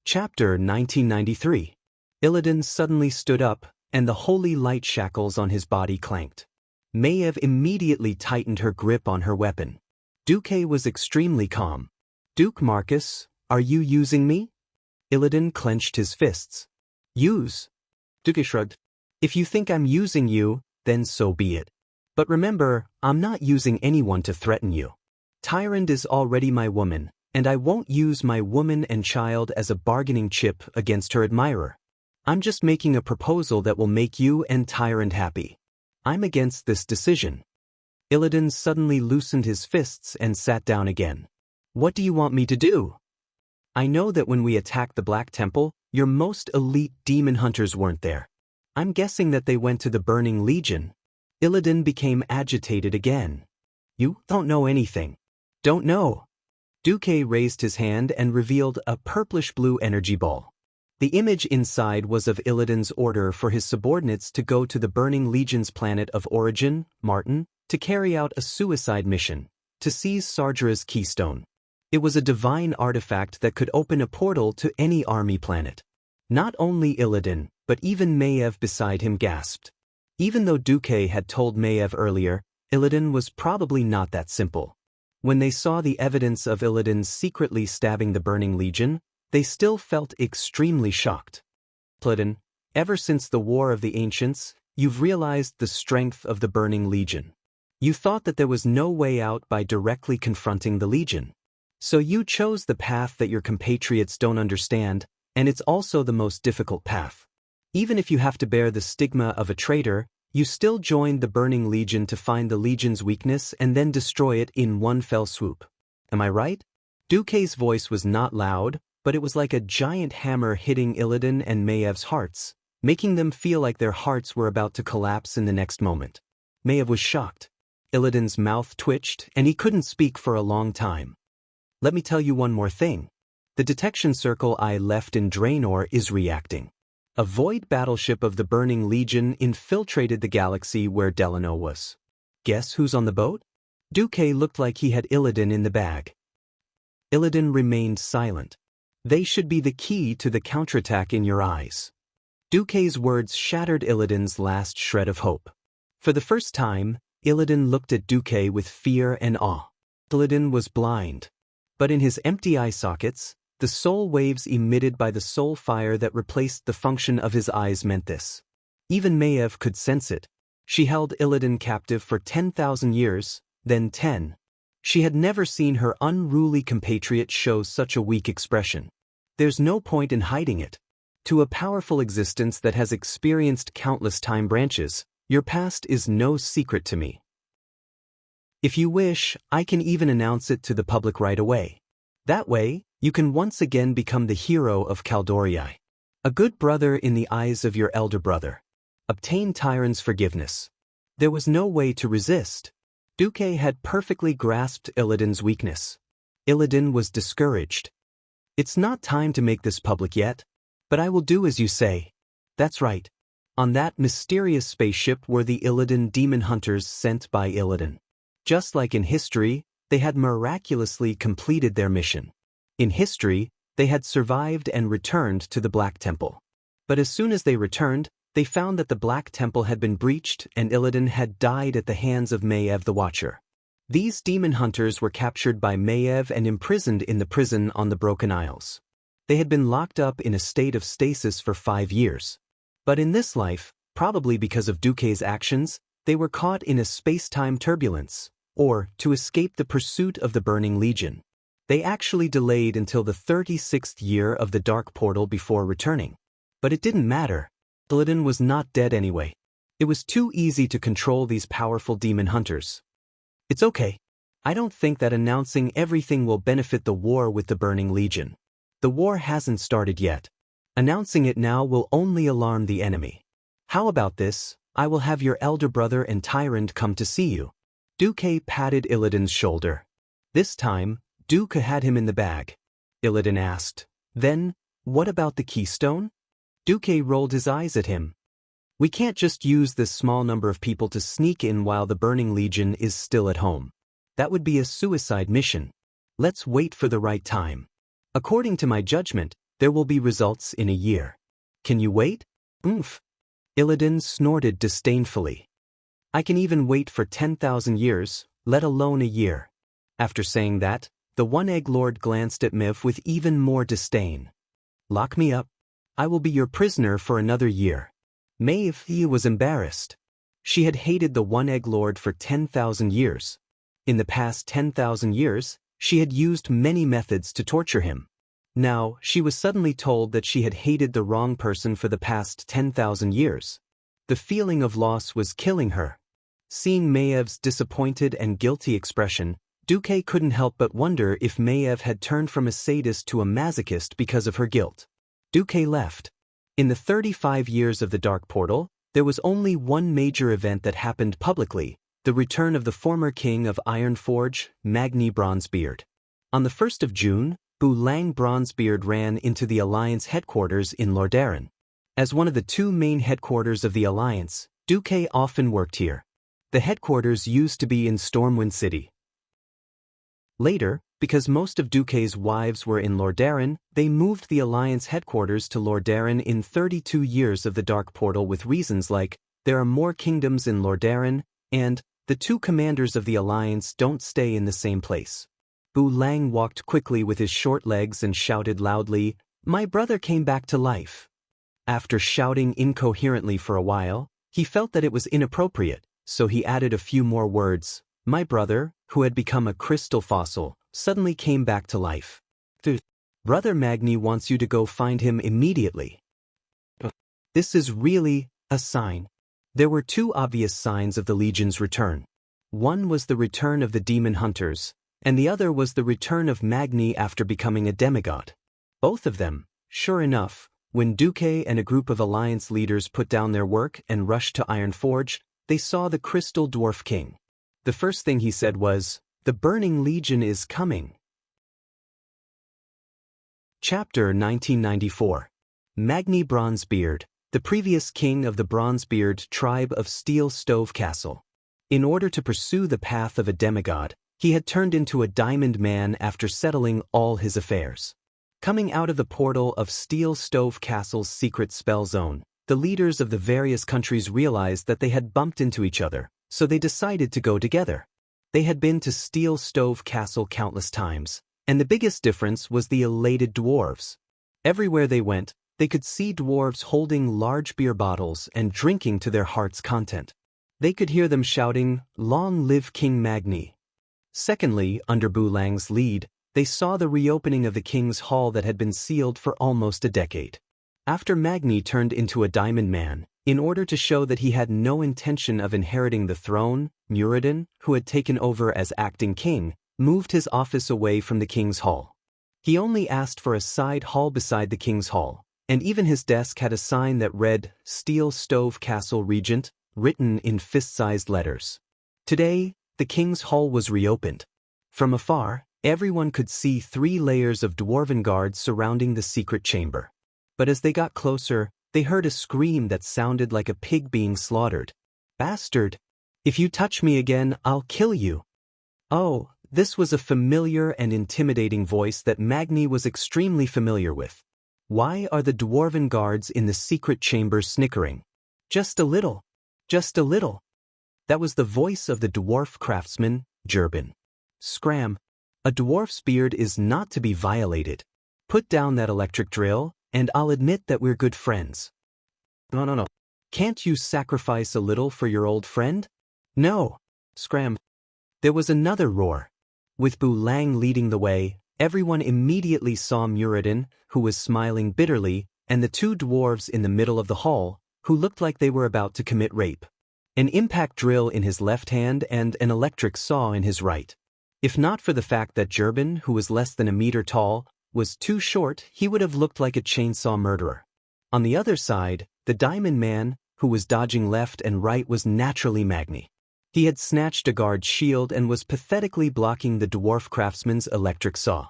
Chapter 1993. Illidan suddenly stood up, and the holy light shackles on his body clanked. Maiev immediately tightened her grip on her weapon. Duque was extremely calm. "Duke Marcus, are you using me?" Illidan clenched his fists. "Use?" Duque shrugged. "If you think I'm using you, then so be it. But remember, I'm not using anyone to threaten you. Tyrant is already my woman, and I won't use my woman and child as a bargaining chip against her admirer. I'm just making a proposal that will make you and Tyrant happy. I'm against this decision." Illidan suddenly loosened his fists and sat down again. "What do you want me to do? I know that when we attacked the Black Temple, your most elite demon hunters weren't there. I'm guessing that they went to the Burning Legion." Illidan became agitated again. "You don't know anything." "Don't know." Duque raised his hand and revealed a purplish-blue energy ball. The image inside was of Illidan's order for his subordinates to go to the Burning Legion's planet of origin, Martin, to carry out a suicide mission, to seize Sargera's keystone. It was a divine artifact that could open a portal to any army planet. Not only Illidan, but even Maiev beside him gasped. Even though Duque had told Maiev earlier, Illidan was probably not that simple. When they saw the evidence of Illidan secretly stabbing the Burning Legion, they still felt extremely shocked. "Illidan, ever since the War of the Ancients, you've realized the strength of the Burning Legion. You thought that there was no way out by directly confronting the Legion. So you chose the path that your compatriots don't understand, and it's also the most difficult path. Even if you have to bear the stigma of a traitor, you still joined the Burning Legion to find the Legion's weakness and then destroy it in one fell swoop. Am I right?" Duque's voice was not loud, but it was like a giant hammer hitting Illidan and Maiev's hearts, making them feel like their hearts were about to collapse in the next moment. Maiev was shocked. Illidan's mouth twitched, and he couldn't speak for a long time. "Let me tell you one more thing. The detection circle I left in Draenor is reacting. A void battleship of the Burning Legion infiltrated the galaxy where Delano was. Guess who's on the boat?" Duque looked like he had Illidan in the bag. Illidan remained silent. "They should be the key to the counterattack in your eyes." Duque's words shattered Illidan's last shred of hope. For the first time, Illidan looked at Duque with fear and awe. Illidan was blind. But in his empty eye sockets, the soul waves emitted by the soul fire that replaced the function of his eyes meant this. Even Maiev could sense it. She held Illidan captive for 10,000 years, then 10. She had never seen her unruly compatriot show such a weak expression. There's no point in hiding it. To a powerful existence that has experienced countless time branches, your past is no secret to me. If you wish, I can even announce it to the public right away. That way, you can once again become the hero of Caldorii. A good brother in the eyes of your elder brother. Obtain Tyrant's forgiveness. There was no way to resist. Duque had perfectly grasped Illidan's weakness. Illidan was discouraged. "It's not time to make this public yet, but I will do as you say." That's right. On that mysterious spaceship were the Illidan demon hunters sent by Illidan. Just like in history, they had miraculously completed their mission. In history, they had survived and returned to the Black Temple. But as soon as they returned, they found that the Black Temple had been breached and Illidan had died at the hands of Maiev the Watcher. These demon hunters were captured by Maiev and imprisoned in the prison on the Broken Isles. They had been locked up in a state of stasis for 5 years. But in this life, probably because of Duque's actions, they were caught in a space-time turbulence, or to escape the pursuit of the Burning Legion. They actually delayed until the 36th year of the Dark Portal before returning. But it didn't matter. Illidan was not dead anyway. It was too easy to control these powerful demon hunters. It's okay. I don't think that announcing everything will benefit the war with the Burning Legion. The war hasn't started yet. Announcing it now will only alarm the enemy. How about this? I will have your elder brother and Tyrant come to see you. Duque patted Illidan's shoulder. This time, Duque had him in the bag. Illidan asked, "Then, what about the keystone?" Duque rolled his eyes at him. "We can't just use this small number of people to sneak in while the Burning Legion is still at home. That would be a suicide mission. Let's wait for the right time. According to my judgment, There will be results in a year. Can you wait? Oomph. Illidan snorted disdainfully. I can even wait for 10,000 years, let alone a year. After saying that, the One-Egg Lord glanced at Miv with even more disdain. Lock me up. I will be your prisoner for another year. Maeve was embarrassed. She had hated the One-Egg Lord for 10,000 years. In the past 10,000 years, she had used many methods to torture him. Now, she was suddenly told that she had hated the wrong person for the past 10,000 years. The feeling of loss was killing her. Seeing Maev's disappointed and guilty expression, Duque couldn't help but wonder if Maeve had turned from a sadist to a masochist because of her guilt. Duque left. In the 35 years of the Dark Portal, there was only one major event that happened publicly, the return of the former king of Ironforge, Magni Bronzebeard. On the 1st of June, Lang Bronzebeard ran into the Alliance headquarters in Lordaeron. As one of the two main headquarters of the Alliance, Duque often worked here. The headquarters used to be in Stormwind City. Later, because most of Duque's wives were in Lordaeron, they moved the Alliance headquarters to Lordaeron in 32 years of the Dark Portal with reasons like, there are more kingdoms in Lordaeron, and, the two commanders of the Alliance don't stay in the same place. Lang walked quickly with his short legs and shouted loudly, "My brother came back to life." After shouting incoherently for a while, he felt that it was inappropriate, so he added a few more words. My brother, who had become a crystal fossil, suddenly came back to life. Brother Magni wants you to go find him immediately. This is really a sign. There were two obvious signs of the Legion's return. One was the return of the demon hunters, and the other was the return of Magni after becoming a demigod. Both of them, sure enough, when Duque and a group of Alliance leaders put down their work and rushed to Ironforge, they saw the Crystal Dwarf King. The first thing he said was, "The Burning Legion is coming." Chapter 1994. Magni Bronzebeard, the previous king of the Bronzebeard tribe of Steel Stove Castle. In order to pursue the path of a demigod, he had turned into a diamond man after settling all his affairs. Coming out of the portal of Steel Stove Castle's secret spell zone, the leaders of the various countries realized that they had bumped into each other, so they decided to go together. They had been to Steel Stove Castle countless times, and the biggest difference was the elated dwarves. Everywhere they went, they could see dwarves holding large beer bottles and drinking to their heart's content. They could hear them shouting, "Long live King Magni." Secondly, under Lang's lead, they saw the reopening of the King's Hall that had been sealed for almost a decade. After Magni turned into a diamond man, in order to show that he had no intention of inheriting the throne, Muradin, who had taken over as acting king, moved his office away from the King's Hall. He only asked for a side hall beside the King's Hall, and even his desk had a sign that read, "Steel Stove Castle Regent," written in fist-sized letters. Today, the King's Hall was reopened. From afar, everyone could see 3 layers of dwarven guards surrounding the secret chamber. But as they got closer, they heard a scream that sounded like a pig being slaughtered. "Bastard! If you touch me again, I'll kill you." Oh, this was a familiar and intimidating voice that Magni was extremely familiar with. Why are the dwarven guards in the secret chamber snickering? Just a little. Just a little. That was the voice of the dwarf craftsman, Jurbin. Scram. A dwarf's beard is not to be violated. Put down that electric drill, and I'll admit that we're good friends. No. Can't you sacrifice a little for your old friend? No. Scram. There was another roar. With Lang leading the way, everyone immediately saw Muradin, who was smiling bitterly, and the 2 dwarves in the middle of the hall, who looked like they were about to commit rape. An impact drill in his left hand and an electric saw in his right. If not for the fact that Jurbin, who was less than a meter tall, was too short, he would have looked like a chainsaw murderer. On the other side, the Diamond Man, who was dodging left and right, was naturally Magni. He had snatched a guard's shield and was pathetically blocking the dwarf craftsman's electric saw.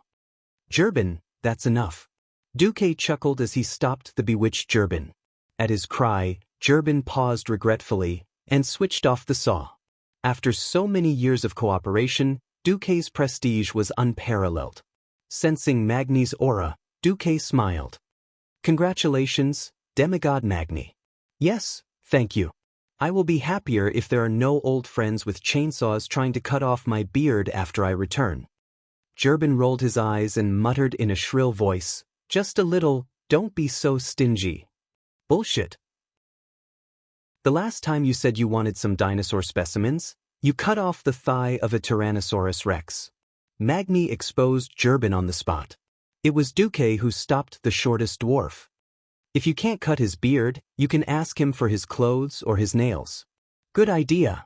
"Jurbin, that's enough." Duque chuckled as he stopped the bewitched Jurbin. At his cry, Jurbin paused regretfully and switched off the saw. After so many years of cooperation, Duque's prestige was unparalleled. Sensing Magni's aura, Duque smiled. Congratulations, Demigod Magni. Yes, thank you. I will be happier if there are no old friends with chainsaws trying to cut off my beard after I return. Jurbin rolled his eyes and muttered in a shrill voice, just a little, don't be so stingy. Bullshit. The last time you said you wanted some dinosaur specimens, you cut off the thigh of a Tyrannosaurus rex. Magni exposed Jurbin on the spot. It was Duque who stopped the shortest dwarf. If you can't cut his beard, you can ask him for his clothes or his nails. Good idea.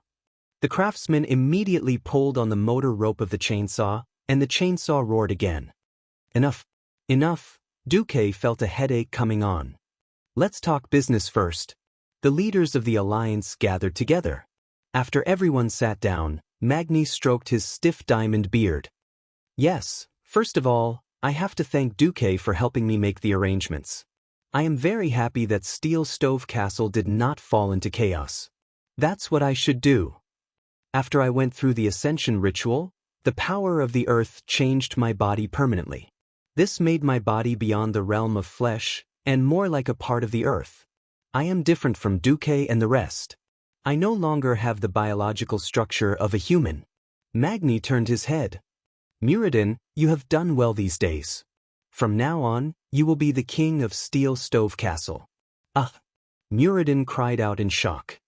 The craftsman immediately pulled on the motor rope of the chainsaw, and the chainsaw roared again. Enough. Enough. Duque felt a headache coming on. Let's talk business first. The leaders of the alliance gathered together. After everyone sat down, Magni stroked his stiff diamond beard. Yes, first of all, I have to thank Duque for helping me make the arrangements. I am very happy that Steel Stove Castle did not fall into chaos. That's what I should do. After I went through the ascension ritual, the power of the earth changed my body permanently. This made my body beyond the realm of flesh, and more like a part of the earth. I am different from Duque and the rest. I no longer have the biological structure of a human. Magni turned his head. Muradin, you have done well these days. From now on, you will be the king of Steel Stove Castle. Ah! Muradin cried out in shock.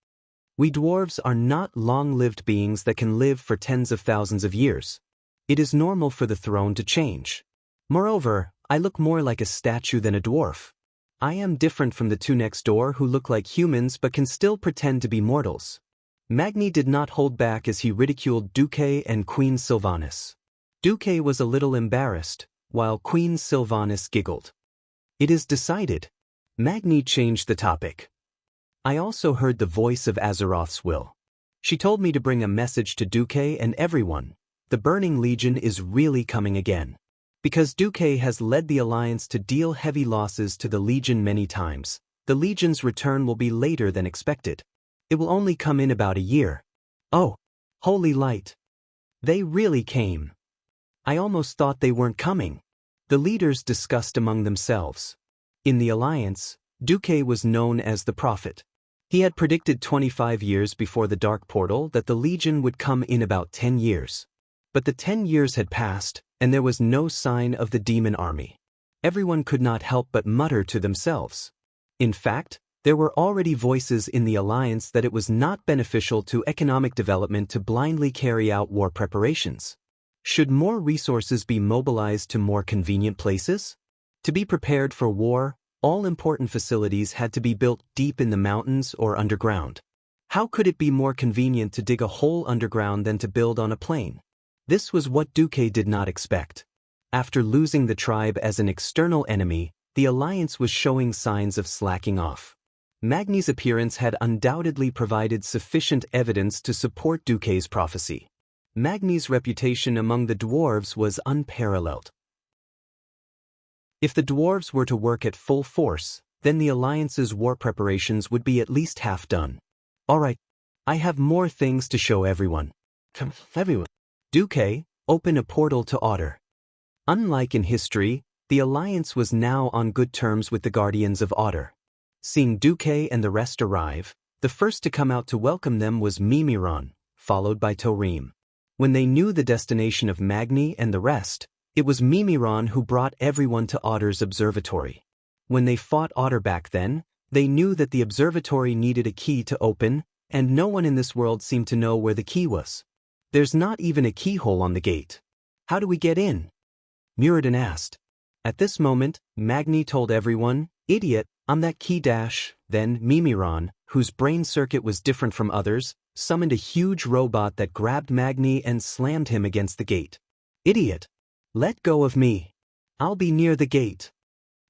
We dwarves are not long-lived beings that can live for tens of thousands of years. It is normal for the throne to change. Moreover, I look more like a statue than a dwarf. I am different from the two next door who look like humans but can still pretend to be mortals. Magni did not hold back as he ridiculed Duque and Queen Sylvanas. Duque was a little embarrassed, while Queen Sylvanas giggled. It is decided. Magni changed the topic. I also heard the voice of Azeroth's will. She told me to bring a message to Duque and everyone. The Burning Legion is really coming again. Because Duque has led the Alliance to deal heavy losses to the Legion many times, the Legion's return will be later than expected. It will only come in about a year. Oh, holy light. They really came. I almost thought they weren't coming. The leaders discussed among themselves. In the Alliance, Duque was known as the Prophet. He had predicted 25 years before the Dark Portal that the Legion would come in about 10 years. But the 10 years had passed, and there was no sign of the demon army. Everyone could not help but mutter to themselves. In fact, there were already voices in the Alliance that it was not beneficial to economic development to blindly carry out war preparations. Should more resources be mobilized to more convenient places? To be prepared for war, all important facilities had to be built deep in the mountains or underground. How could it be more convenient to dig a hole underground than to build on a plain? This was what Duque did not expect. After losing the tribe as an external enemy, the Alliance was showing signs of slacking off. Magni's appearance had undoubtedly provided sufficient evidence to support Duque's prophecy. Magni's reputation among the dwarves was unparalleled. If the dwarves were to work at full force, then the Alliance's war preparations would be at least half done. Alright, I have more things to show everyone. Come, everyone. Duque, open a portal to Otter. Unlike in history, the Alliance was now on good terms with the Guardians of Otter. Seeing Duque and the rest arrive, the first to come out to welcome them was Mimiron, followed by Torim. When they knew the destination of Magni and the rest, it was Mimiron who brought everyone to Otter's observatory. When they fought Otter back then, they knew that the observatory needed a key to open, and no one in this world seemed to know where the key was. There's not even a keyhole on the gate. How do we get in? Muradin asked. At this moment, Magni told everyone, Idiot, I'm that key dash. Then Mimiron, whose brain circuit was different from others, summoned a huge robot that grabbed Magni and slammed him against the gate. Idiot! Let go of me. I'll be near the gate.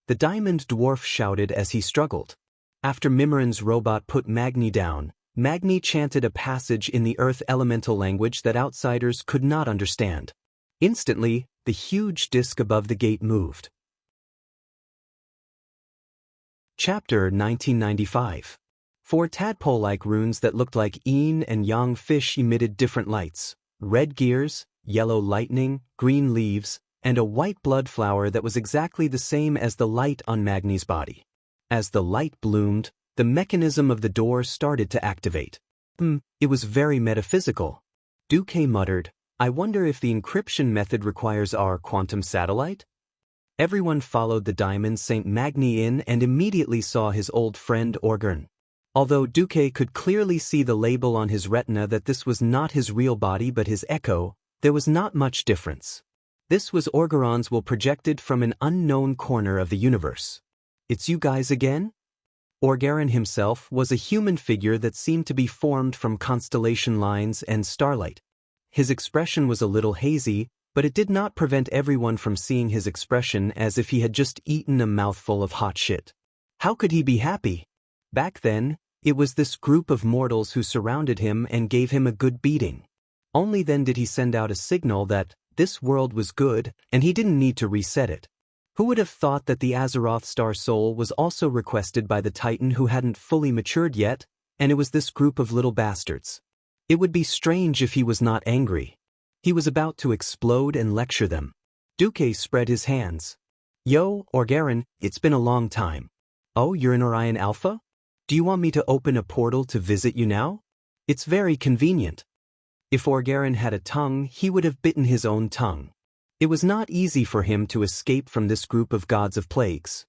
The diamond dwarf shouted as he struggled. After Mimiron's robot put Magni down, Magni chanted a passage in the earth elemental language that outsiders could not understand. Instantly, the huge disk above the gate moved. Chapter 1995. Four tadpole-like runes that looked like yin and yang fish emitted different lights: red gears, yellow lightning, green leaves, and a white blood flower that was exactly the same as the light on Magni's body. As the light bloomed, the mechanism of the door started to activate. It was very metaphysical. Duque muttered, I wonder if the encryption method requires our quantum satellite? Everyone followed the diamond St. Magni in and immediately saw his old friend Orgern. Although Duque could clearly see the label on his retina that this was not his real body but his echo, there was not much difference. This was Orgeron's will projected from an unknown corner of the universe. It's you guys again? Orgeron himself was a human figure that seemed to be formed from constellation lines and starlight. His expression was a little hazy, but it did not prevent everyone from seeing his expression as if he had just eaten a mouthful of hot shit. How could he be happy? Back then, it was this group of mortals who surrounded him and gave him a good beating. Only then did he send out a signal that this world was good and he didn't need to reset it. Who would have thought that the Azeroth Star Soul was also requested by the Titan who hadn't fully matured yet, and it was this group of little bastards. It would be strange if he was not angry. He was about to explode and lecture them. Duque spread his hands. Yo, Orgeron, it's been a long time. Oh, you're in Orion Alpha? Do you want me to open a portal to visit you now? It's very convenient. If Orgeron had a tongue, he would have bitten his own tongue. It was not easy for him to escape from this group of gods of plagues.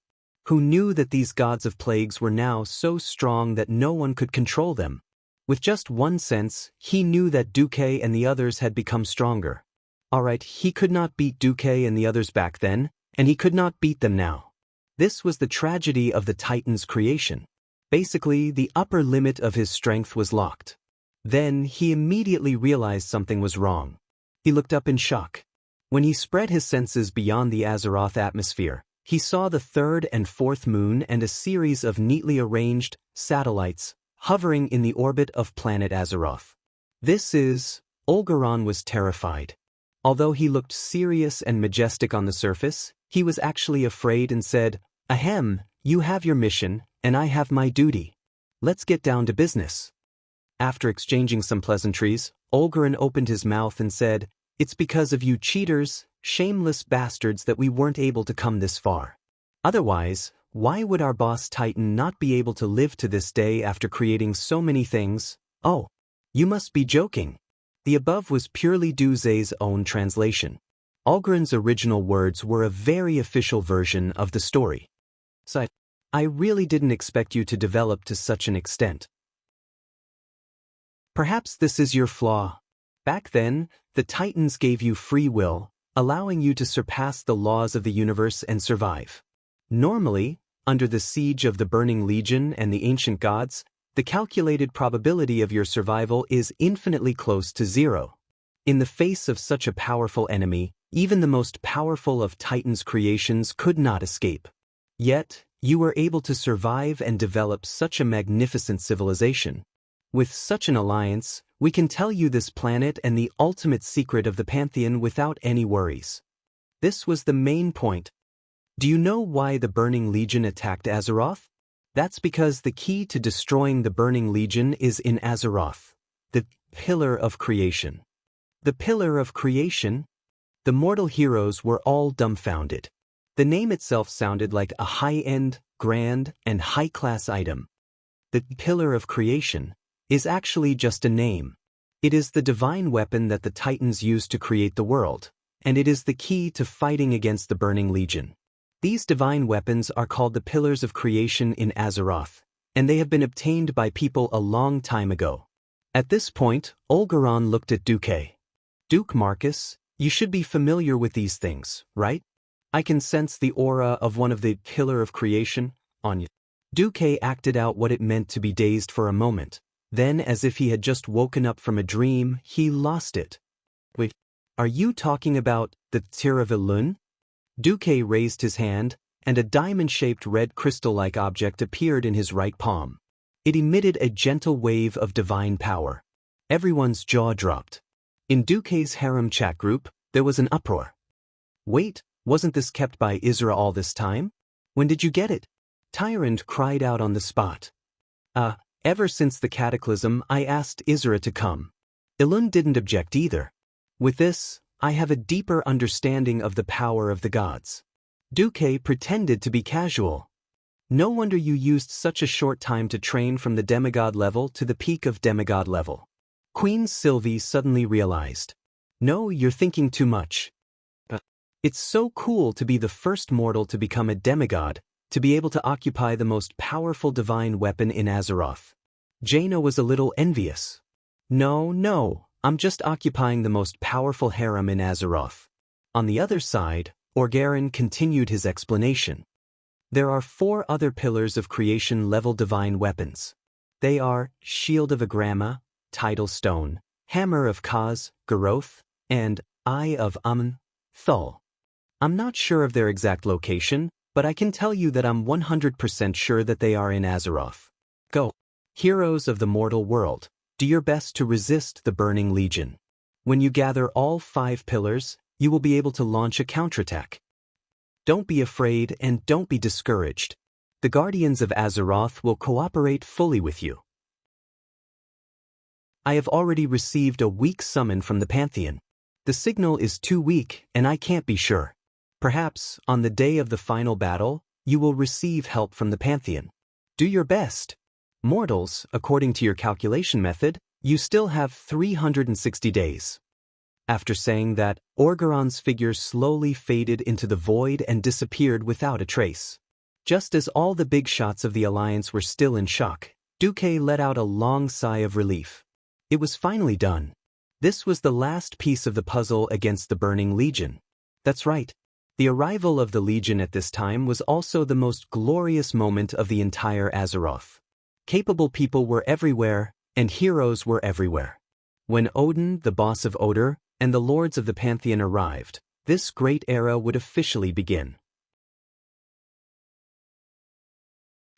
Who knew that these gods of plagues were now so strong that no one could control them? With just one sense, he knew that Duque and the others had become stronger. Alright, he could not beat Duque and the others back then, and he could not beat them now. This was the tragedy of the Titan's creation. Basically, the upper limit of his strength was locked. Then, he immediately realized something was wrong. He looked up in shock. When he spread his senses beyond the Azeroth atmosphere, he saw the third and fourth moon and a series of neatly arranged satellites hovering in the orbit of planet Azeroth. Orgeron was terrified. Although he looked serious and majestic on the surface, he was actually afraid and said, Ahem, you have your mission, and I have my duty. Let's get down to business. After exchanging some pleasantries, Orgeron opened his mouth and said, It's because of you cheaters, shameless bastards that we weren't able to come this far. Otherwise, why would our boss Titan not be able to live to this day after creating so many things? Oh, you must be joking. The above was purely Duze's own translation. Orgeron's original words were a very official version of the story. So, I really didn't expect you to develop to such an extent. Perhaps this is your flaw. Back then, the Titans gave you free will, allowing you to surpass the laws of the universe and survive. Normally, under the siege of the Burning Legion and the ancient gods, the calculated probability of your survival is infinitely close to zero. In the face of such a powerful enemy, even the most powerful of Titan's creations could not escape. Yet, you were able to survive and develop such a magnificent civilization. With such an alliance, we can tell you this planet and the ultimate secret of the Pantheon without any worries. This was the main point. Do you know why the Burning Legion attacked Azeroth? That's because the key to destroying the Burning Legion is in Azeroth, the Pillar of Creation. The Pillar of Creation? The mortal heroes were all dumbfounded. The name itself sounded like a high-end, grand, and high-class item. The Pillar of Creation is actually just a name. It is the divine weapon that the Titans used to create the world, and it is the key to fighting against the Burning Legion. These divine weapons are called the Pillars of Creation in Azeroth, and they have been obtained by people a long time ago. At this point, Orgeron looked at Duque. Duke Marcus, you should be familiar with these things, right? I can sense the aura of one of the Pillar of Creation on you. Duque acted out what it meant to be dazed for a moment. Then, as if he had just woken up from a dream, he lost it. Wait, are you talking about the Tiravilun? Duque raised his hand, and a diamond-shaped red crystal-like object appeared in his right palm. It emitted a gentle wave of divine power. Everyone's jaw dropped. In Duque's harem chat group, there was an uproar. Wait, wasn't this kept by Isra all this time? When did you get it? Tyrant cried out on the spot. Ever since the cataclysm, I asked Isra to come. Ilun didn't object either. With this, I have a deeper understanding of the power of the gods. Duque pretended to be casual. No wonder you used such a short time to train from the demigod level to the peak of demigod level. Queen Sylvie suddenly realized. No, you're thinking too much. It's so cool to be the first mortal to become a demigod, to be able to occupy the most powerful divine weapon in Azeroth. Jaina was a little envious. No, I'm just occupying the most powerful harem in Azeroth. On the other side, Orgarin continued his explanation. There are 4 other pillars of creation-level divine weapons. They are Shield of Agrama, Tidal Stone, Hammer of Kaz, Garoth, and Eye of Amun, Thul. I'm not sure of their exact location, but I can tell you that I'm 100% sure that they are in Azeroth. Go. Heroes of the mortal world, do your best to resist the Burning Legion. When you gather all 5 pillars, you will be able to launch a counterattack. Don't be afraid and don't be discouraged. The Guardians of Azeroth will cooperate fully with you. I have already received a weak summon from the Pantheon. The signal is too weak and I can't be sure. Perhaps, on the day of the final battle, you will receive help from the Pantheon. Do your best. Mortals, according to your calculation method, you still have 360 days. After saying that, Orgaron's figure slowly faded into the void and disappeared without a trace. Just as all the big shots of the Alliance were still in shock, Duque let out a long sigh of relief. It was finally done. This was the last piece of the puzzle against the Burning Legion. That's right. The arrival of the Legion at this time was also the most glorious moment of the entire Azeroth. Capable people were everywhere, and heroes were everywhere. When Odin, the boss of Odor, and the lords of the Pantheon arrived, this great era would officially begin.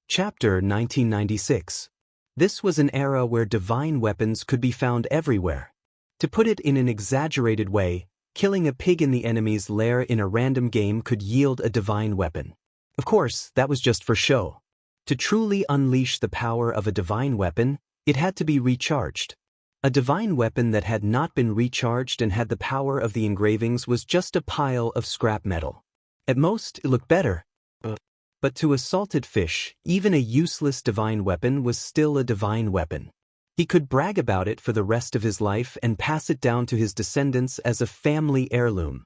Chapter 1996. This was an era where divine weapons could be found everywhere. To put it in an exaggerated way, killing a pig in the enemy's lair in a random game could yield a divine weapon. Of course, that was just for show. To truly unleash the power of a divine weapon, it had to be recharged. A divine weapon that had not been recharged and had the power of the engravings was just a pile of scrap metal. At most, it looked better. But to a salted fish, even a useless divine weapon was still a divine weapon. He could brag about it for the rest of his life and pass it down to his descendants as a family heirloom.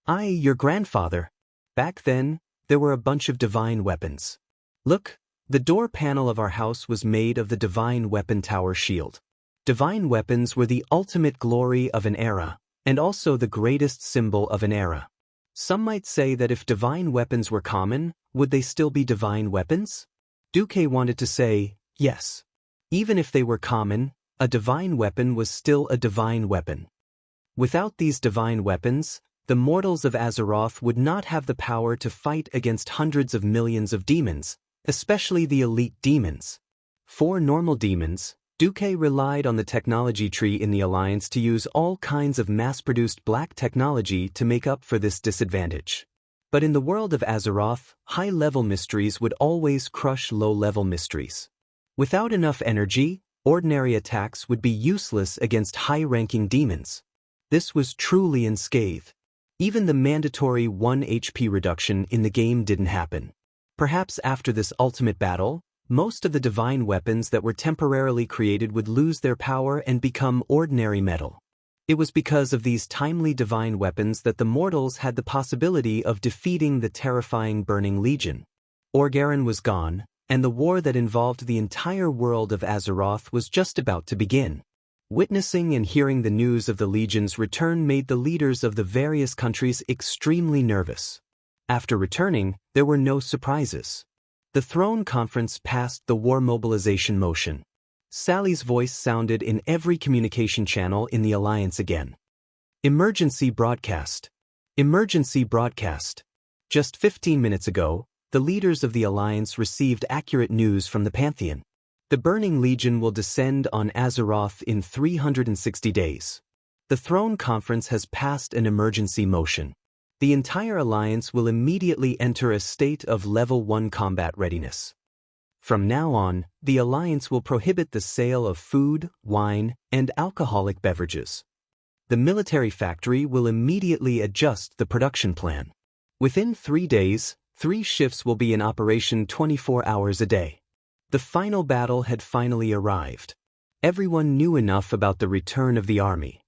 Your grandfather. Back then, there were a bunch of divine weapons. Look, the door panel of our house was made of the divine weapon tower shield. Divine weapons were the ultimate glory of an era, and also the greatest symbol of an era. Some might say that if divine weapons were common, would they still be divine weapons? Duque wanted to say, yes. Even if they were common, a divine weapon was still a divine weapon. Without these divine weapons, the mortals of Azeroth would not have the power to fight against hundreds of millions of demons, especially the elite demons. For normal demons, Duque relied on the technology tree in the Alliance to use all kinds of mass-produced black technology to make up for this disadvantage. But in the world of Azeroth, high-level mysteries would always crush low-level mysteries. Without enough energy, ordinary attacks would be useless against high-ranking demons. This was truly unscathed. Even the mandatory 1 HP reduction in the game didn't happen. Perhaps after this ultimate battle, most of the divine weapons that were temporarily created would lose their power and become ordinary metal. It was because of these timely divine weapons that the mortals had the possibility of defeating the terrifying Burning Legion. Orgarin was gone, and the war that involved the entire world of Azeroth was just about to begin. Witnessing and hearing the news of the Legion's return made the leaders of the various countries extremely nervous. After returning, there were no surprises. The throne conference passed the war mobilization motion. Sally's voice sounded in every communication channel in the Alliance again. Emergency broadcast. Emergency broadcast. Just 15 minutes ago, the leaders of the Alliance received accurate news from the Pantheon. The Burning Legion will descend on Azeroth in 360 days. The throne conference has passed an emergency motion. The entire Alliance will immediately enter a state of Level 1 combat readiness. From now on, the Alliance will prohibit the sale of food, wine, and alcoholic beverages. the military factory will immediately adjust the production plan. Within 3 days, 3 shifts will be in operation 24 hours a day. The final battle had finally arrived. Everyone knew enough about the return of the army.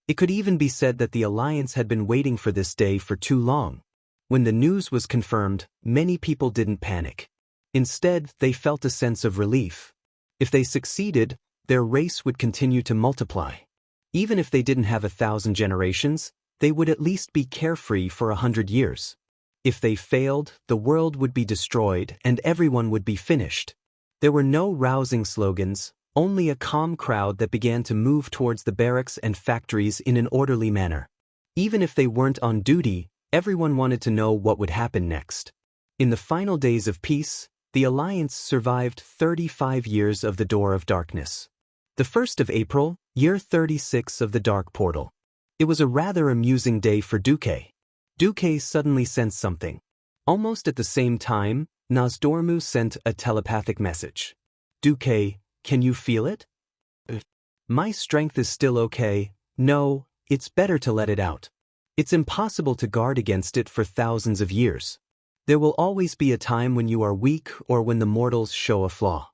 It could even be said that the alliance had been waiting for this day for too long. When the news was confirmed, many people didn't panic. Instead, they felt a sense of relief. If they succeeded, their race would continue to multiply. Even if they didn't have 1,000 generations, they would at least be carefree for 100 years. If they failed, the world would be destroyed and everyone would be finished. There were no rousing slogans, only a calm crowd that began to move towards the barracks and factories in an orderly manner. Even if they weren't on duty, everyone wanted to know what would happen next. In the final days of peace, the Alliance survived 35 years of the Door of Darkness. The 1st of April, year 36 of the Dark Portal. It was a rather amusing day for Duque. Duque suddenly sensed something. Almost at the same time, Nozdormu sent a telepathic message. Duque, can you feel it? My strength is still okay. No, it's better to let it out. It's impossible to guard against it for thousands of years. There will always be a time when you are weak or when the mortals show a flaw.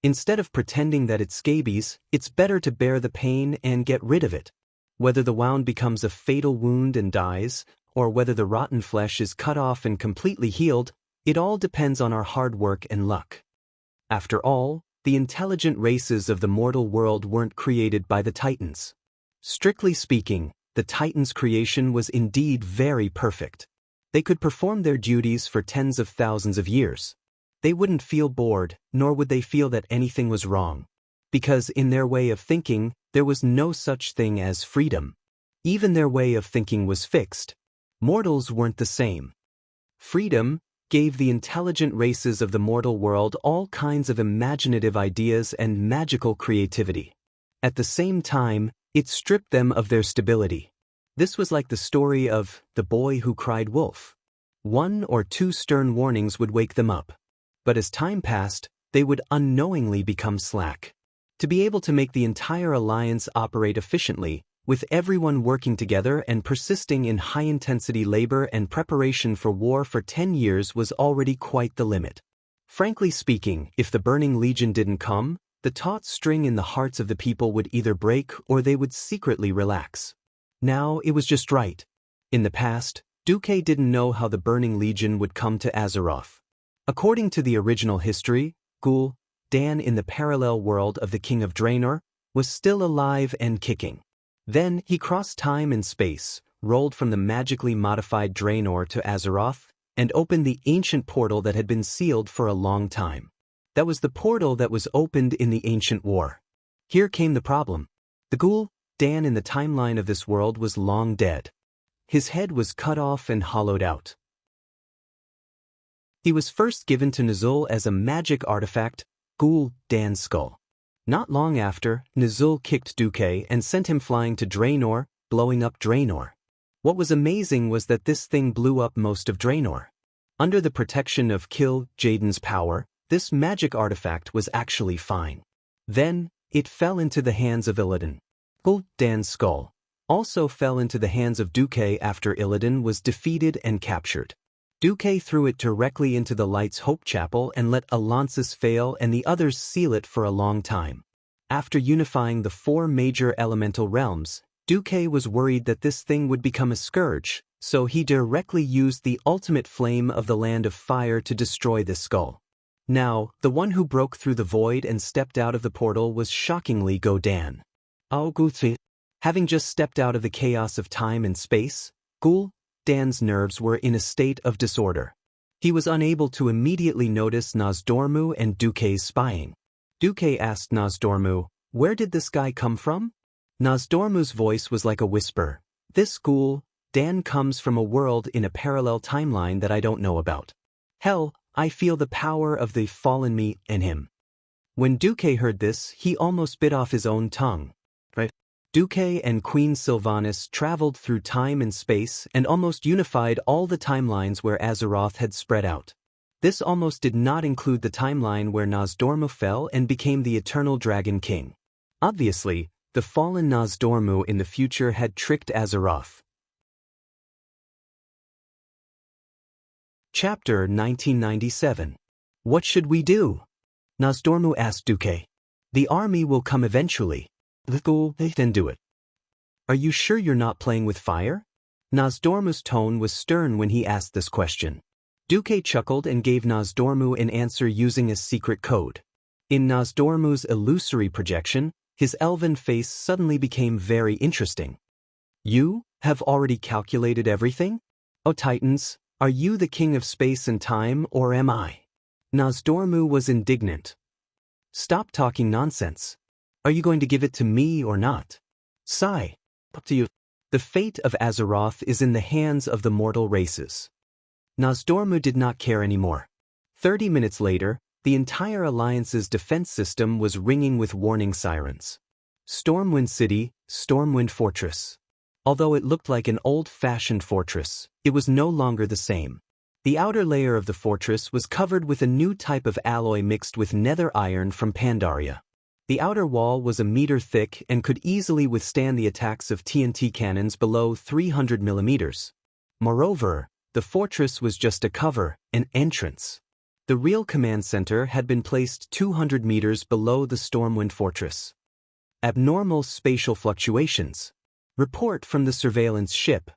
Instead of pretending that it's scabies, it's better to bear the pain and get rid of it. Whether the wound becomes a fatal wound and dies, or whether the rotten flesh is cut off and completely healed, it all depends on our hard work and luck. After all, the intelligent races of the mortal world weren't created by the Titans. Strictly speaking, the Titans' creation was indeed very perfect. They could perform their duties for tens of thousands of years. They wouldn't feel bored, nor would they feel that anything was wrong. Because in their way of thinking, there was no such thing as freedom. Even their way of thinking was fixed. Mortals weren't the same. Freedom gave the intelligent races of the mortal world all kinds of imaginative ideas and magical creativity. At the same time, it stripped them of their stability. This was like the story of the boy who cried wolf. 1 or 2 stern warnings would wake them up. But as time passed, they would unknowingly become slack. To be able to make the entire alliance operate efficiently, with everyone working together and persisting in high-intensity labor and preparation for war for 10 years was already quite the limit. Frankly speaking, if the Burning Legion didn't come, the taut string in the hearts of the people would either break or they would secretly relax. Now it was just right. In the past, Duque didn't know how the Burning Legion would come to Azeroth. According to the original history, Ghoul Dan in the parallel world of the King of Draenor was still alive and kicking. Then he crossed time and space, rolled from the magically modified Draenor to Azeroth, and opened the ancient portal that had been sealed for a long time. That was the portal that was opened in the Ancient War. Here came the problem. The Ghoul Dan in the timeline of this world was long dead. His head was cut off and hollowed out. He was first given to Nuzul as a magic artifact, Ghoul Dan's skull. Not long after, Nuzul kicked Duque and sent him flying to Draenor, blowing up Draenor. What was amazing was that this thing blew up most of Draenor. Under the protection of Kill Jaden's power, this magic artifact was actually fine. Then, it fell into the hands of Illidan. Ghoul Dan's skull also fell into the hands of Duque after Illidan was defeated and captured. Duque threw it directly into the Light's Hope Chapel and let Alonsis fail and the others seal it for a long time. After unifying the 4 major elemental realms, Duque was worried that this thing would become a scourge, so he directly used the ultimate flame of the Land of Fire to destroy this skull. Now, the one who broke through the void and stepped out of the portal was shockingly Ghoul. Having just stepped out of the chaos of time and space, Ghoul Dan's nerves were in a state of disorder. He was unable to immediately notice Nozdormu and Duque's spying. Duque asked Nozdormu, "Where did this guy come from?" Nozdormu's voice was like a whisper. "This Ghoul Dan comes from a world in a parallel timeline that I don't know about. Hell, I feel the power of the fallen me in him." When Duque heard this, he almost bit off his own tongue. Duque and Queen Sylvanas traveled through time and space and almost unified all the timelines where Azeroth had spread out. This almost did not include the timeline where Nozdormu fell and became the Eternal Dragon King. Obviously, The fallen Nozdormu in the future had tricked Azeroth. Chapter 1997. What should we do? Nozdormu asked Duque. The army will come eventually. Then do it. Are you sure you're not playing with fire? Nozdormu's tone was stern when he asked this question. Duque chuckled and gave Nozdormu an answer using a secret code. In Nozdormu's illusory projection, his elven face suddenly became very interesting. You have already calculated everything? O Titans, are you the king of space and time, or am I? Nozdormu was indignant. Stop talking nonsense. Are you going to give it to me or not? Sigh. Up to you. The fate of Azeroth is in the hands of the mortal races. Nozdormu did not care anymore. 30 minutes later, the entire Alliance's defense system was ringing with warning sirens. Stormwind City, Stormwind Fortress. Although it looked like an old-fashioned fortress, it was no longer the same. The outer layer of the fortress was covered with a new type of alloy mixed with nether iron from Pandaria. The outer wall was a meter thick and could easily withstand the attacks of TNT cannons below 300 millimeters. Moreover, the fortress was just a cover, an entrance. The real command center had been placed 200 meters below the Stormwind Fortress. Abnormal spatial fluctuations. Report from the surveillance ship.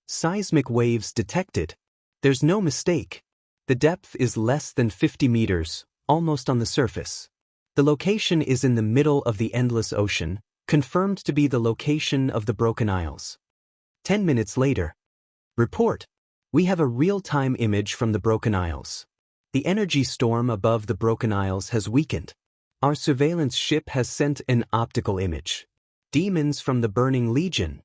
Seismic waves detected. There's no mistake. The depth is less than 50 meters, almost on the surface. The location is in the middle of the endless ocean, confirmed to be the location of the Broken Isles. 10 minutes later. Report. We have a real-time image from the Broken Isles. The energy storm above the Broken Isles has weakened. Our surveillance ship has sent an optical image. Demons from the Burning Legion.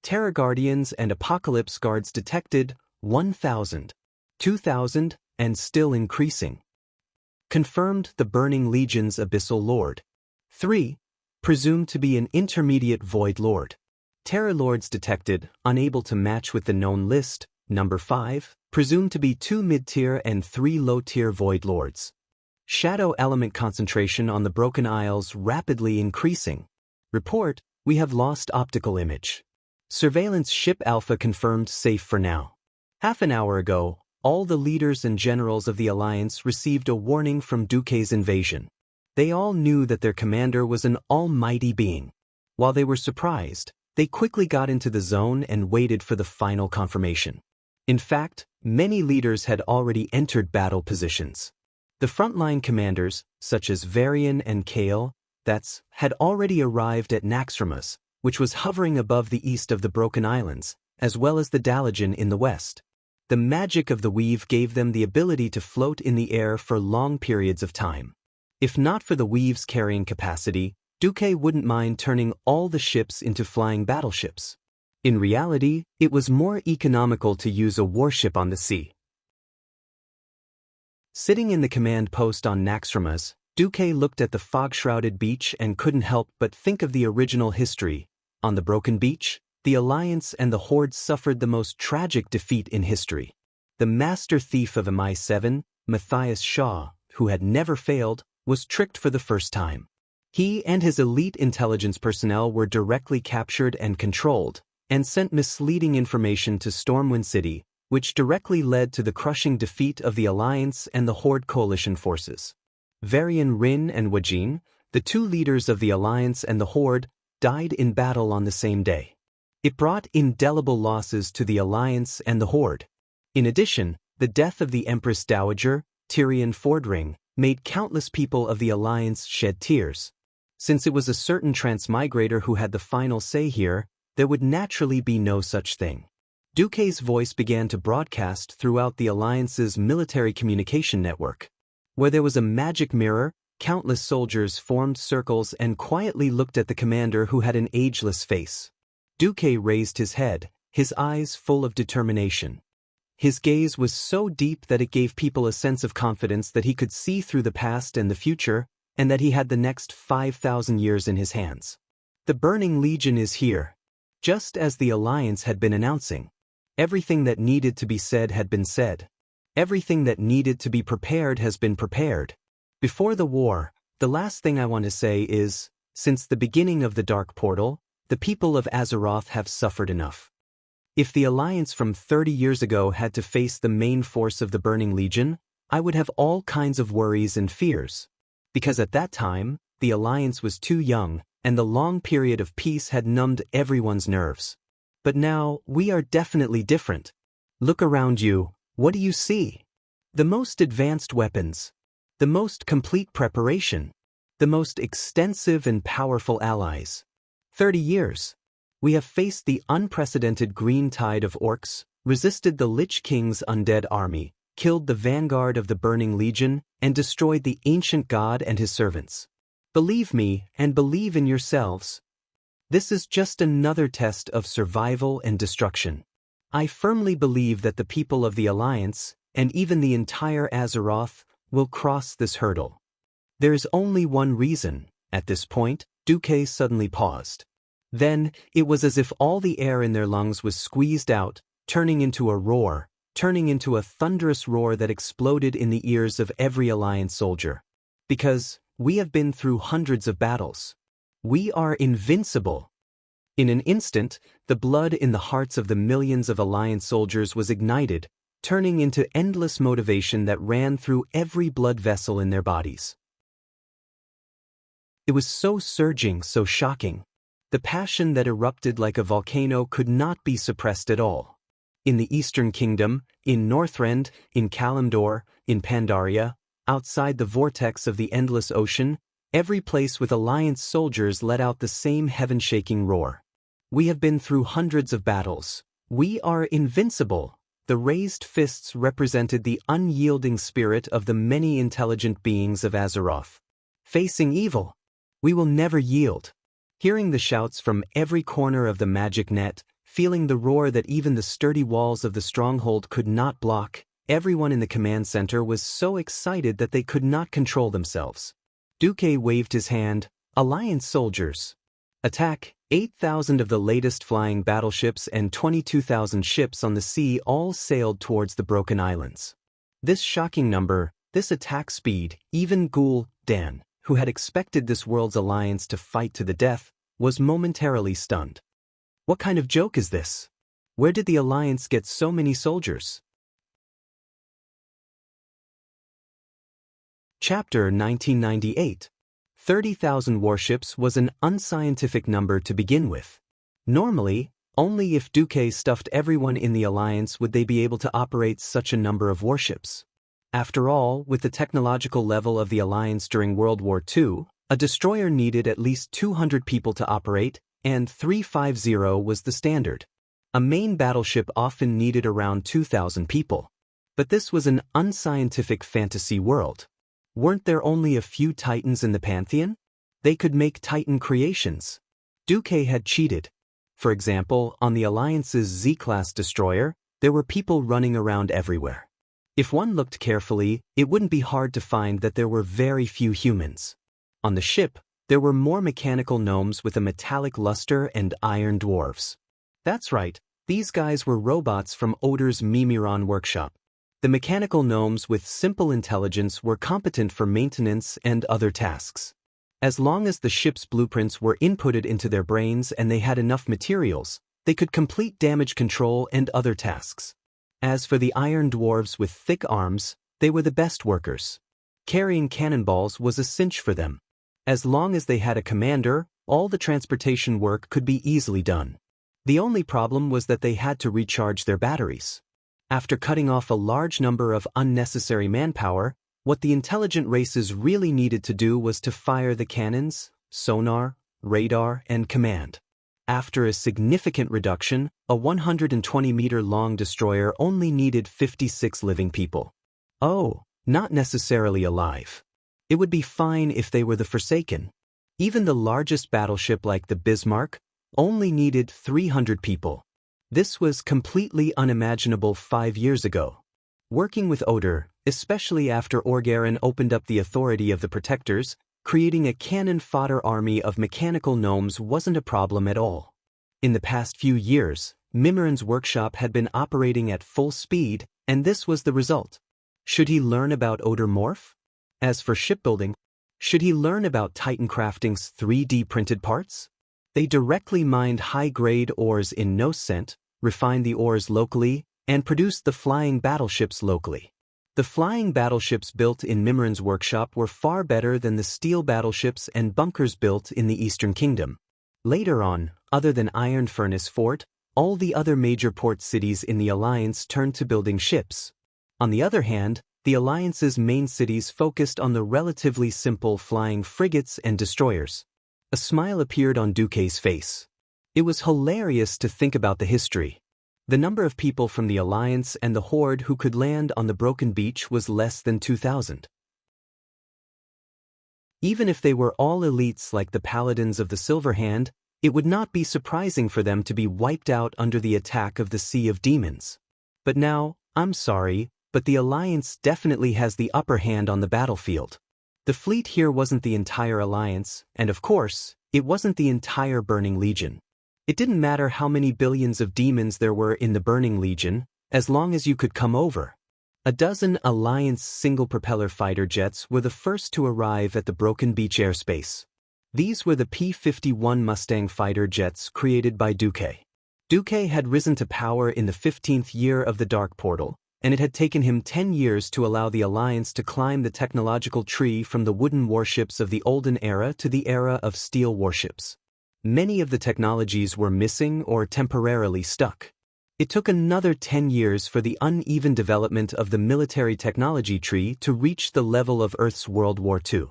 Terra Guardians and Apocalypse Guards detected 1,000, 2,000, and still increasing. Confirmed the Burning Legion's Abyssal Lord. 3. Presumed to be an intermediate Void Lord. Terror Lords detected, unable to match with the known list. Number 5, presumed to be 2 mid-tier and 3 low-tier Void Lords. Shadow element concentration on the Broken Isles rapidly increasing. Report, we have lost optical image. Surveillance ship Alpha confirmed safe for now. Half an hour ago, all the leaders and generals of the Alliance received a warning from Duque's invasion. They all knew that their commander was an almighty being. While they were surprised, they quickly got into the zone and waited for the final confirmation. In fact, many leaders had already entered battle positions. The frontline commanders, such as Varian and Kale, had already arrived at Naxxramas, which was hovering above the east of the Broken Islands, as well as the Dalagen in the west. The magic of the weave gave them the ability to float in the air for long periods of time. If not for the weave's carrying capacity, Duque wouldn't mind turning all the ships into flying battleships. In reality, it was more economical to use a warship on the sea. Sitting in the command post on Naxxramas, Duque looked at the fog-shrouded beach and couldn't help but think of the original history. On the broken beach, the Alliance and the Horde suffered the most tragic defeat in history. The master thief of MI7, Matthias Shaw, who had never failed, was tricked for the first time. He and his elite intelligence personnel were directly captured and controlled, and sent misleading information to Stormwind City, which directly led to the crushing defeat of the Alliance and the Horde coalition forces. Varian Rin and Wajin, the two leaders of the Alliance and the Horde, died in battle on the same day. It brought indelible losses to the Alliance and the Horde. In addition, the death of the Empress Dowager, Tyrion Fordring, made countless people of the Alliance shed tears. Since it was a certain transmigrator who had the final say here, there would naturally be no such thing. Duque's voice began to broadcast throughout the Alliance's military communication network. Where there was a magic mirror, countless soldiers formed circles and quietly looked at the commander who had an ageless face. Duque raised his head, his eyes full of determination. His gaze was so deep that it gave people a sense of confidence that he could see through the past and the future, and that he had the next 5,000 years in his hands. The Burning Legion is here. Just as the Alliance had been announcing. Everything that needed to be said had been said. Everything that needed to be prepared has been prepared. Before the war, the last thing I want to say is, Since the beginning of the Dark Portal, the people of Azeroth have suffered enough. If the Alliance from 30 years ago had to face the main force of the Burning Legion, I would have all kinds of worries and fears. Because at that time, the Alliance was too young, and the long period of peace had numbed everyone's nerves. But now, we are definitely different. Look around you, what do you see? The most advanced weapons. The most complete preparation. The most extensive and powerful allies. 30 years. We have faced the unprecedented green tide of orcs, resisted the Lich King's undead army, killed the vanguard of the Burning Legion, and destroyed the ancient god and his servants. Believe me and believe in yourselves. This is just another test of survival and destruction. I firmly believe that the people of the Alliance, and even the entire Azeroth, will cross this hurdle. There is only one reason. At this point, Duque suddenly paused. Then, it was as if all the air in their lungs was squeezed out, turning into a roar, turning into a thunderous roar that exploded in the ears of every Alliance soldier. Because we have been through hundreds of battles. We are invincible. In an instant, the blood in the hearts of the millions of Alliance soldiers was ignited, turning into endless motivation that ran through every blood vessel in their bodies. It was so surging, so shocking. The passion that erupted like a volcano could not be suppressed at all. In the Eastern Kingdom, in Northrend, in Kalimdor, in Pandaria, outside the vortex of the endless ocean, every place with Alliance soldiers let out the same heaven-shaking roar. We have been through hundreds of battles. We are invincible. The raised fists represented the unyielding spirit of the many intelligent beings of Azeroth. Facing evil, we will never yield. Hearing the shouts from every corner of the magic net, feeling the roar that even the sturdy walls of the stronghold could not block, everyone in the command center was so excited that they could not control themselves. Duque waved his hand. Alliance soldiers. Attack! 8,000 of the latest flying battleships and 22,000 ships on the sea all sailed towards the Broken Islands. This shocking number, this attack speed, even Ghoul Dan, who had expected this world's alliance to fight to the death, was momentarily stunned. What kind of joke is this? Where did the Alliance get so many soldiers? Chapter 1998. 30,000 warships was an unscientific number to begin with. Normally, only if Duque stuffed everyone in the Alliance would they be able to operate such a number of warships. After all, with the technological level of the Alliance during World War II, a destroyer needed at least 200 people to operate, and 350 was the standard. A main battleship often needed around 2,000 people. But this was an unscientific fantasy world. Weren't there only a few titans in the Pantheon? They could make titan creations. Duque had cheated. For example, on the Alliance's Z-class destroyer, there were people running around everywhere. If one looked carefully, it wouldn't be hard to find that there were very few humans. On the ship, there were more mechanical gnomes with a metallic luster and iron dwarves. That's right, these guys were robots from Odor's Mimiron workshop. The mechanical gnomes with simple intelligence were competent for maintenance and other tasks. As long as the ship's blueprints were inputted into their brains and they had enough materials, they could complete damage control and other tasks. As for the iron dwarves with thick arms, they were the best workers. Carrying cannonballs was a cinch for them. As long as they had a commander, all the transportation work could be easily done. The only problem was that they had to recharge their batteries. After cutting off a large number of unnecessary manpower, what the intelligent races really needed to do was to fire the cannons, sonar, radar, and command. After a significant reduction, a 120-meter-long destroyer only needed 56 living people. Oh, not necessarily alive. It would be fine if they were the Forsaken. Even the largest battleship like the Bismarck only needed 300 people. This was completely unimaginable 5 years ago. Working with Odor, especially after Orgaren opened up the authority of the Protectors, creating a cannon fodder army of mechanical gnomes wasn't a problem at all. In the past few years, Mimiron's workshop had been operating at full speed, and this was the result. Should he learn about Odor Morph? As for shipbuilding, Should he learn about Titan Crafting's 3D printed parts? They directly mined high-grade ores in no-cent, refined the ores locally, and produced the flying battleships locally. The flying battleships built in Mimran's workshop were far better than the steel battleships and bunkers built in the Eastern Kingdom. Later on, other than Iron Furnace Fort, all the other major port cities in the Alliance turned to building ships. On the other hand, the Alliance's main cities focused on the relatively simple flying frigates and destroyers. A smile appeared on Duque's face. It was hilarious to think about the history. The number of people from the Alliance and the Horde who could land on the broken beach was less than 2,000. Even if they were all elites like the Paladins of the Silver Hand, it would not be surprising for them to be wiped out under the attack of the Sea of Demons. But now, I'm sorry, but the Alliance definitely has the upper hand on the battlefield. The fleet here wasn't the entire Alliance, and of course, it wasn't the entire Burning Legion. It didn't matter how many billions of demons there were in the Burning Legion, as long as you could come over. A dozen Alliance single-propeller fighter jets were the first to arrive at the Broken Beach airspace. These were the P-51 Mustang fighter jets created by Duque. Duque had risen to power in the 15th year of the Dark Portal, and it had taken him 10 years to allow the Alliance to climb the technological tree from the wooden warships of the Olden Era to the era of steel warships. Many of the technologies were missing or temporarily stuck. It took another 10 years for the uneven development of the military technology tree to reach the level of Earth's World War II.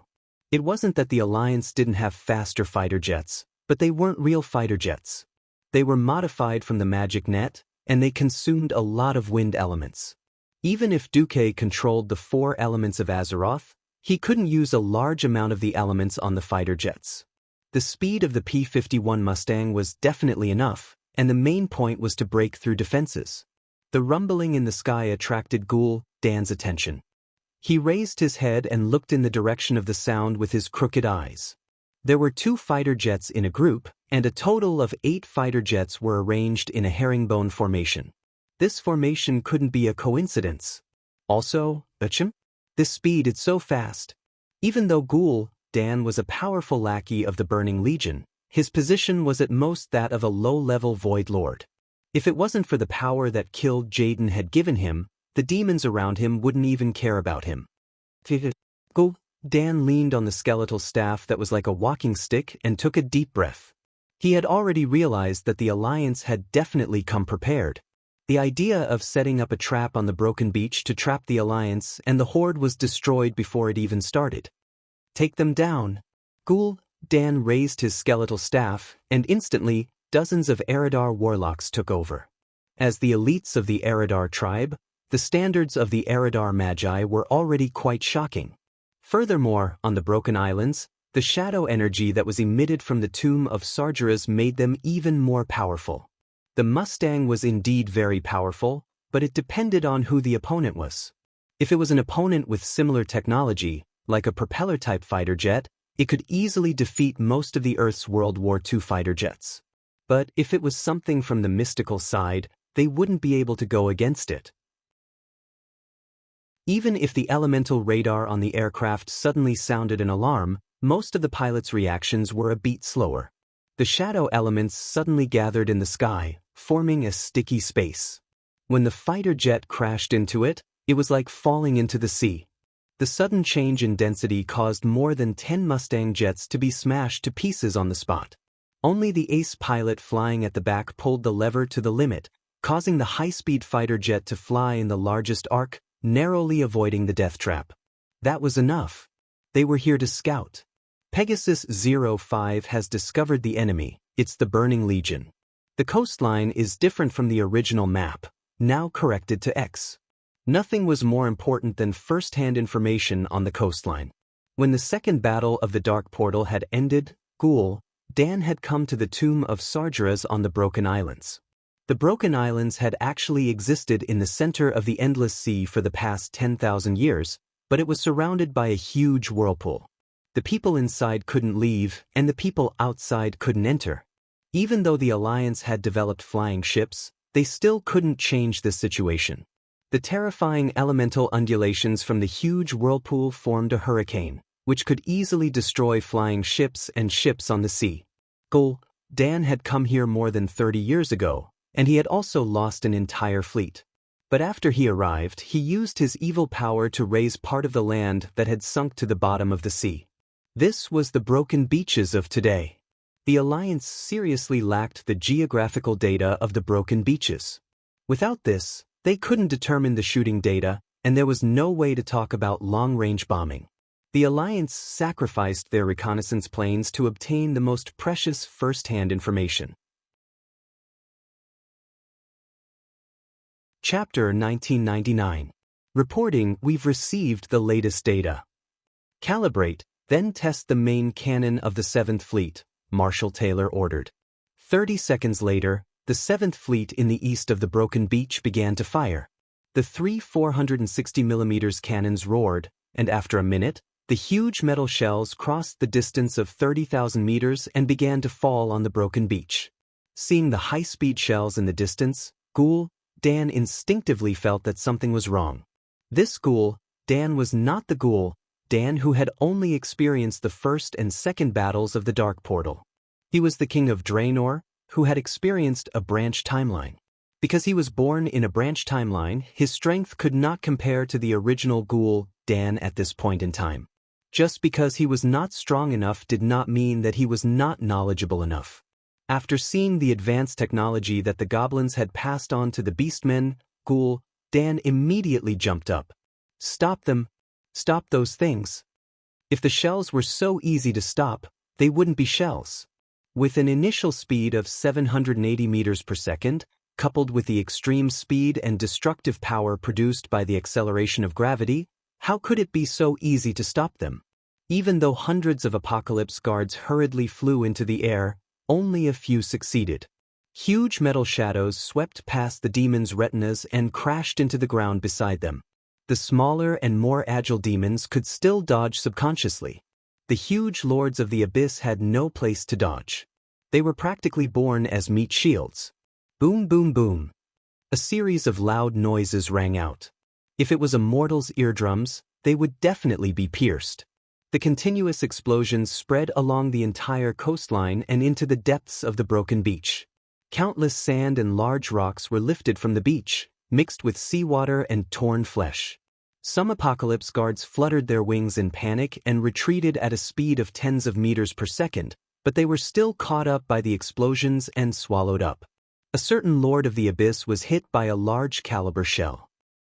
It wasn't that the Alliance didn't have faster fighter jets, but they weren't real fighter jets. They were modified from the magic net, and they consumed a lot of wind elements. Even if Duque controlled the 4 elements of Azeroth, he couldn't use a large amount of the elements on the fighter jets. The speed of the P-51 Mustang was definitely enough, and the main point was to break through defenses. The rumbling in the sky attracted Ghoul Dan's attention. He raised his head and looked in the direction of the sound with his crooked eyes. There were 2 fighter jets in a group, and a total of 8 fighter jets were arranged in a herringbone formation. This formation couldn't be a coincidence. Also, this speed is so fast. Even though Ghoul Dan was a powerful lackey of the Burning Legion, his position was at most that of a low-level Void Lord. If it wasn't for the power that killed Jaden had given him, the demons around him wouldn't even care about him. Ghoul Dan leaned on the skeletal staff that was like a walking stick and took a deep breath. He had already realized that the Alliance had definitely come prepared. The idea of setting up a trap on the Broken Beach to trap the Alliance and the Horde was destroyed before it even started. Take them down. Ghoul Dan raised his skeletal staff, and instantly, dozens of Eridar warlocks took over. As the elites of the Eridar tribe, the standards of the Eridar Magi were already quite shocking. Furthermore, on the Broken Islands, the shadow energy that was emitted from the tomb of Sargeras made them even more powerful. The Mustang was indeed very powerful, but it depended on who the opponent was. If it was an opponent with similar technology, like a propeller-type fighter jet, it could easily defeat most of the Earth's World War II fighter jets. But if it was something from the mystical side, they wouldn't be able to go against it. Even if the elemental radar on the aircraft suddenly sounded an alarm, most of the pilot's reactions were a beat slower. The shadow elements suddenly gathered in the sky, forming a sticky space. When the fighter jet crashed into it, it was like falling into the sea. The sudden change in density caused more than 10 Mustang jets to be smashed to pieces on the spot. Only the ace pilot flying at the back pulled the lever to the limit, causing the high-speed fighter jet to fly in the largest arc, narrowly avoiding the death trap. That was enough. They were here to scout. Pegasus 05 has discovered the enemy. It's the Burning Legion. The coastline is different from the original map, now corrected to X. Nothing was more important than first-hand information on the coastline. When the second battle of the Dark Portal had ended, Ghoul Dan had come to the tomb of Sargeras on the Broken Islands. The Broken Islands had actually existed in the center of the Endless Sea for the past 10,000 years, but it was surrounded by a huge whirlpool. The people inside couldn't leave, and the people outside couldn't enter. Even though the Alliance had developed flying ships, they still couldn't change this situation. The terrifying elemental undulations from the huge whirlpool formed a hurricane, which could easily destroy flying ships and ships on the sea. Dan had come here more than 30 years ago, and he had also lost an entire fleet. But after he arrived, he used his evil power to raise part of the land that had sunk to the bottom of the sea. This was the broken beaches of today. The Alliance seriously lacked the geographical data of the broken beaches. Without this, they couldn't determine the shooting data, and there was no way to talk about long-range bombing. The Alliance sacrificed their reconnaissance planes to obtain the most precious first-hand information. Chapter 1999. Reporting, we've received the latest data. Calibrate, then test the main cannon of the 7th Fleet, Marshal Taylor ordered. 30 seconds later, the 7th Fleet in the east of the broken beach began to fire. The three 460mm cannons roared, and after a minute, the huge metal shells crossed the distance of 30,000 meters and began to fall on the broken beach. Seeing the high-speed shells in the distance, Dan instinctively felt that something was wrong. This Dan was not the Dan who had only experienced the first and second battles of the Dark Portal. He was the king of Draenor, who had experienced a branch timeline. Because he was born in a branch timeline, his strength could not compare to the original Dan at this point in time. Just because he was not strong enough did not mean that he was not knowledgeable enough. After seeing the advanced technology that the goblins had passed on to the beastmen, Dan immediately jumped up. Stop them! Stop those things! If the shells were so easy to stop, they wouldn't be shells. With an initial speed of 780 meters per second, coupled with the extreme speed and destructive power produced by the acceleration of gravity, how could it be so easy to stop them? Even though hundreds of Apocalypse guards hurriedly flew into the air, only a few succeeded. Huge metal shadows swept past the demons' retinas and crashed into the ground beside them. The smaller and more agile demons could still dodge subconsciously. The huge lords of the abyss had no place to dodge. They were practically born as meat shields. Boom, boom, boom. A series of loud noises rang out. If it was a mortal's eardrums, they would definitely be pierced. The continuous explosions spread along the entire coastline and into the depths of the broken beach. Countless sand and large rocks were lifted from the beach, mixed with seawater and torn flesh. Some Apocalypse guards fluttered their wings in panic and retreated at a speed of tens of meters per second, but they were still caught up by the explosions and swallowed up. A certain Lord of the Abyss was hit by a large caliber shell.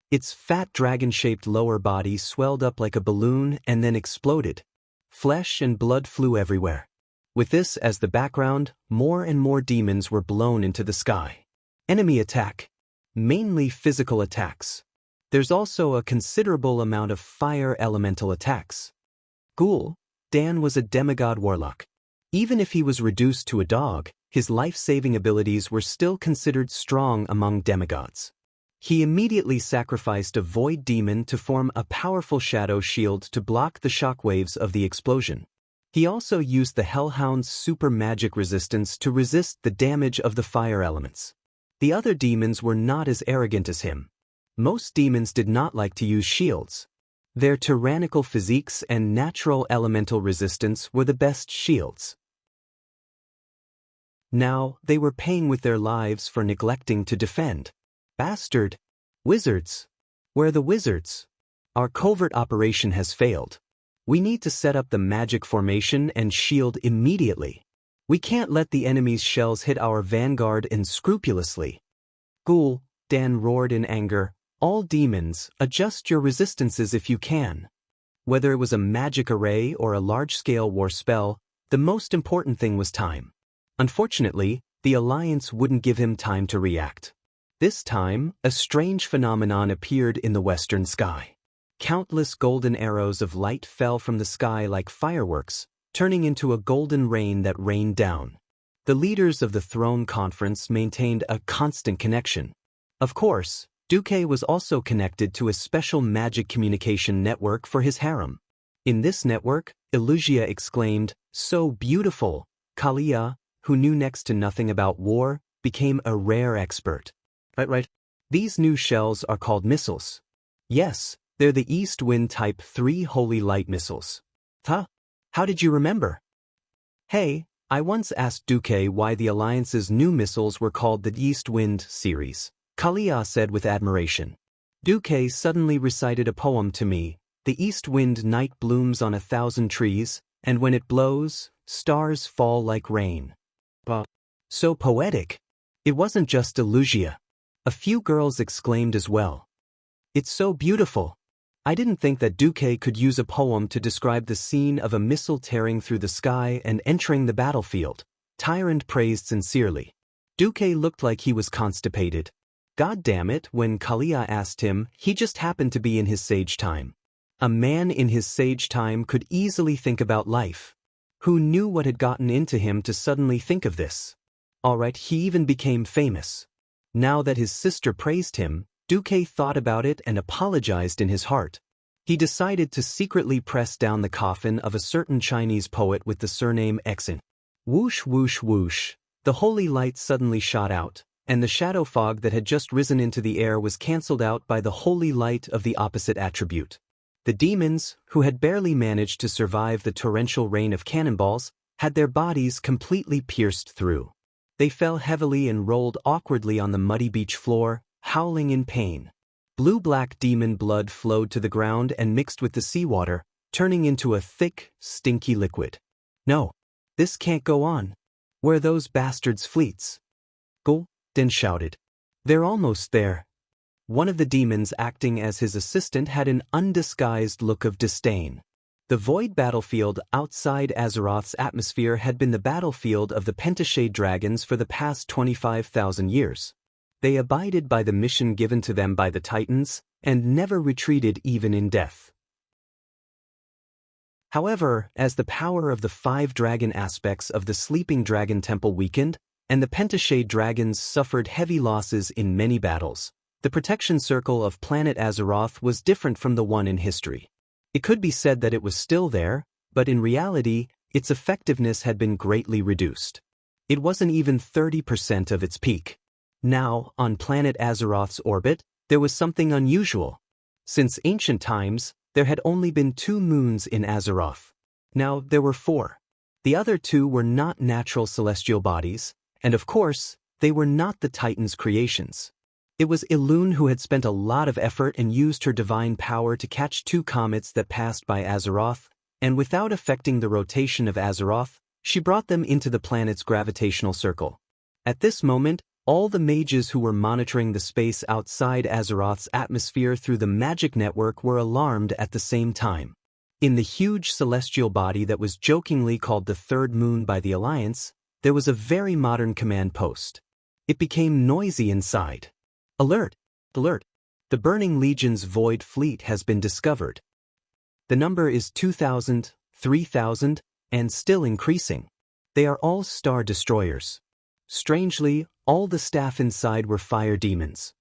Its fat dragon-shaped lower body swelled up like a balloon and then exploded. Flesh and blood flew everywhere. With this as the background, more and more demons were blown into the sky. Enemy attack. Mainly physical attacks. There's also a considerable amount of fire elemental attacks. Dan was a demigod warlock. Even if he was reduced to a dog, his life-saving abilities were still considered strong among demigods. He immediately sacrificed a void demon to form a powerful shadow shield to block the shockwaves of the explosion. He also used the Hellhound's super magic resistance to resist the damage of the fire elements. The other demons were not as arrogant as him. Most demons did not like to use shields. Their tyrannical physiques and natural elemental resistance were the best shields. Now, they were paying with their lives for neglecting to defend. Bastard! Wizards! Where are the wizards? Our covert operation has failed. We need to set up the magic formation and shield immediately. We can't let the enemy's shells hit our vanguard unscrupulously. Dan roared in anger. All demons, adjust your resistances if you can. Whether it was a magic array or a large-scale war spell, the most important thing was time. Unfortunately, the Alliance wouldn't give him time to react. This time, a strange phenomenon appeared in the western sky. Countless golden arrows of light fell from the sky like fireworks, turning into a golden rain that rained down. The leaders of the Throne Conference maintained a constant connection. Of course, Duque was also connected to a special magic communication network for his harem. In this network, Illusia exclaimed, "So beautiful!" Kalia, who knew next to nothing about war, became a rare expert. Right. These new shells are called missiles. Yes, they're the East Wind Type 3 Holy Light missiles. Huh? How did you remember? Hey, I once asked Duque why the Alliance's new missiles were called the East Wind series, Kalia said with admiration. Duque suddenly recited a poem to me. The east wind night blooms on 1,000 trees, and when it blows, stars fall like rain. So poetic. It wasn't just illusia. A few girls exclaimed as well. It's so beautiful. I didn't think that Duque could use a poem to describe the scene of a missile tearing through the sky and entering the battlefield. Tyrant praised sincerely. Duque looked like he was constipated. God damn it, when Kalia asked him, he just happened to be in his sage time. A man in his sage time could easily think about life. Who knew what had gotten into him to suddenly think of this? Alright, he even became famous. Now that his sister praised him, Duque thought about it and apologized in his heart. He decided to secretly press down the coffin of a certain Chinese poet with the surname Exin. Whoosh whoosh whoosh, the holy light suddenly shot out, and the shadow fog that had just risen into the air was cancelled out by the holy light of the opposite attribute. The demons, who had barely managed to survive the torrential rain of cannonballs, had their bodies completely pierced through. They fell heavily and rolled awkwardly on the muddy beach floor, howling in pain. Blue-black demon blood flowed to the ground and mixed with the seawater, turning into a thick, stinky liquid. No, this can't go on. Where are those bastards' fleets? Go, Den shouted. They're almost there. One of the demons acting as his assistant had an undisguised look of disdain. The void battlefield outside Azeroth's atmosphere had been the battlefield of the Pentashade dragons for the past 25,000 years. They abided by the mission given to them by the Titans, and never retreated even in death. However, as the power of the 5 dragon aspects of the Sleeping Dragon Temple weakened, and the Pentashade dragons suffered heavy losses in many battles, the protection circle of planet Azeroth was different from the one in history. It could be said that it was still there, but in reality, its effectiveness had been greatly reduced. It wasn't even 30% of its peak. Now, on planet Azeroth's orbit, there was something unusual. Since ancient times, there had only been 2 moons in Azeroth. Now, there were 4. The other 2 were not natural celestial bodies, and of course, they were not the Titan's creations. It was Elune who had spent a lot of effort and used her divine power to catch 2 comets that passed by Azeroth, and without affecting the rotation of Azeroth, she brought them into the planet's gravitational circle. At this moment, all the mages who were monitoring the space outside Azeroth's atmosphere through the magic network were alarmed at the same time. In the huge celestial body that was jokingly called the Third Moon by the Alliance, there was a very modern command post. It became noisy inside. Alert! Alert! The Burning Legion's Void Fleet has been discovered. The number is 2,000, 3,000, and still increasing. They are all star destroyers. Strangely, all the staff inside were fire demons.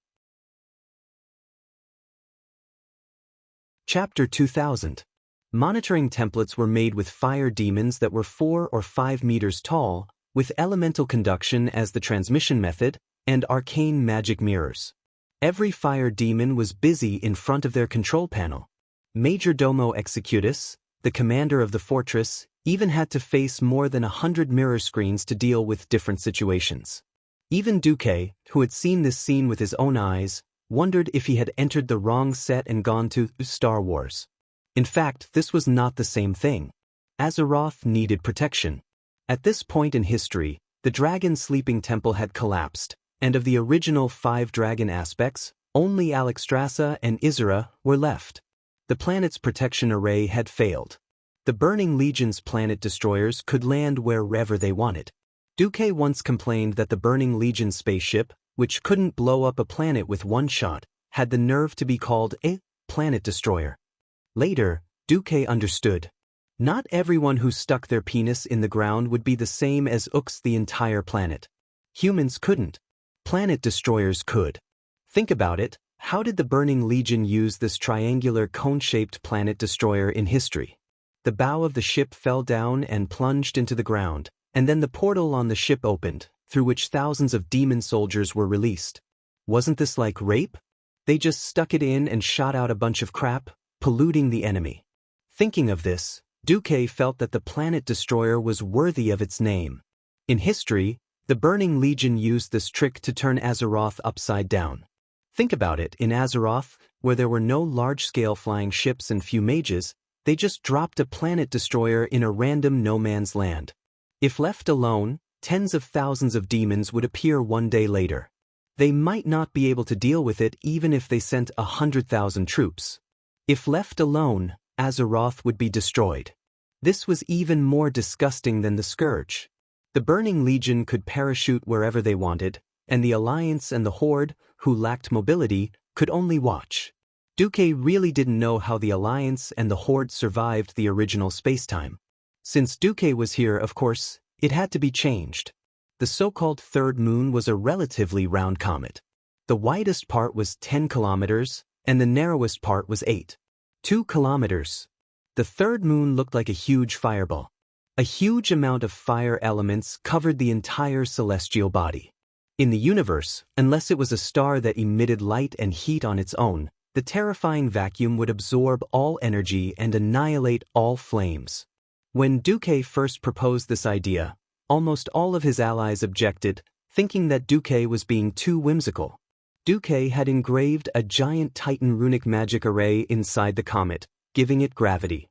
Chapter 2000. Monitoring templates were made with fire demons that were 4 or 5 meters tall, with elemental conduction as the transmission method, and arcane magic mirrors. Every fire demon was busy in front of their control panel. Major Domo Executus, the commander of the fortress, even had to face more than 100 mirror screens to deal with different situations. Even Duque, who had seen this scene with his own eyes, wondered if he had entered the wrong set and gone to Star Wars. In fact, this was not the same thing. Azeroth needed protection. At this point in history, the Dragon Sleeping Temple had collapsed, and of the original 5 dragon aspects, only Alexstrasza and Isera were left. The planet's protection array had failed. The Burning Legion's planet destroyers could land wherever they wanted. Duque once complained that the Burning Legion spaceship, which couldn't blow up a planet with one shot, had the nerve to be called a planet destroyer. Later, Duque understood. Not everyone who stuck their penis in the ground would be the same as the entire planet. Humans couldn't. Planet destroyers could. Think about it, how did the Burning Legion use this triangular cone-shaped planet destroyer in history? The bow of the ship fell down and plunged into the ground, and then the portal on the ship opened, through which thousands of demon soldiers were released. Wasn't this like rape? They just stuck it in and shot out a bunch of crap, polluting the enemy. Thinking of this, Duque felt that the planet destroyer was worthy of its name. In history, the Burning Legion used this trick to turn Azeroth upside down. Think about it, in Azeroth, where there were no large-scale flying ships and few mages, they just dropped a planet destroyer in a random no-man's land. If left alone, tens of thousands of demons would appear one day later. They might not be able to deal with it even if they sent 100,000 troops. If left alone, Azeroth would be destroyed. This was even more disgusting than the Scourge. The Burning Legion could parachute wherever they wanted, and the Alliance and the Horde, who lacked mobility, could only watch. Duque really didn't know how the Alliance and the Horde survived the original spacetime. Since Duque was here, of course, it had to be changed. The so-called third moon was a relatively round comet. The widest part was 10 kilometers, and the narrowest part was 2 kilometers. The third moon looked like a huge fireball. A huge amount of fire elements covered the entire celestial body. In the universe, unless it was a star that emitted light and heat on its own, the terrifying vacuum would absorb all energy and annihilate all flames. When Duque first proposed this idea, almost all of his allies objected, thinking that Duque was being too whimsical. Duque had engraved a giant Titan runic magic array inside the comet, giving it gravity.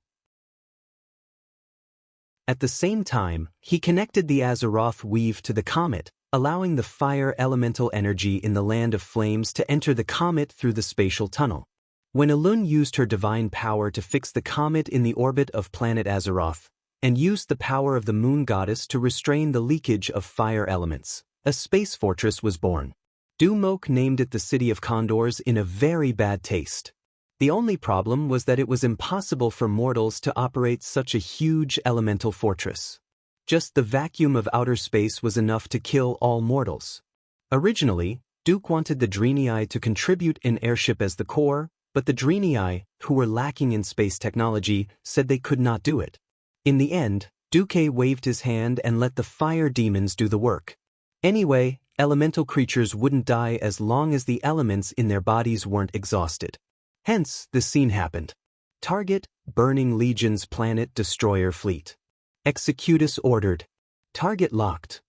At the same time, he connected the Azeroth weave to the comet, allowing the fire elemental energy in the Land of Flames to enter the comet through the spatial tunnel. When Elun used her divine power to fix the comet in the orbit of planet Azeroth, and used the power of the moon goddess to restrain the leakage of fire elements, a space fortress was born. Dumok named it the City of Condors in a very bad taste. The only problem was that it was impossible for mortals to operate such a huge elemental fortress. Just the vacuum of outer space was enough to kill all mortals. Originally, Duke wanted the Draenei to contribute an airship as the core, but the Draenei, who were lacking in space technology, said they could not do it. In the end, Duque waved his hand and let the fire demons do the work. Anyway, elemental creatures wouldn't die as long as the elements in their bodies weren't exhausted. Hence, the scene happened. Target, Burning Legion's planet destroyer fleet. Executus ordered. Target locked.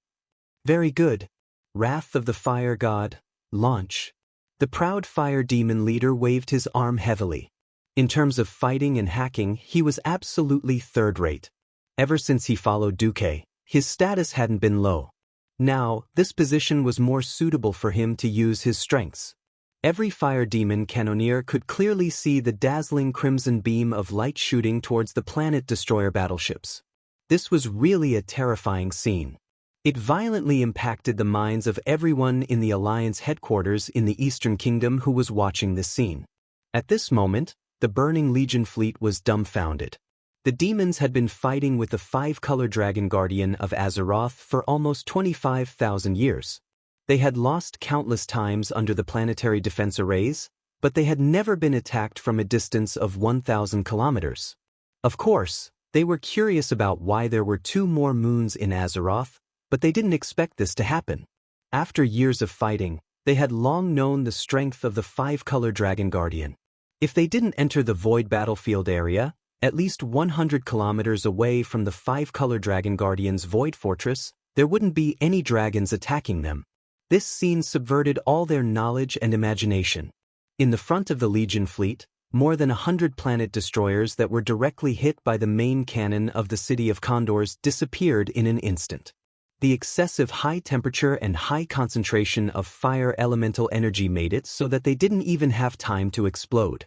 Very good. Wrath of the Fire God, launch. The proud fire demon leader waved his arm heavily. In terms of fighting and hacking, he was absolutely third-rate. Ever since he followed Duque, his status hadn't been low. Now, this position was more suitable for him to use his strengths. Every fire demon cannoneer could clearly see the dazzling crimson beam of light shooting towards the planet destroyer battleships. This was really a terrifying scene. It violently impacted the minds of everyone in the Alliance headquarters in the Eastern Kingdom who was watching this scene. At this moment, the Burning Legion fleet was dumbfounded. The demons had been fighting with the five-color dragon guardian of Azeroth for almost 25,000 years. They had lost countless times under the planetary defense arrays, but they had never been attacked from a distance of 1,000 kilometers. Of course, they were curious about why there were 2 more moons in Azeroth, but they didn't expect this to happen. After years of fighting, they had long known the strength of the five-color dragon guardian. If they didn't enter the void battlefield area, at least 100 kilometers away from the five-color dragon guardian's void fortress, there wouldn't be any dragons attacking them. This scene subverted all their knowledge and imagination. In the front of the Legion fleet, more than 100 planet destroyers that were directly hit by the main cannon of the City of Condors disappeared in an instant. The excessive high temperature and high concentration of fire elemental energy made it so that they didn't even have time to explode.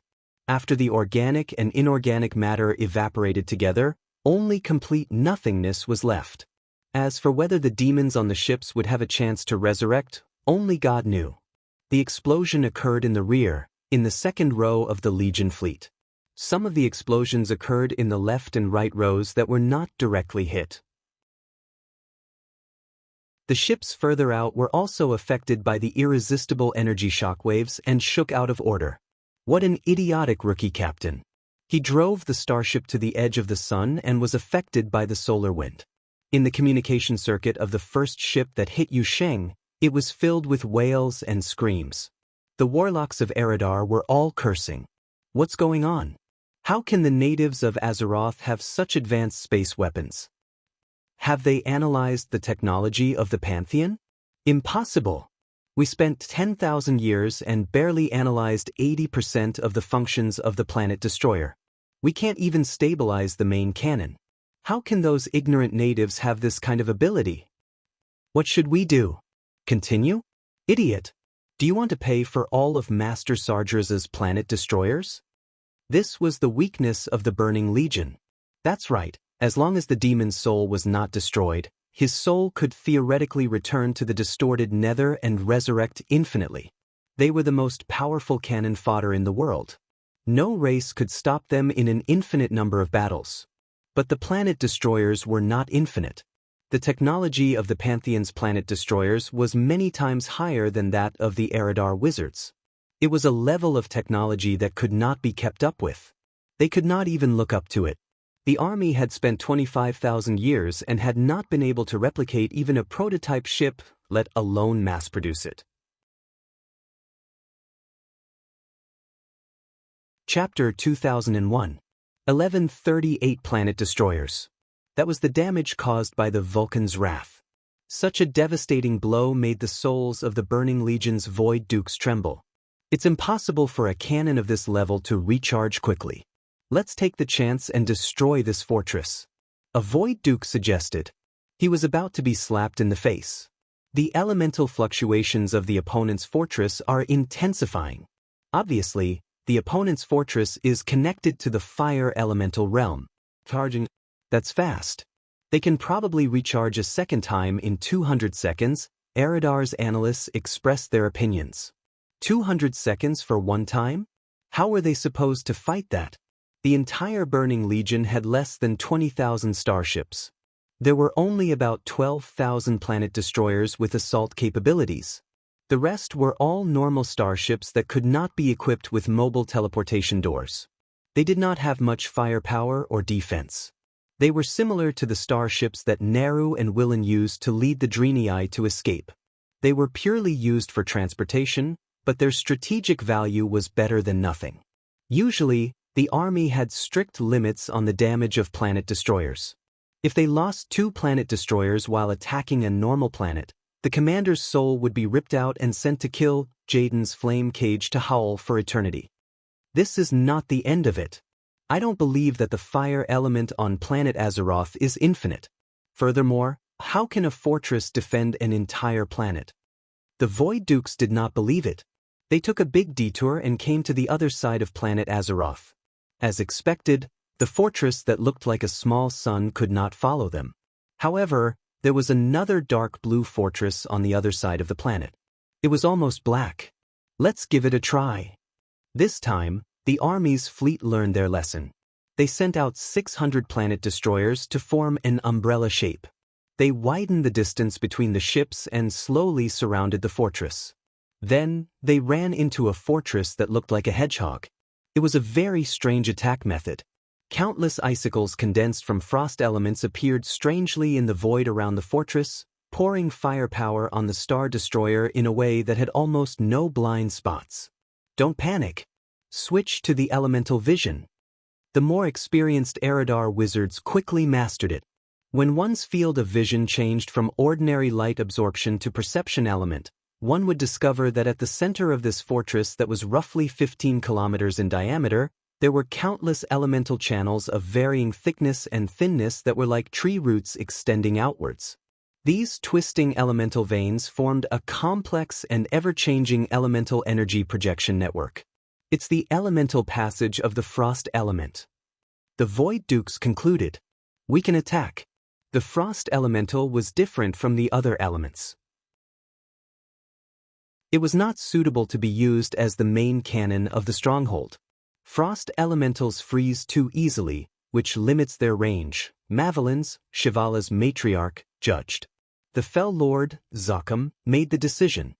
After the organic and inorganic matter evaporated together, only complete nothingness was left. As for whether the demons on the ships would have a chance to resurrect, only God knew. The explosion occurred in the rear, in the second row of the Legion fleet. Some of the explosions occurred in the left and right rows that were not directly hit. The ships further out were also affected by the irresistible energy shockwaves and shook out of order. What an idiotic rookie captain. He drove the starship to the edge of the sun and was affected by the solar wind. In the communication circuit of the first ship that hit Yusheng, it was filled with wails and screams. The warlocks of Eridar were all cursing. What's going on? How can the natives of Azeroth have such advanced space weapons? Have they analyzed the technology of the Pantheon? Impossible. We spent 10,000 years and barely analyzed 80% of the functions of the planet destroyer. We can't even stabilize the main cannon. How can those ignorant natives have this kind of ability? What should we do? Continue? Idiot. Do you want to pay for all of Master Sargers's planet destroyers? This was the weakness of the Burning Legion. That's right, as long as the demon's soul was not destroyed, his soul could theoretically return to the distorted nether and resurrect infinitely. They were the most powerful cannon fodder in the world. No race could stop them in an infinite number of battles. But the planet destroyers were not infinite. The technology of the Pantheon's planet destroyers was many times higher than that of the Eridar wizards. It was a level of technology that could not be kept up with. They could not even look up to it. The army had spent 25,000 years and had not been able to replicate even a prototype ship, let alone mass-produce it. Chapter 2001. 1138 Planet Destroyers. That was the damage caused by the Vulcan's wrath. Such a devastating blow made the souls of the Burning Legion's Void Dukes tremble. It's impossible for a cannon of this level to recharge quickly. Let's take the chance and destroy this fortress. A Void Duke suggested. He was about to be slapped in the face. The elemental fluctuations of the opponent's fortress are intensifying. Obviously, the opponent's fortress is connected to the fire elemental realm. Charging. That's fast. They can probably recharge a second time in 200 seconds, Eridar's analysts expressed their opinions. 200 seconds for one time? How were they supposed to fight that? The entire Burning Legion had less than 20,000 starships. There were only about 12,000 planet destroyers with assault capabilities. The rest were all normal starships that could not be equipped with mobile teleportation doors. They did not have much firepower or defense. They were similar to the starships that Naru and Willin used to lead the Draenei to escape. They were purely used for transportation, but their strategic value was better than nothing. Usually, the army had strict limits on the damage of planet destroyers. If they lost 2 planet destroyers while attacking a normal planet, the commander's soul would be ripped out and sent to kill Jaden's flame cage to howl for eternity. This is not the end of it. I don't believe that the fire element on planet Azeroth is infinite. Furthermore, how can a fortress defend an entire planet? The Void Dukes did not believe it. They took a big detour and came to the other side of planet Azeroth. As expected, the fortress that looked like a small sun could not follow them. However, there was another dark blue fortress on the other side of the planet. It was almost black. Let's give it a try. This time, the army's fleet learned their lesson. They sent out 600 planet destroyers to form an umbrella shape. They widened the distance between the ships and slowly surrounded the fortress. Then, they ran into a fortress that looked like a hedgehog. It was a very strange attack method. Countless icicles condensed from frost elements appeared strangely in the void around the fortress, pouring firepower on the Star Destroyer in a way that had almost no blind spots. Don't panic. Switch to the elemental vision. The more experienced Eridar wizards quickly mastered it. When one's field of vision changed from ordinary light absorption to perception element, one would discover that at the center of this fortress that was roughly 15 kilometers in diameter, there were countless elemental channels of varying thickness and thinness that were like tree roots extending outwards. These twisting elemental veins formed a complex and ever-changing elemental energy projection network. It's the elemental passage of the frost element. The Void Dukes concluded, "We can attack." The frost elemental was different from the other elements. It was not suitable to be used as the main cannon of the stronghold. Frost elementals freeze too easily, which limits their range, Mavelin's, Shivala's matriarch, judged. The Fell Lord, Zakam, made the decision.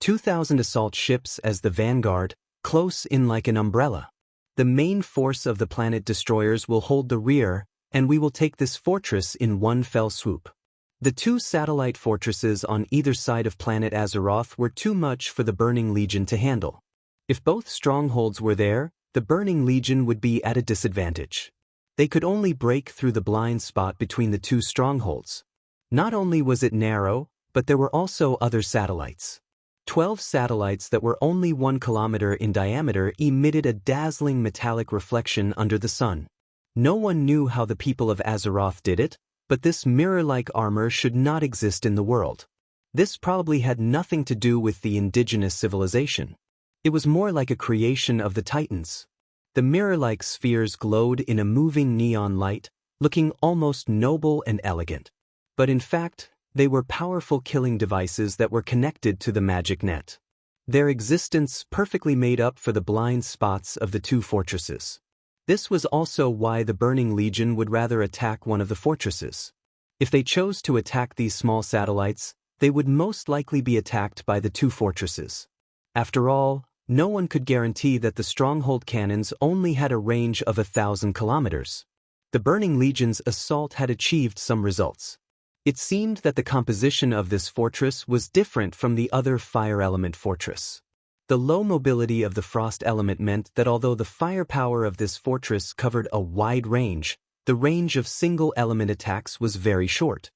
2,000 assault ships as the vanguard, close in like an umbrella. The main force of the planet destroyers will hold the rear, and we will take this fortress in one fell swoop. The 2 satellite fortresses on either side of planet Azeroth were too much for the Burning Legion to handle. If both strongholds were there, the Burning Legion would be at a disadvantage. They could only break through the blind spot between the two strongholds. Not only was it narrow, but there were also other satellites. 12 satellites that were only 1 kilometer in diameter emitted a dazzling metallic reflection under the sun. No one knew how the people of Azeroth did it, but this mirror-like armor should not exist in the world. This probably had nothing to do with the indigenous civilization. It was more like a creation of the Titans. The mirror-like spheres glowed in a moving neon light, looking almost noble and elegant. But in fact, they were powerful killing devices that were connected to the magic net. Their existence perfectly made up for the blind spots of the two fortresses. This was also why the Burning Legion would rather attack one of the fortresses. If they chose to attack these small satellites, they would most likely be attacked by the two fortresses. After all, no one could guarantee that the stronghold cannons only had a range of 1,000 kilometers. The Burning Legion's assault had achieved some results. It seemed that the composition of this fortress was different from the other fire element fortress. The low mobility of the frost element meant that although the firepower of this fortress covered a wide range, the range of single element attacks was very short.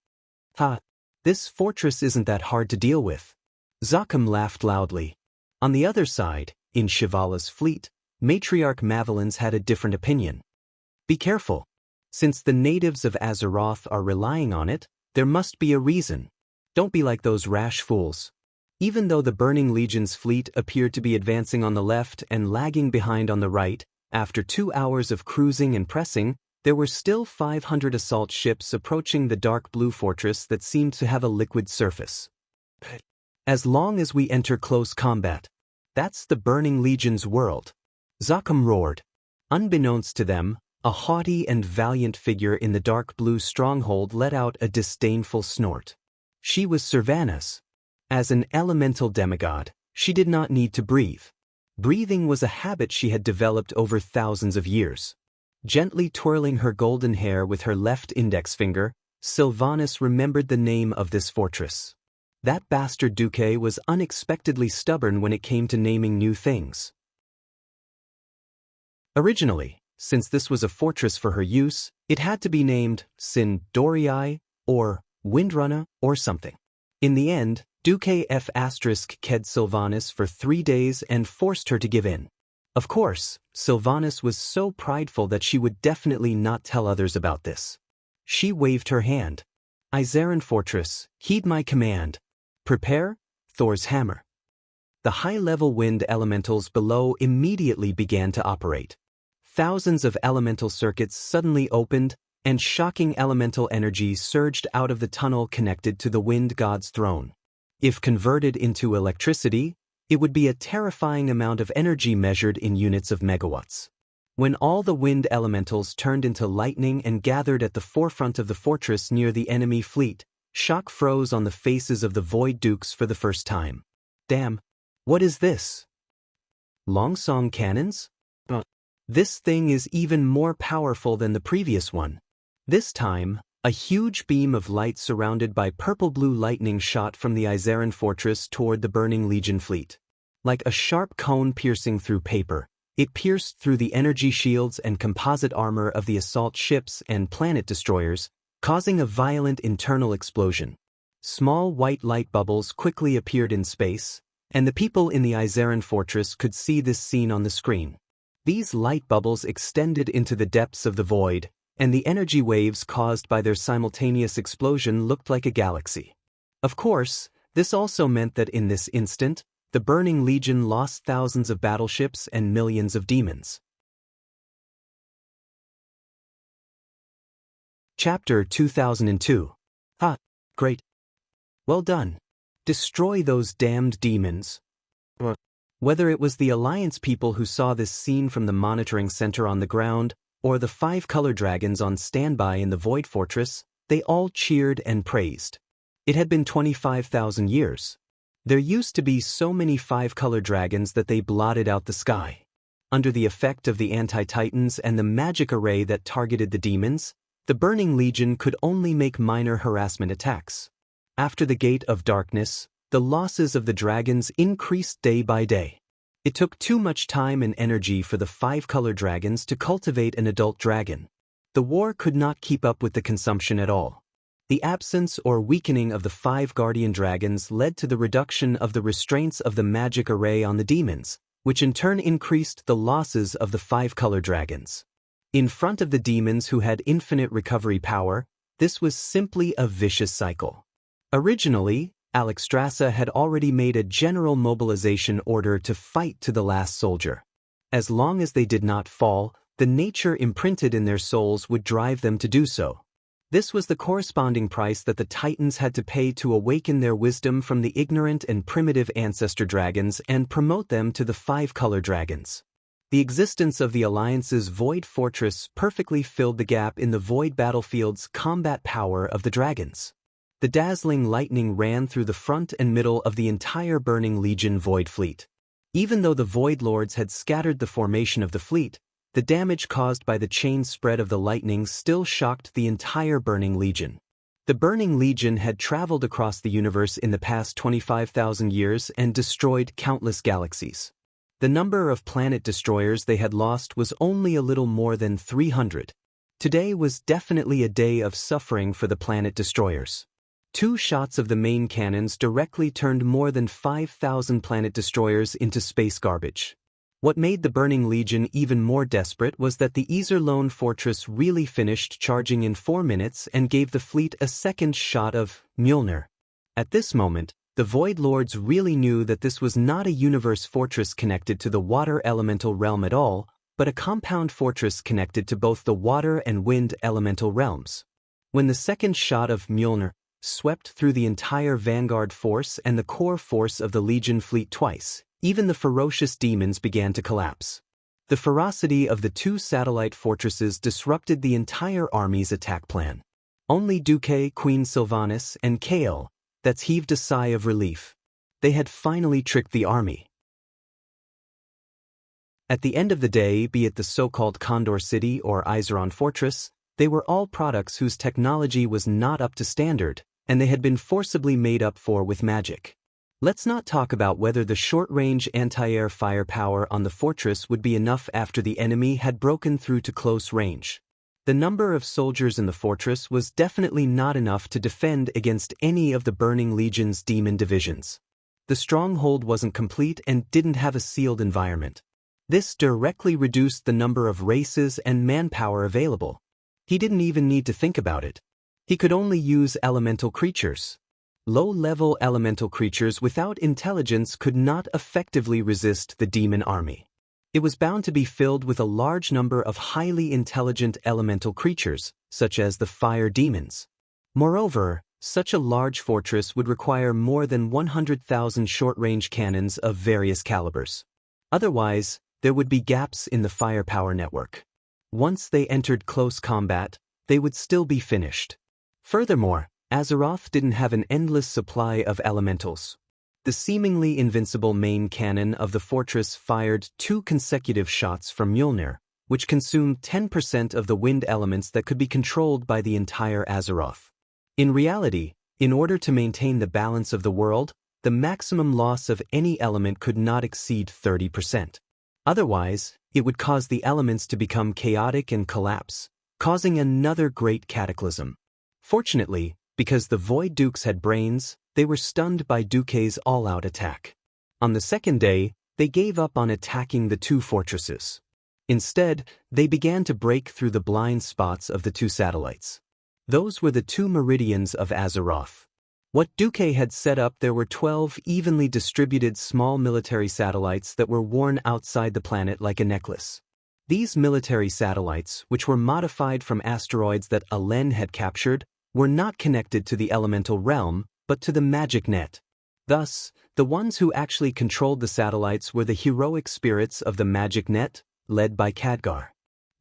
This fortress isn't that hard to deal with. Zakhem laughed loudly. On the other side, in Shivala's fleet, Matriarch Mavelins had a different opinion. Be careful. Since the natives of Azeroth are relying on it, there must be a reason. Don't be like those rash fools. Even though the Burning Legion's fleet appeared to be advancing on the left and lagging behind on the right, after 2 hours of cruising and pressing, there were still 500 assault ships approaching the dark blue fortress that seemed to have a liquid surface. As long as we enter close combat, that's the Burning Legion's world. Zakhem roared. Unbeknownst to them, a haughty and valiant figure in the dark blue stronghold let out a disdainful snort. She was Sylvanas. As an elemental demigod, she did not need to breathe. Breathing was a habit she had developed over thousands of years. Gently twirling her golden hair with her left index finger, Sylvanas remembered the name of this fortress. That bastard Duque was unexpectedly stubborn when it came to naming new things. Originally, since this was a fortress for her use, it had to be named Sin Dorii, or Windrunner, or something. In the end, Duque F** ked Sylvanas for 3 days and forced her to give in. Of course, Sylvanas was so prideful that she would definitely not tell others about this. She waved her hand. Izaran Fortress, heed my command. Prepare, Thor's hammer. The high-level wind elementals below immediately began to operate. Thousands of elemental circuits suddenly opened, and shocking elemental energy surged out of the tunnel connected to the wind god's throne. If converted into electricity, it would be a terrifying amount of energy measured in units of megawatts. When all the wind elementals turned into lightning and gathered at the forefront of the fortress near the enemy fleet, shock froze on the faces of the Void Dukes for the first time. Damn, what is this? Longsong cannons? This thing is even more powerful than the previous one. This time, a huge beam of light surrounded by purple-blue lightning shot from the Izaran fortress toward the Burning Legion fleet. Like a sharp cone piercing through paper, it pierced through the energy shields and composite armor of the assault ships and planet destroyers, causing a violent internal explosion. Small white light bubbles quickly appeared in space, and the people in the Izaran fortress could see this scene on the screen. These light bubbles extended into the depths of the void, and the energy waves caused by their simultaneous explosion looked like a galaxy. Of course, this also meant that in this instant, the Burning Legion lost thousands of battleships and millions of demons. Chapter 2002. Great. Well done. Destroy those damned demons. Whether it was the Alliance people who saw this scene from the monitoring center on the ground, or the 5 color dragons on standby in the Void Fortress, they all cheered and praised. It had been 25,000 years. There used to be so many 5 color dragons that they blotted out the sky. Under the effect of the anti-titans and the magic array that targeted the demons, the Burning Legion could only make minor harassment attacks. After the Gate of Darkness, the losses of the dragons increased day by day. It took too much time and energy for the 5-color dragons to cultivate an adult dragon. The war could not keep up with the consumption at all. The absence or weakening of the 5 guardian dragons led to the reduction of the restraints of the magic array on the demons, which in turn increased the losses of the 5-color dragons. In front of the demons who had infinite recovery power, this was simply a vicious cycle. Originally, Alexstrasza had already made a general mobilization order to fight to the last soldier. As long as they did not fall, the nature imprinted in their souls would drive them to do so. This was the corresponding price that the Titans had to pay to awaken their wisdom from the ignorant and primitive ancestor dragons and promote them to the 5-color dragons. The existence of the Alliance's Void Fortress perfectly filled the gap in the Void Battlefield's combat power of the dragons. The dazzling lightning ran through the front and middle of the entire Burning Legion Void fleet. Even though the Void Lords had scattered the formation of the fleet, the damage caused by the chain spread of the lightning still shocked the entire Burning Legion. The Burning Legion had traveled across the universe in the past 25,000 years and destroyed countless galaxies. The number of planet destroyers they had lost was only a little more than 300. Today was definitely a day of suffering for the planet destroyers. 2 shots of the main cannons directly turned more than 5,000 planet destroyers into space garbage. What made the Burning Legion even more desperate was that the Iserlohn fortress really finished charging in 4 minutes and gave the fleet a second shot of Mjolnir. At this moment, the Void Lords really knew that this was not a universe fortress connected to the water elemental realm at all, but a compound fortress connected to both the water and wind elemental realms. When the second shot of Mjolnir swept through the entire vanguard force and the core force of the Legion fleet twice, even the ferocious demons began to collapse. The ferocity of the 2 satellite fortresses disrupted the entire army's attack plan. Only Duque, Queen Sylvanas, and Kael that heaved a sigh of relief. They had finally tricked the army. At the end of the day, be it the so-called Condor City or Iseron Fortress, they were all products whose technology was not up to standard, and they had been forcibly made up for with magic. Let's not talk about whether the short-range anti-air firepower on the fortress would be enough after the enemy had broken through to close range. The number of soldiers in the fortress was definitely not enough to defend against any of the Burning Legion's demon divisions. The stronghold wasn't complete and didn't have a sealed environment. This directly reduced the number of races and manpower available. He didn't even need to think about it. He could only use elemental creatures. Low-level elemental creatures without intelligence could not effectively resist the demon army. It was bound to be filled with a large number of highly intelligent elemental creatures, such as the fire demons. Moreover, such a large fortress would require more than 100,000 short-range cannons of various calibers. Otherwise, there would be gaps in the firepower network. Once they entered close combat, they would still be finished. Furthermore, Azeroth didn't have an endless supply of elementals. The seemingly invincible main cannon of the fortress fired 2 consecutive shots from Mjolnir, which consumed 10% of the wind elements that could be controlled by the entire Azeroth. In reality, in order to maintain the balance of the world, the maximum loss of any element could not exceed 30%. Otherwise, it would cause the elements to become chaotic and collapse, causing another great cataclysm. Fortunately, because the Void Dukes had brains, they were stunned by Duque's all-out attack. On the second day, they gave up on attacking the 2 fortresses. Instead, they began to break through the blind spots of the 2 satellites. Those were the 2 meridians of Azeroth. What Duque had set up, there were 12 evenly distributed small military satellites that were worn outside the planet like a necklace. These military satellites, which were modified from asteroids that Alen had captured, were not connected to the elemental realm, but to the magic net. Thus, the ones who actually controlled the satellites were the heroic spirits of the magic net, led by Khadgar.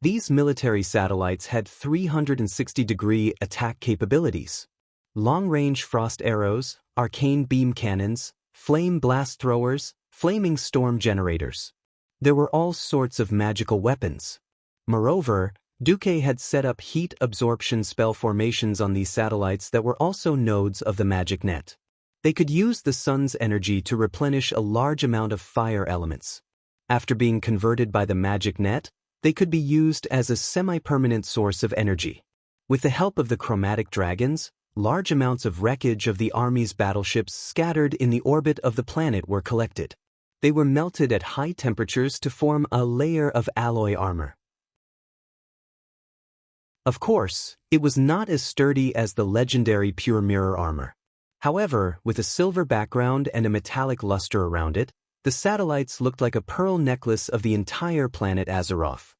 These military satellites had 360-degree attack capabilities. Long-range frost arrows, arcane beam cannons, flame blast throwers, flaming storm generators. There were all sorts of magical weapons. Moreover, Duque had set up heat absorption spell formations on these satellites that were also nodes of the magic net. They could use the sun's energy to replenish a large amount of fire elements. After being converted by the magic net, they could be used as a semi-permanent source of energy. With the help of the chromatic dragons, large amounts of wreckage of the army's battleships scattered in the orbit of the planet were collected. They were melted at high temperatures to form a layer of alloy armor. Of course, it was not as sturdy as the legendary pure mirror armor. However, with a silver background and a metallic luster around it, the satellites looked like a pearl necklace of the entire planet Azeroth.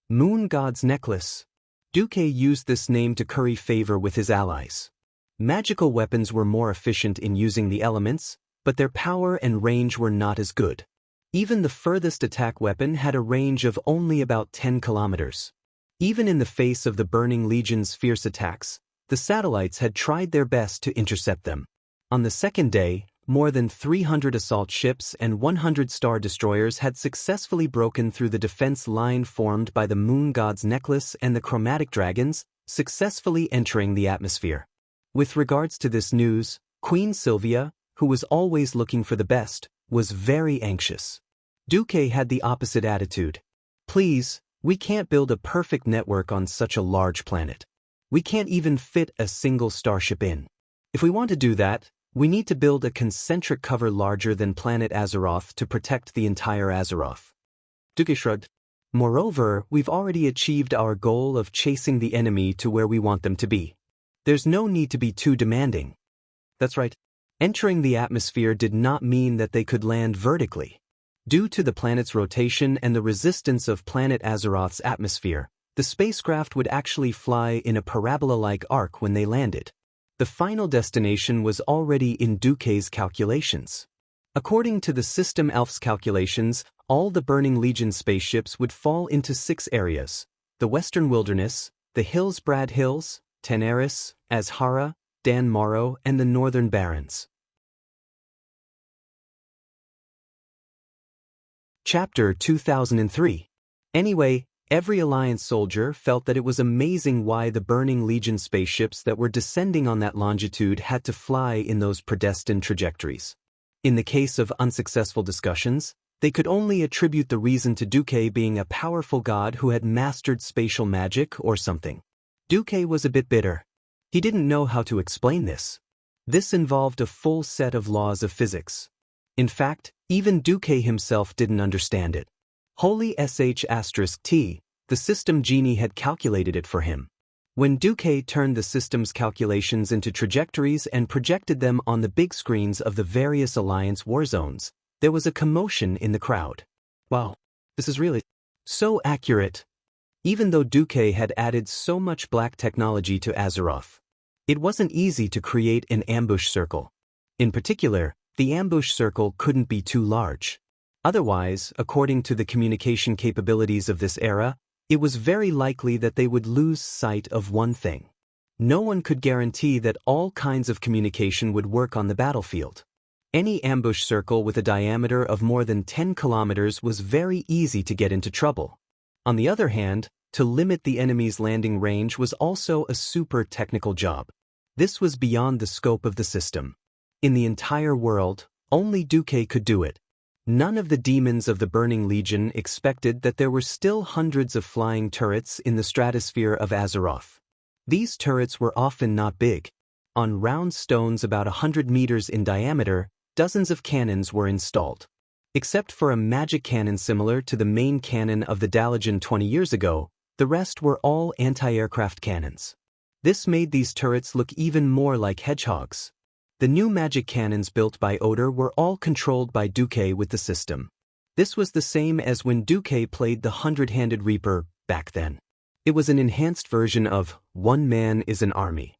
Moon God's Necklace. Duque used this name to curry favor with his allies. Magical weapons were more efficient in using the elements, but their power and range were not as good. Even the furthest attack weapon had a range of only about 10 kilometers. Even in the face of the Burning Legion's fierce attacks, the satellites had tried their best to intercept them. On the second day, more than 300 assault ships and 100 star destroyers had successfully broken through the defense line formed by the Moon God's Necklace and the chromatic dragons, successfully entering the atmosphere. With regards to this news, Queen Sylvia, who was always looking for the best, was very anxious. Duque had the opposite attitude. Please, we can't build a perfect network on such a large planet. We can't even fit a single starship in. If we want to do that, we need to build a concentric cover larger than planet Azeroth to protect the entire Azeroth. Duque shrugged. Moreover, we've already achieved our goal of chasing the enemy to where we want them to be. There's no need to be too demanding. That's right. Entering the atmosphere did not mean that they could land vertically. Due to the planet's rotation and the resistance of planet Azeroth's atmosphere, the spacecraft would actually fly in a parabola-like arc when they landed. The final destination was already in Duque's calculations. According to the System Elf's calculations, all the Burning Legion spaceships would fall into 6 areas: the Western Wilderness, the Hillsbrad Hills, Teneris, Azhara, Dan Morrow, and the Northern Barrens. Chapter 2003. Anyway, every Alliance soldier felt that it was amazing why the Burning Legion spaceships that were descending on that longitude had to fly in those predestined trajectories. In the case of unsuccessful discussions, they could only attribute the reason to Duque being a powerful god who had mastered spatial magic or something. Duque was a bit bitter. He didn't know how to explain this. This involved a full set of laws of physics. In fact, even Duque himself didn't understand it. Holy **T, the system genie had calculated it for him. When Duque turned the system's calculations into trajectories and projected them on the big screens of the various Alliance war zones, there was a commotion in the crowd. Wow, this is really so accurate. Even though Duque had added so much black technology to Azeroth, it wasn't easy to create an ambush circle. In particular, the ambush circle couldn't be too large. Otherwise, according to the communication capabilities of this era, it was very likely that they would lose sight of one thing. No one could guarantee that all kinds of communication would work on the battlefield. Any ambush circle with a diameter of more than 10 kilometers was very easy to get into trouble. On the other hand, to limit the enemy's landing range was also a super technical job. This was beyond the scope of the system. In the entire world, only Duque could do it. None of the demons of the Burning Legion expected that there were still hundreds of flying turrets in the stratosphere of Azeroth. These turrets were often not big. On round stones about 100 meters in diameter, dozens of cannons were installed. Except for a magic cannon similar to the main cannon of the Dalajan 20 years ago, the rest were all anti-aircraft cannons. This made these turrets look even more like hedgehogs. The new magic cannons built by Oder were all controlled by Duque with the system. This was the same as when Duque played the 100-handed Reaper back then. It was an enhanced version of One Man is an Army.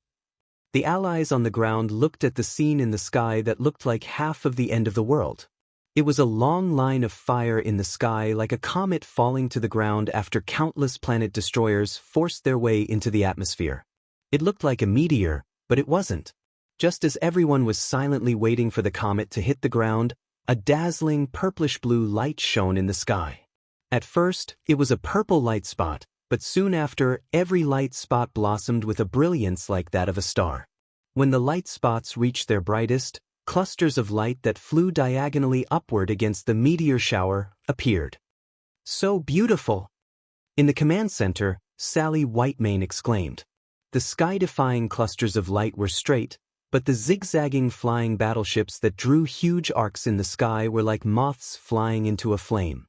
The allies on the ground looked at the scene in the sky that looked like half of the end of the world. It was a long line of fire in the sky like a comet falling to the ground after countless planet destroyers forced their way into the atmosphere. It looked like a meteor, but it wasn't. Just as everyone was silently waiting for the comet to hit the ground, a dazzling purplish-blue light shone in the sky. At first, it was a purple light spot, but soon after, every light spot blossomed with a brilliance like that of a star. When the light spots reached their brightest, clusters of light that flew diagonally upward against the meteor shower appeared. So beautiful! In the command center, Sally Whitemane exclaimed. The sky-defying clusters of light were straight, but the zigzagging flying battleships that drew huge arcs in the sky were like moths flying into a flame.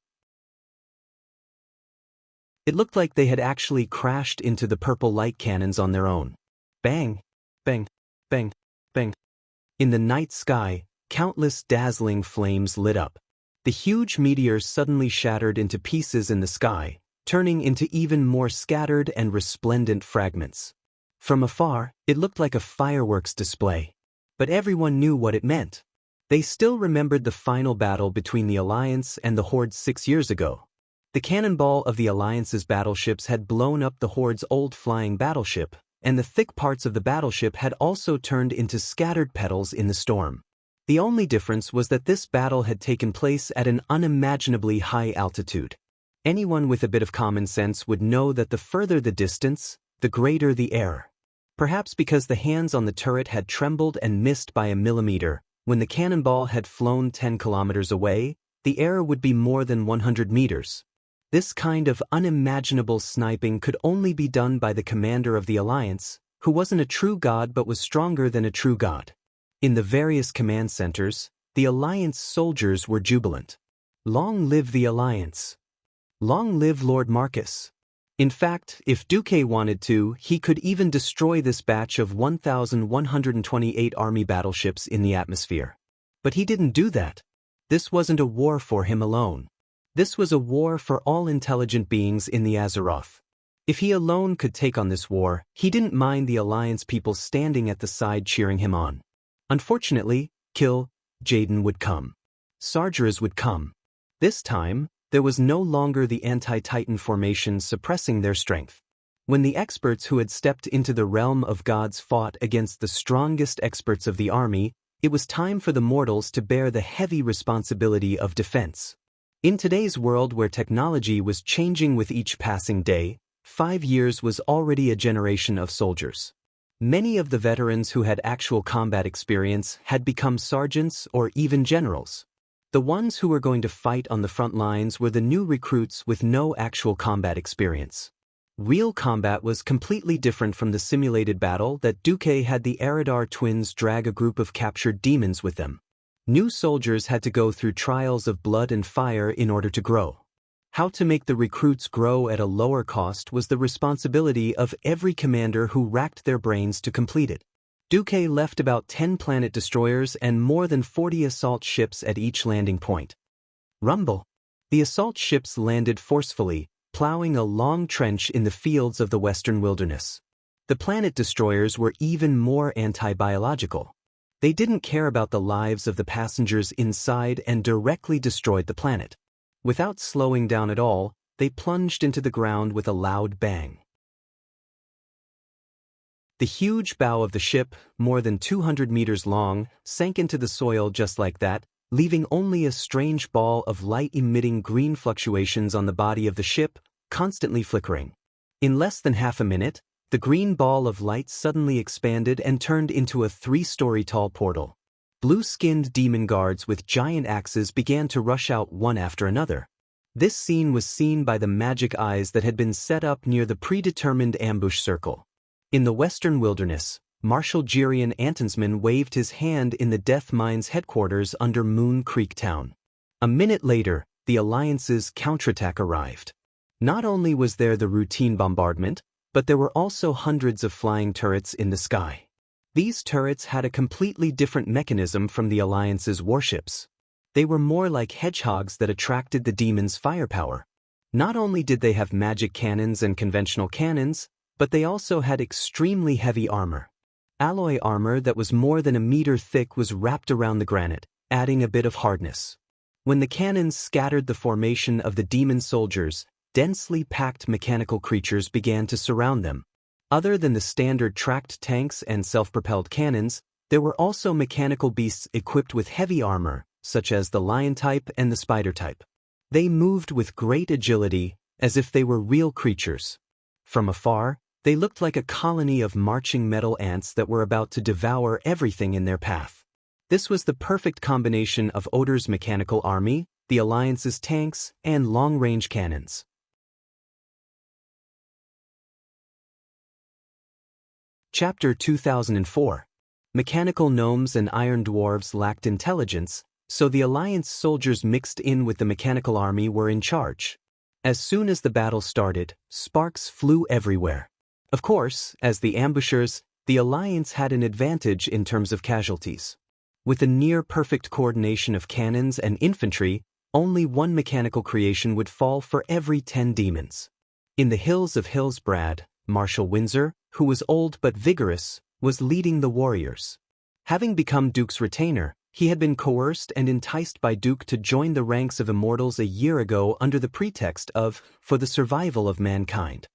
It looked like they had actually crashed into the purple light cannons on their own. Bang! Bang! Bang! Bang! In the night sky, countless dazzling flames lit up. The huge meteors suddenly shattered into pieces in the sky, turning into even more scattered and resplendent fragments. From afar, it looked like a fireworks display. But everyone knew what it meant. They still remembered the final battle between the Alliance and the Horde 6 years ago. The cannonball of the Alliance's battleships had blown up the Horde's old flying battleship, and the thick parts of the battleship had also turned into scattered petals in the storm. The only difference was that this battle had taken place at an unimaginably high altitude. Anyone with a bit of common sense would know that the further the distance, the greater the error. Perhaps because the hands on the turret had trembled and missed by a millimeter, when the cannonball had flown 10 kilometers away, the error would be more than 100 meters. This kind of unimaginable sniping could only be done by the commander of the Alliance, who wasn't a true god but was stronger than a true god. In the various command centers, the Alliance soldiers were jubilant. Long live the Alliance! Long live Lord Marcus! In fact, if Duque wanted to, he could even destroy this batch of 1,128 army battleships in the atmosphere. But he didn't do that. This wasn't a war for him alone. This was a war for all intelligent beings in the Azeroth. If he alone could take on this war, he didn't mind the Alliance people standing at the side cheering him on. Unfortunately, Jaden would come. Sargeras would come. This time, there was no longer the anti-Titan formation suppressing their strength. When the experts who had stepped into the realm of gods fought against the strongest experts of the army, it was time for the mortals to bear the heavy responsibility of defense. In today's world where technology was changing with each passing day, 5 years was already a generation of soldiers. Many of the veterans who had actual combat experience had become sergeants or even generals. The ones who were going to fight on the front lines were the new recruits with no actual combat experience. Real combat was completely different from the simulated battle that Duque had the Eridar twins drag a group of captured demons with them. New soldiers had to go through trials of blood and fire in order to grow. How to make the recruits grow at a lower cost was the responsibility of every commander who racked their brains to complete it. Duque left about 10 planet destroyers and more than 40 assault ships at each landing point. Rumble. The assault ships landed forcefully, plowing a long trench in the fields of the western wilderness. The planet destroyers were even more anti-biological. They didn't care about the lives of the passengers inside and directly destroyed the planet. Without slowing down at all, they plunged into the ground with a loud bang. The huge bow of the ship, more than 200 meters long, sank into the soil just like that, leaving only a strange ball of light-emitting green fluctuations on the body of the ship, constantly flickering. In less than half a minute, the green ball of light suddenly expanded and turned into a 3-story tall portal. Blue-skinned demon guards with giant axes began to rush out one after another. This scene was seen by the magic eyes that had been set up near the predetermined ambush circle. In the western wilderness, Marshal Jirian Antonsman waved his hand in the Death Mine's headquarters under Moon Creek Town. A minute later, the Alliance's counterattack arrived. Not only was there the routine bombardment, but there were also hundreds of flying turrets in the sky. These turrets had a completely different mechanism from the Alliance's warships. They were more like hedgehogs that attracted the demons' firepower. Not only did they have magic cannons and conventional cannons, but they also had extremely heavy armor. Alloy armor that was more than a meter thick was wrapped around the granite, adding a bit of hardness. When the cannons scattered the formation of the demon soldiers, densely packed mechanical creatures began to surround them. Other than the standard tracked tanks and self-propelled cannons, there were also mechanical beasts equipped with heavy armor, such as the lion type and the spider type. They moved with great agility, as if they were real creatures. From afar, they looked like a colony of marching metal ants that were about to devour everything in their path. This was the perfect combination of Odor's mechanical army, the Alliance's tanks, and long-range cannons. Chapter 2004. Mechanical gnomes and iron dwarves lacked intelligence, so the Alliance soldiers mixed in with the mechanical army were in charge. As soon as the battle started, sparks flew everywhere. Of course, as the ambushers, the Alliance had an advantage in terms of casualties. With a near-perfect coordination of cannons and infantry, only one mechanical creation would fall for every 10 demons. In the hills of Hillsbrad, Marshal Windsor, who was old but vigorous, was leading the warriors. Having become Duke's retainer, he had been coerced and enticed by Duke to join the ranks of Immortals a year ago under the pretext of, for the survival of mankind.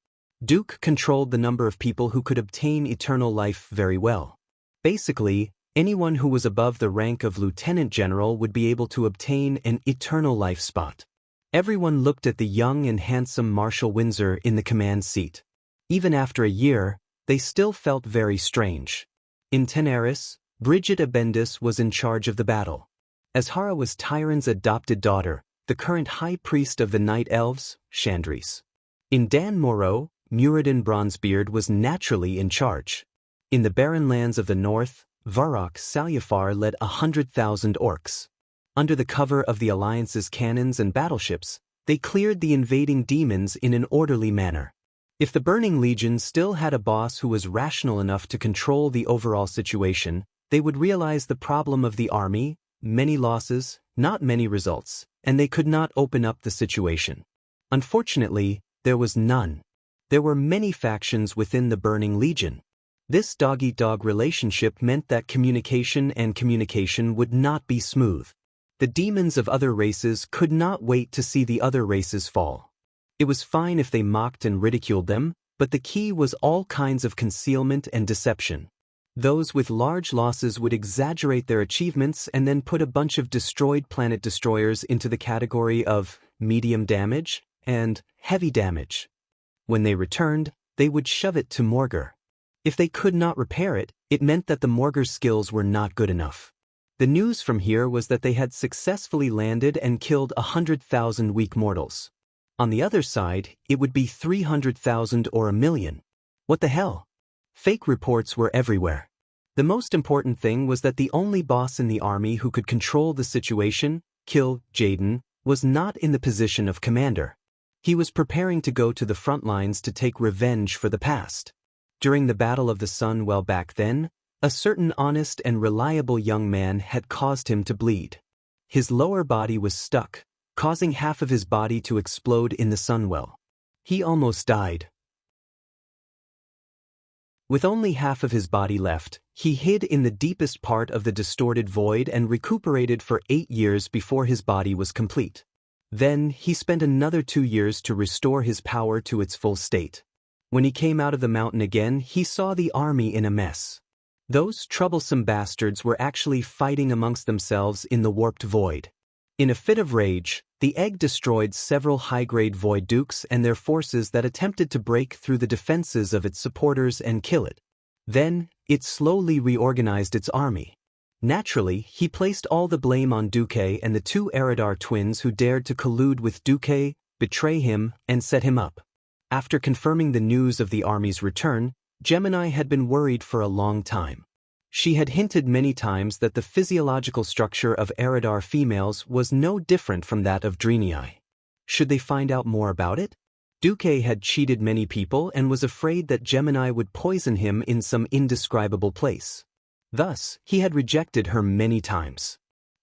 Duke controlled the number of people who could obtain eternal life very well. Basically, anyone who was above the rank of Lieutenant General would be able to obtain an eternal life spot. Everyone looked at the young and handsome Marshal Windsor in the command seat. Even after a year, they still felt very strange. In Tenaris, Bridget Abendis was in charge of the battle. Azhara was Tyron's adopted daughter, the current high priest of the Night Elves, Chandris. In Dan Moreau, Muradin Bronzebeard was naturally in charge. In the barren lands of the north, Varrock Salyafar led 100,000 orcs. Under the cover of the Alliance's cannons and battleships, they cleared the invading demons in an orderly manner. If the Burning Legion still had a boss who was rational enough to control the overall situation, they would realize the problem of the army: many losses, not many results, and they could not open up the situation. Unfortunately, there was none. There were many factions within the Burning Legion. This dog-eat-dog relationship meant that communication would not be smooth. The demons of other races could not wait to see the other races fall. It was fine if they mocked and ridiculed them, but the key was all kinds of concealment and deception. Those with large losses would exaggerate their achievements and then put a bunch of destroyed planet destroyers into the category of medium damage and heavy damage. When they returned, they would shove it to Morger. If they could not repair it, it meant that the Morger's skills were not good enough. The news from here was that they had successfully landed and killed 100,000 weak mortals. On the other side, it would be 300,000 or 1,000,000. What the hell? Fake reports were everywhere. The most important thing was that the only boss in the army who could control the situation, kill Jaden, was not in the position of commander. He was preparing to go to the front lines to take revenge for the past. During the Battle of the Sun well back then, a certain honest and reliable young man had caused him to bleed. His lower body was stuck, causing half of his body to explode in the Sunwell. He almost died. With only half of his body left, he hid in the deepest part of the distorted void and recuperated for 8 years before his body was complete. Then, he spent another 2 years to restore his power to its full state. When he came out of the mountain again, he saw the army in a mess. Those troublesome bastards were actually fighting amongst themselves in the warped void. In a fit of rage, the egg destroyed several high-grade Void Dukes and their forces that attempted to break through the defenses of its supporters and kill it. Then, it slowly reorganized its army. Naturally, he placed all the blame on Duke and the 2 Eridar twins who dared to collude with Duke, betray him, and set him up. After confirming the news of the army's return, Gemini had been worried for a long time. She had hinted many times that the physiological structure of Eridar females was no different from that of Drenii. Should they find out more about it? Duke had cheated many people and was afraid that Gemini would poison him in some indescribable place. Thus, he had rejected her many times.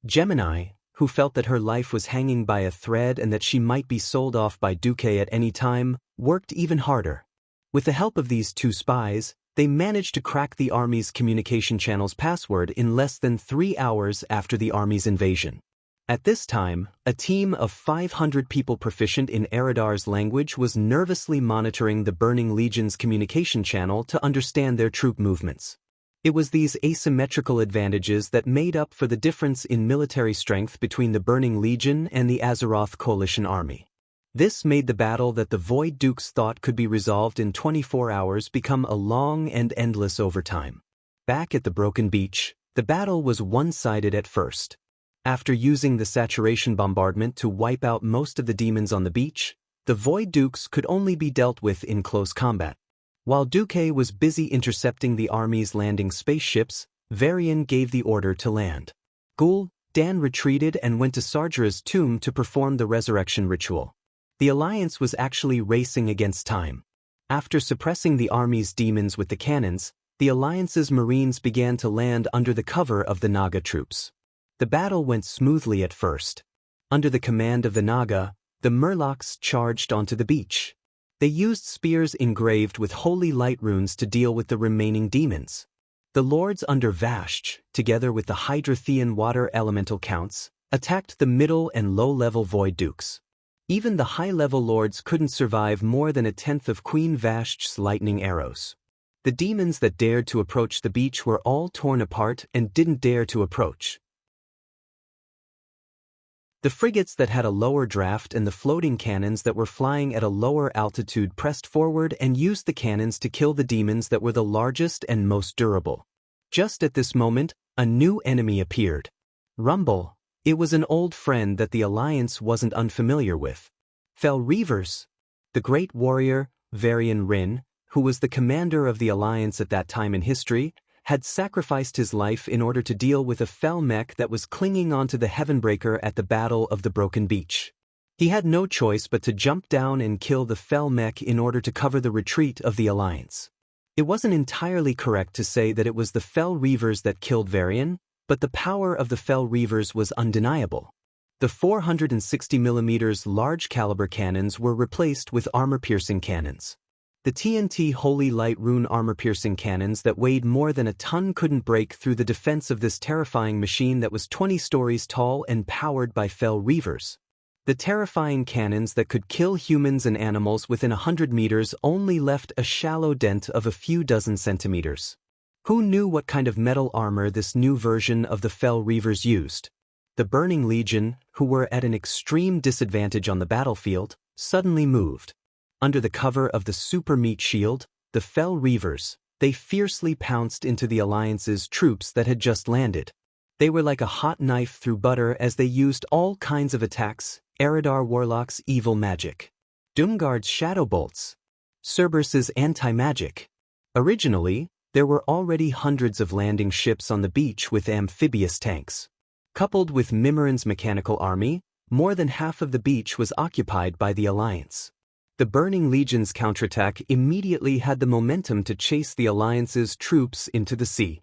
Gemini, who felt that her life was hanging by a thread and that she might be sold off by Duque at any time, worked even harder. With the help of these 2 spies, they managed to crack the army's communication channel's password in less than 3 hours after the army's invasion. At this time, a team of 500 people proficient in Eridar's language was nervously monitoring the Burning Legion's communication channel to understand their troop movements. It was these asymmetrical advantages that made up for the difference in military strength between the Burning Legion and the Azeroth Coalition army. This made the battle that the Void Dukes thought could be resolved in 24 hours become a long and endless overtime. Back at the Broken Beach, the battle was one-sided at first. After using the saturation bombardment to wipe out most of the demons on the beach, the Void Dukes could only be dealt with in close combat. While Duque was busy intercepting the army's landing spaceships, Varian gave the order to land. Dan retreated and went to Sargera's tomb to perform the resurrection ritual. The Alliance was actually racing against time. After suppressing the army's demons with the cannons, the Alliance's Marines began to land under the cover of the Naga troops. The battle went smoothly at first. Under the command of the Naga, the Murlocs charged onto the beach. They used spears engraved with holy light runes to deal with the remaining demons. The lords under Vashj, together with the Hydrathean water elemental counts, attacked the middle and low-level Void Dukes. Even the high-level lords couldn't survive more than a tenth of Queen Vashj's lightning arrows. The demons that dared to approach the beach were all torn apart and didn't dare to approach. The frigates that had a lower draft and the floating cannons that were flying at a lower altitude pressed forward and used the cannons to kill the demons that were the largest and most durable. Just at this moment, a new enemy appeared. Rumble. It was an old friend that the Alliance wasn't unfamiliar with. Fel Reavers. The great warrior, Varian Rin, who was the commander of the Alliance at that time in history, had sacrificed his life in order to deal with a Fel mech that was clinging onto the Heavenbreaker at the Battle of the Broken Beach. He had no choice but to jump down and kill the Fel mech in order to cover the retreat of the Alliance. It wasn't entirely correct to say that it was the Fel Reavers that killed Varian, but the power of the Fel Reavers was undeniable. The 460mm large-caliber cannons were replaced with armor-piercing cannons. The TNT Holy Light Rune armor-piercing cannons that weighed more than a ton couldn't break through the defense of this terrifying machine that was 20 stories tall and powered by Fel Reavers. The terrifying cannons that could kill humans and animals within 100 meters only left a shallow dent of a few dozen centimeters. Who knew what kind of metal armor this new version of the Fel Reavers used? The Burning Legion, who were at an extreme disadvantage on the battlefield, suddenly moved. Under the cover of the super meat shield, the Fel Reavers, they fiercely pounced into the Alliance's troops that had just landed. They were like a hot knife through butter as they used all kinds of attacks, Eridar Warlock's evil magic, Doomguard's shadow bolts, Cerberus's anti-magic. Originally, there were already hundreds of landing ships on the beach with amphibious tanks. Coupled with Mimirin's mechanical army, more than half of the beach was occupied by the Alliance. The Burning Legion's counterattack immediately had the momentum to chase the Alliance's troops into the sea.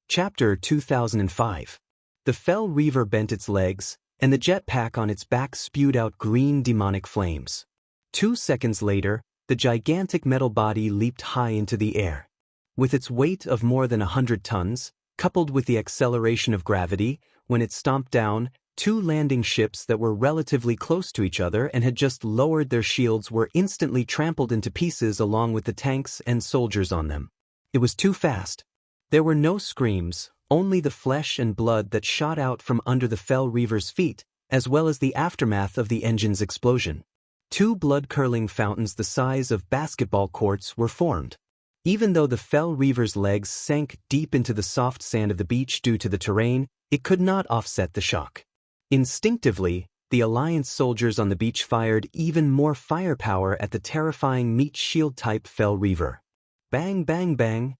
Chapter 2005. The Fel Reaver bent its legs, and the jetpack on its back spewed out green demonic flames. 2 seconds later, the gigantic metal body leaped high into the air. With its weight of more than 100 tons, coupled with the acceleration of gravity, when it stomped down, 2 landing ships that were relatively close to each other and had just lowered their shields were instantly trampled into pieces along with the tanks and soldiers on them. It was too fast. There were no screams, only the flesh and blood that shot out from under the Fel Reaver's feet, as well as the aftermath of the engine's explosion. 2 blood-curdling fountains the size of basketball courts were formed. Even though the Fel Reaver's legs sank deep into the soft sand of the beach due to the terrain, it could not offset the shock. Instinctively, the Alliance soldiers on the beach fired even more firepower at the terrifying meat shield-type Fel Reaver. Bang, bang, bang.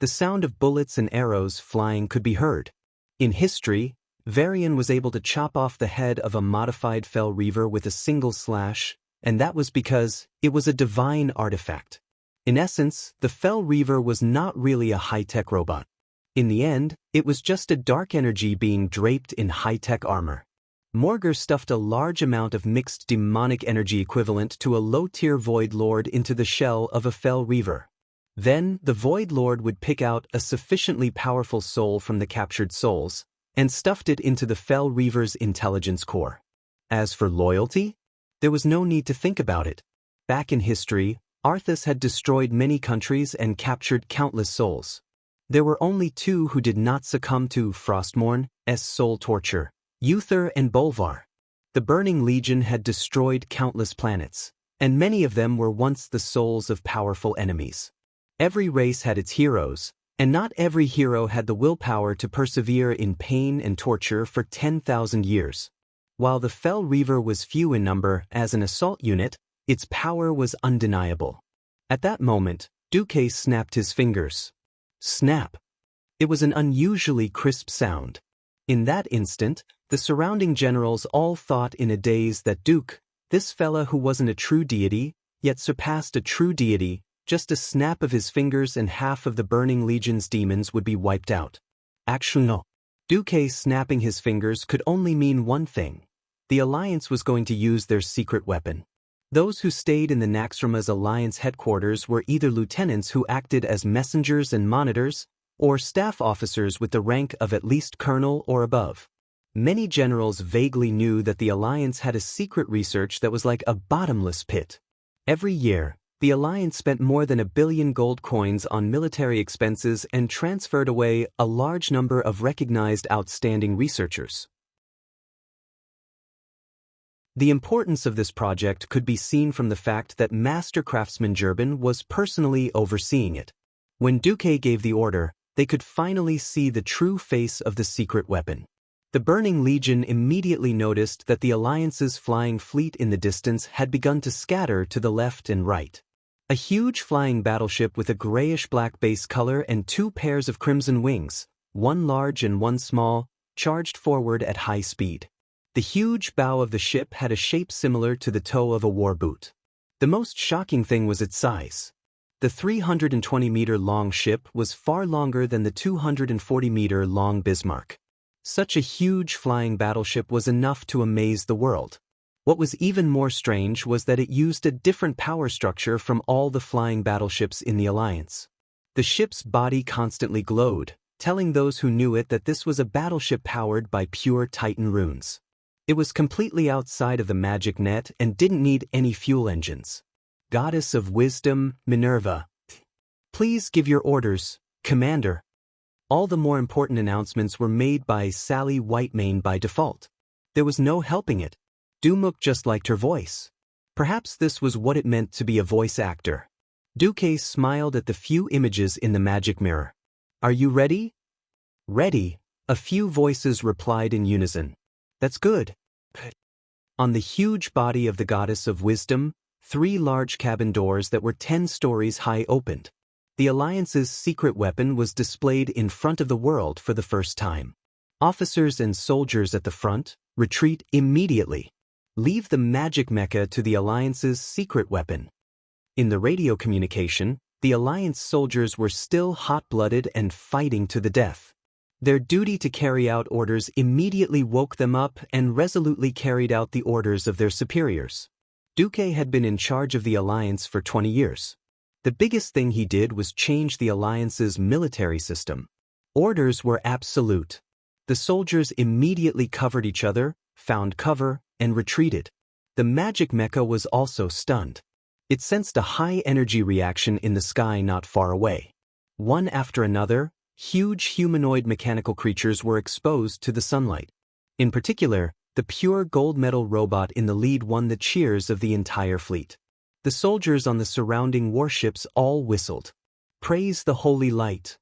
The sound of bullets and arrows flying could be heard. In history, Varian was able to chop off the head of a modified Fel Reaver with a single slash, and that was because it was a divine artifact. In essence, the Fel Reaver was not really a high-tech robot. In the end, it was just a dark energy being draped in high-tech armor. Morger stuffed a large amount of mixed demonic energy equivalent to a low-tier Void Lord into the shell of a Fel Reaver. Then, the Void Lord would pick out a sufficiently powerful soul from the captured souls, and stuffed it into the Fel Reaver's intelligence core. As for loyalty, there was no need to think about it. Back in history, Arthas had destroyed many countries and captured countless souls. There were only 2 who did not succumb to Frostmourn's soul torture, Uther and Bolvar. The Burning Legion had destroyed countless planets, and many of them were once the souls of powerful enemies. Every race had its heroes, And not every hero had the willpower to persevere in pain and torture for 10,000 years. While the Fell Reaver was few in number as an assault unit, its power was undeniable. At that moment, Duque snapped his fingers. Snap! It was an unusually crisp sound. In that instant, the surrounding generals all thought in a daze that Duke, this fella who wasn't a true deity, yet surpassed a true deity, just a snap of his fingers and half of the Burning Legion's demons would be wiped out. Actually no. Duque snapping his fingers could only mean one thing. The Alliance was going to use their secret weapon. Those who stayed in the Naxxrama's Alliance headquarters were either lieutenants who acted as messengers and monitors, or staff officers with the rank of at least colonel or above. Many generals vaguely knew that the Alliance had a secret research that was like a bottomless pit. Every year, the Alliance spent more than 1 billion gold coins on military expenses and transferred away a large number of recognized outstanding researchers. The importance of this project could be seen from the fact that Master Craftsman Gerben was personally overseeing it. When Duque gave the order, they could finally see the true face of the secret weapon. The Burning Legion immediately noticed that the Alliance's flying fleet in the distance had begun to scatter to the left and right. A huge flying battleship with a grayish-black base color and 2 pairs of crimson wings, one large and one small, charged forward at high speed. The huge bow of the ship had a shape similar to the toe of a war boot. The most shocking thing was its size. The 320-meter-long ship was far longer than the 240-meter-long Bismarck. Such a huge flying battleship was enough to amaze the world. What was even more strange was that it used a different power structure from all the flying battleships in the Alliance. The ship's body constantly glowed, telling those who knew it that this was a battleship powered by pure Titan runes. It was completely outside of the magic net and didn't need any fuel engines. Goddess of Wisdom, Minerva. Please give your orders, Commander. All the more important announcements were made by Sally Whitemane by default. There was no helping it. Dumuk just liked her voice. Perhaps this was what it meant to be a voice actor. Duque smiled at the few images in the magic mirror. Are you ready? Ready, a few voices replied in unison. That's good. On the huge body of the Goddess of Wisdom, 3 large cabin doors that were 10 stories high opened. The Alliance's secret weapon was displayed in front of the world for the first time. Officers and soldiers at the front, retreat immediately. Leave the magic mecha to the Alliance's secret weapon. In the radio communication, the Alliance soldiers were still hot-blooded and fighting to the death. Their duty to carry out orders immediately woke them up and resolutely carried out the orders of their superiors. Duque had been in charge of the Alliance for 20 years. The biggest thing he did was change the Alliance's military system. Orders were absolute. The soldiers immediately covered each other, found cover, and retreated. The magic mecha was also stunned. It sensed a high-energy reaction in the sky not far away. One after another, huge humanoid mechanical creatures were exposed to the sunlight. In particular, the pure gold metal robot in the lead won the cheers of the entire fleet. The soldiers on the surrounding warships all whistled. Praise the holy light.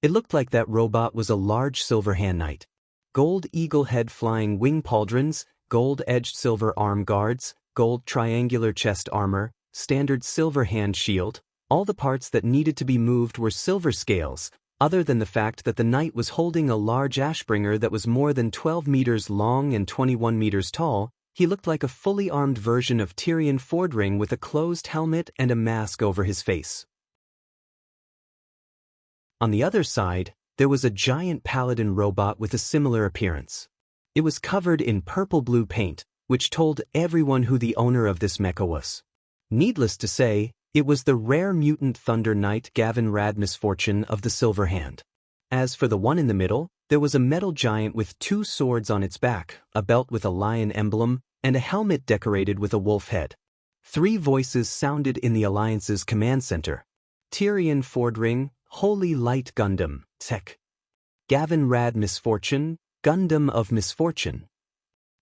It looked like that robot was a large silver hand knight. Gold eagle head flying wing pauldrons, gold-edged silver arm guards, gold triangular chest armor, standard silver hand shield. All the parts that needed to be moved were silver scales, other than the fact that the knight was holding a large ashbringer that was more than 12 meters long and 21 meters tall. He looked like a fully armed version of Tyrion Fordring with a closed helmet and a mask over his face. On the other side, there was a giant paladin robot with a similar appearance. It was covered in purple-blue paint, which told everyone who the owner of this mecha was. Needless to say, it was the rare mutant Thunder Knight Gavin Rad Misfortune of the Silver Hand. As for the one in the middle, there was a metal giant with 2 swords on its back, a belt with a lion emblem, and a helmet decorated with a wolf head. 3 voices sounded in the Alliance's command center. Tyrion Fordring, Holy Light Gundam, Tech. Gavin Rad Misfortune, Gundam of Misfortune.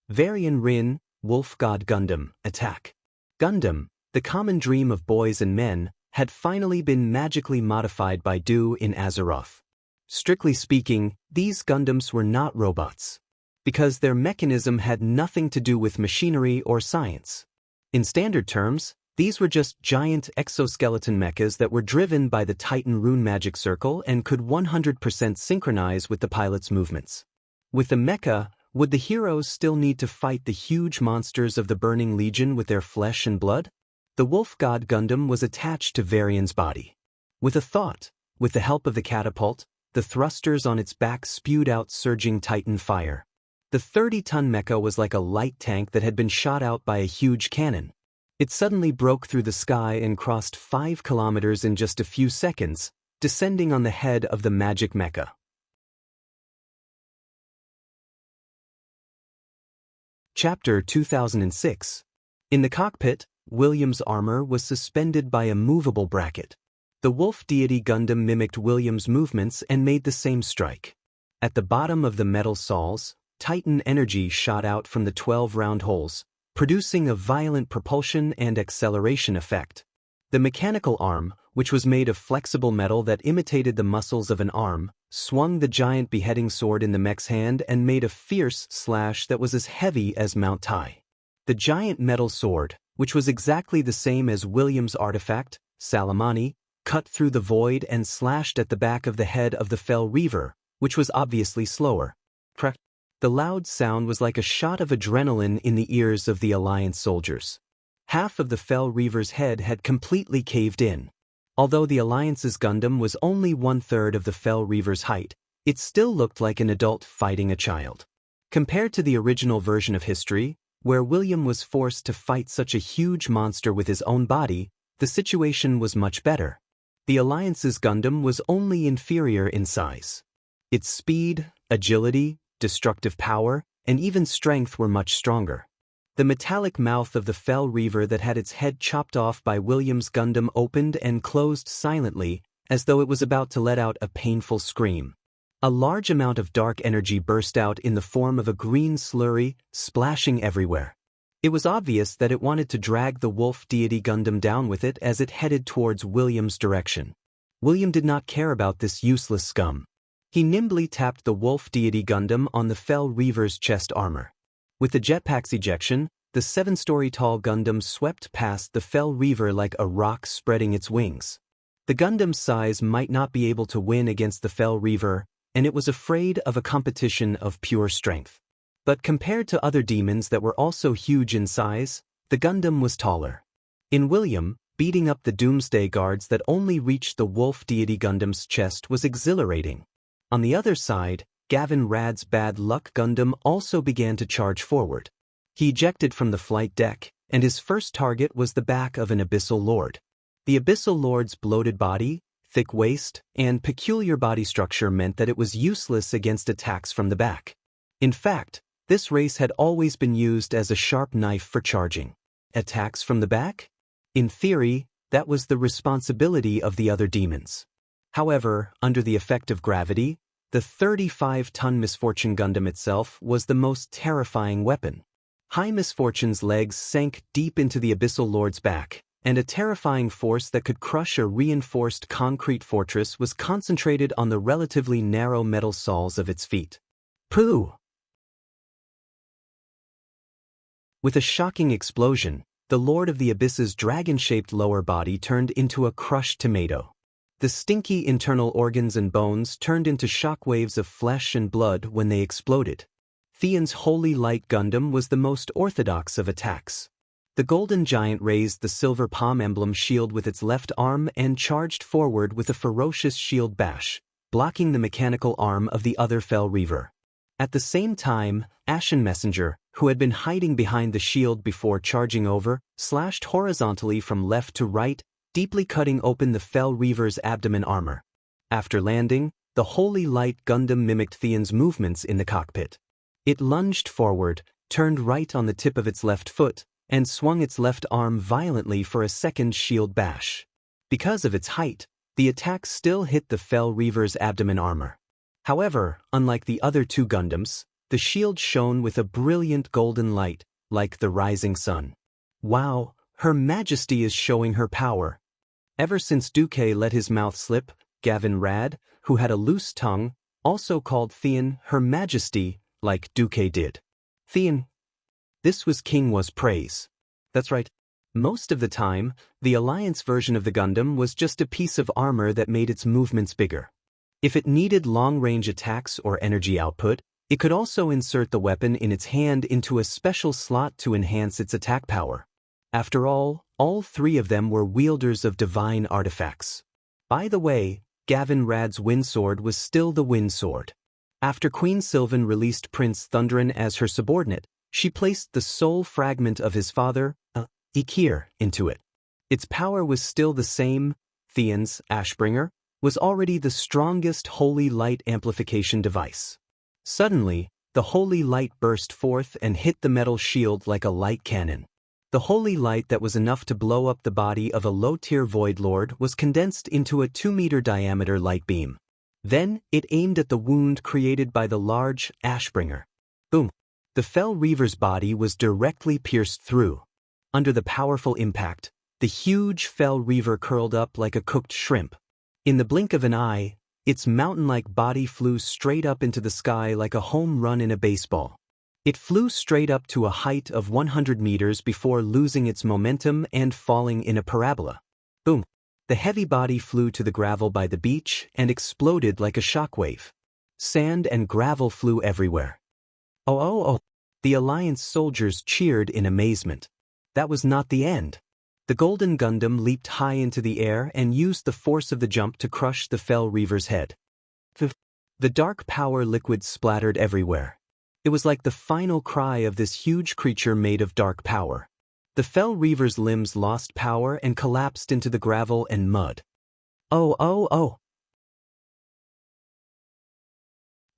Varian Rin, Wolf God Gundam, Attack. Gundam, the common dream of boys and men, had finally been magically modified by Du in Azeroth. Strictly speaking, these Gundams were not robots, because their mechanism had nothing to do with machinery or science. In standard terms, these were just giant exoskeleton mechas that were driven by the Titan rune magic circle and could 100% synchronize with the pilot's movements. With the mecha, would the heroes still need to fight the huge monsters of the Burning Legion with their flesh and blood? The Wolf God Gundam was attached to Varian's body. With a thought, with the help of the catapult, the thrusters on its back spewed out surging Titan fire. The 30-ton mecha was like a light tank that had been shot out by a huge cannon. It suddenly broke through the sky and crossed 5 kilometers in just a few seconds, descending on the head of the magic mecha. Chapter 2006. In the cockpit, William's armor was suspended by a movable bracket. The Wolf Deity Gundam mimicked William's movements and made the same strike. At the bottom of the metal saws, Titan energy shot out from the 12 round holes, producing a violent propulsion and acceleration effect. The mechanical arm, which was made of flexible metal that imitated the muscles of an arm, swung the giant beheading sword in the mech's hand and made a fierce slash that was as heavy as Mount Tai. The giant metal sword, which was exactly the same as William's artifact, Salamani, cut through the void and slashed at the back of the head of the Fell Reaver, which was obviously slower. The loud sound was like a shot of adrenaline in the ears of the Alliance soldiers. Half of the Fell Reaver's head had completely caved in. Although the Alliance's Gundam was only 1/3 of the Fell Reaver's height, it still looked like an adult fighting a child. Compared to the original version of history, where William was forced to fight such a huge monster with his own body, the situation was much better. The Alliance's Gundam was only inferior in size. Its speed, agility, destructive power, and even strength were much stronger. The metallic mouth of the Fell Reaver that had its head chopped off by William's Gundam opened and closed silently, as though it was about to let out a painful scream. A large amount of dark energy burst out in the form of a green slurry, splashing everywhere. It was obvious that it wanted to drag the Wolf Deity Gundam down with it as it headed towards William's direction. William did not care about this useless scum. He nimbly tapped the Wolf Deity Gundam on the Fell Reaver's chest armor. With the jetpack's ejection, the 7-story-tall Gundam swept past the Fell Reaver like a rock spreading its wings. The Gundam's size might not be able to win against the Fell Reaver, and it was afraid of a competition of pure strength. But compared to other demons that were also huge in size, the Gundam was taller. In William, beating up the Doomsday Guards that only reached the Wolf Deity Gundam's chest was exhilarating. On the other side, Gavin Rad's Bad Luck Gundam also began to charge forward. He ejected from the flight deck, and his first target was the back of an Abyssal Lord. The Abyssal Lord's bloated body, thick waist, and peculiar body structure meant that it was useless against attacks from the back. In fact, this race had always been used as a sharp knife for charging. Attacks from the back? In theory, that was the responsibility of the other demons. However, under the effect of gravity, the 35-ton Misfortune Gundam itself was the most terrifying weapon. High Misfortune's legs sank deep into the Abyssal Lord's back, and a terrifying force that could crush a reinforced concrete fortress was concentrated on the relatively narrow metal soles of its feet. Pooh! With a shocking explosion, the Lord of the Abyss's dragon-shaped lower body turned into a crushed tomato. The stinky internal organs and bones turned into shockwaves of flesh and blood when they exploded. Theon's Holy Light Gundam was the most orthodox of attacks. The Golden Giant raised the silver palm emblem shield with its left arm and charged forward with a ferocious shield bash, blocking the mechanical arm of the other Fell Reaver. At the same time, Ashen Messenger, who had been hiding behind the shield before charging over, slashed horizontally from left to right, deeply cutting open the Fell Reaver's abdomen armor. After landing, the Holy Light Gundam mimicked Theon's movements in the cockpit. It lunged forward, turned right on the tip of its left foot, and swung its left arm violently for a second shield bash. Because of its height, the attack still hit the Fell Reaver's abdomen armor. However, unlike the other two Gundams, the shield shone with a brilliant golden light, like the rising sun. Wow, Her Majesty is showing her power. Ever since Duque let his mouth slip, Gavin Rad, who had a loose tongue, also called Theon Her Majesty, like Duque did. Theon. This was King was praise. That's right. Most of the time, the Alliance version of the Gundam was just a piece of armor that made its movements bigger. If it needed long-range attacks or energy output, it could also insert the weapon in its hand into a special slot to enhance its attack power. After all three of them were wielders of divine artifacts. By the way, Gavin Rad's wind sword was still the wind sword. After Queen Sylvan released Prince Thunderin as her subordinate, she placed the soul fragment of his father, Ikir, into it. Its power was still the same. Theon's Ashbringer was already the strongest holy light amplification device. Suddenly, the holy light burst forth and hit the metal shield like a light cannon. The holy light that was enough to blow up the body of a low-tier Void Lord was condensed into a 2-meter diameter light beam. Then, it aimed at the wound created by the large Ashbringer. Boom! The Fell Reaver's body was directly pierced through. Under the powerful impact, the huge Fell Reaver curled up like a cooked shrimp. In the blink of an eye, its mountain-like body flew straight up into the sky like a home run in a baseball. It flew straight up to a height of 100 meters before losing its momentum and falling in a parabola. Boom! The heavy body flew to the gravel by the beach and exploded like a shockwave. Sand and gravel flew everywhere. Oh! The Alliance soldiers cheered in amazement. That was not the end. The Golden Gundam leaped high into the air and used the force of the jump to crush the Fell Reaver's head. The dark power liquid splattered everywhere. It was like the final cry of this huge creature made of dark power. The Fell Reaver's limbs lost power and collapsed into the gravel and mud. Oh!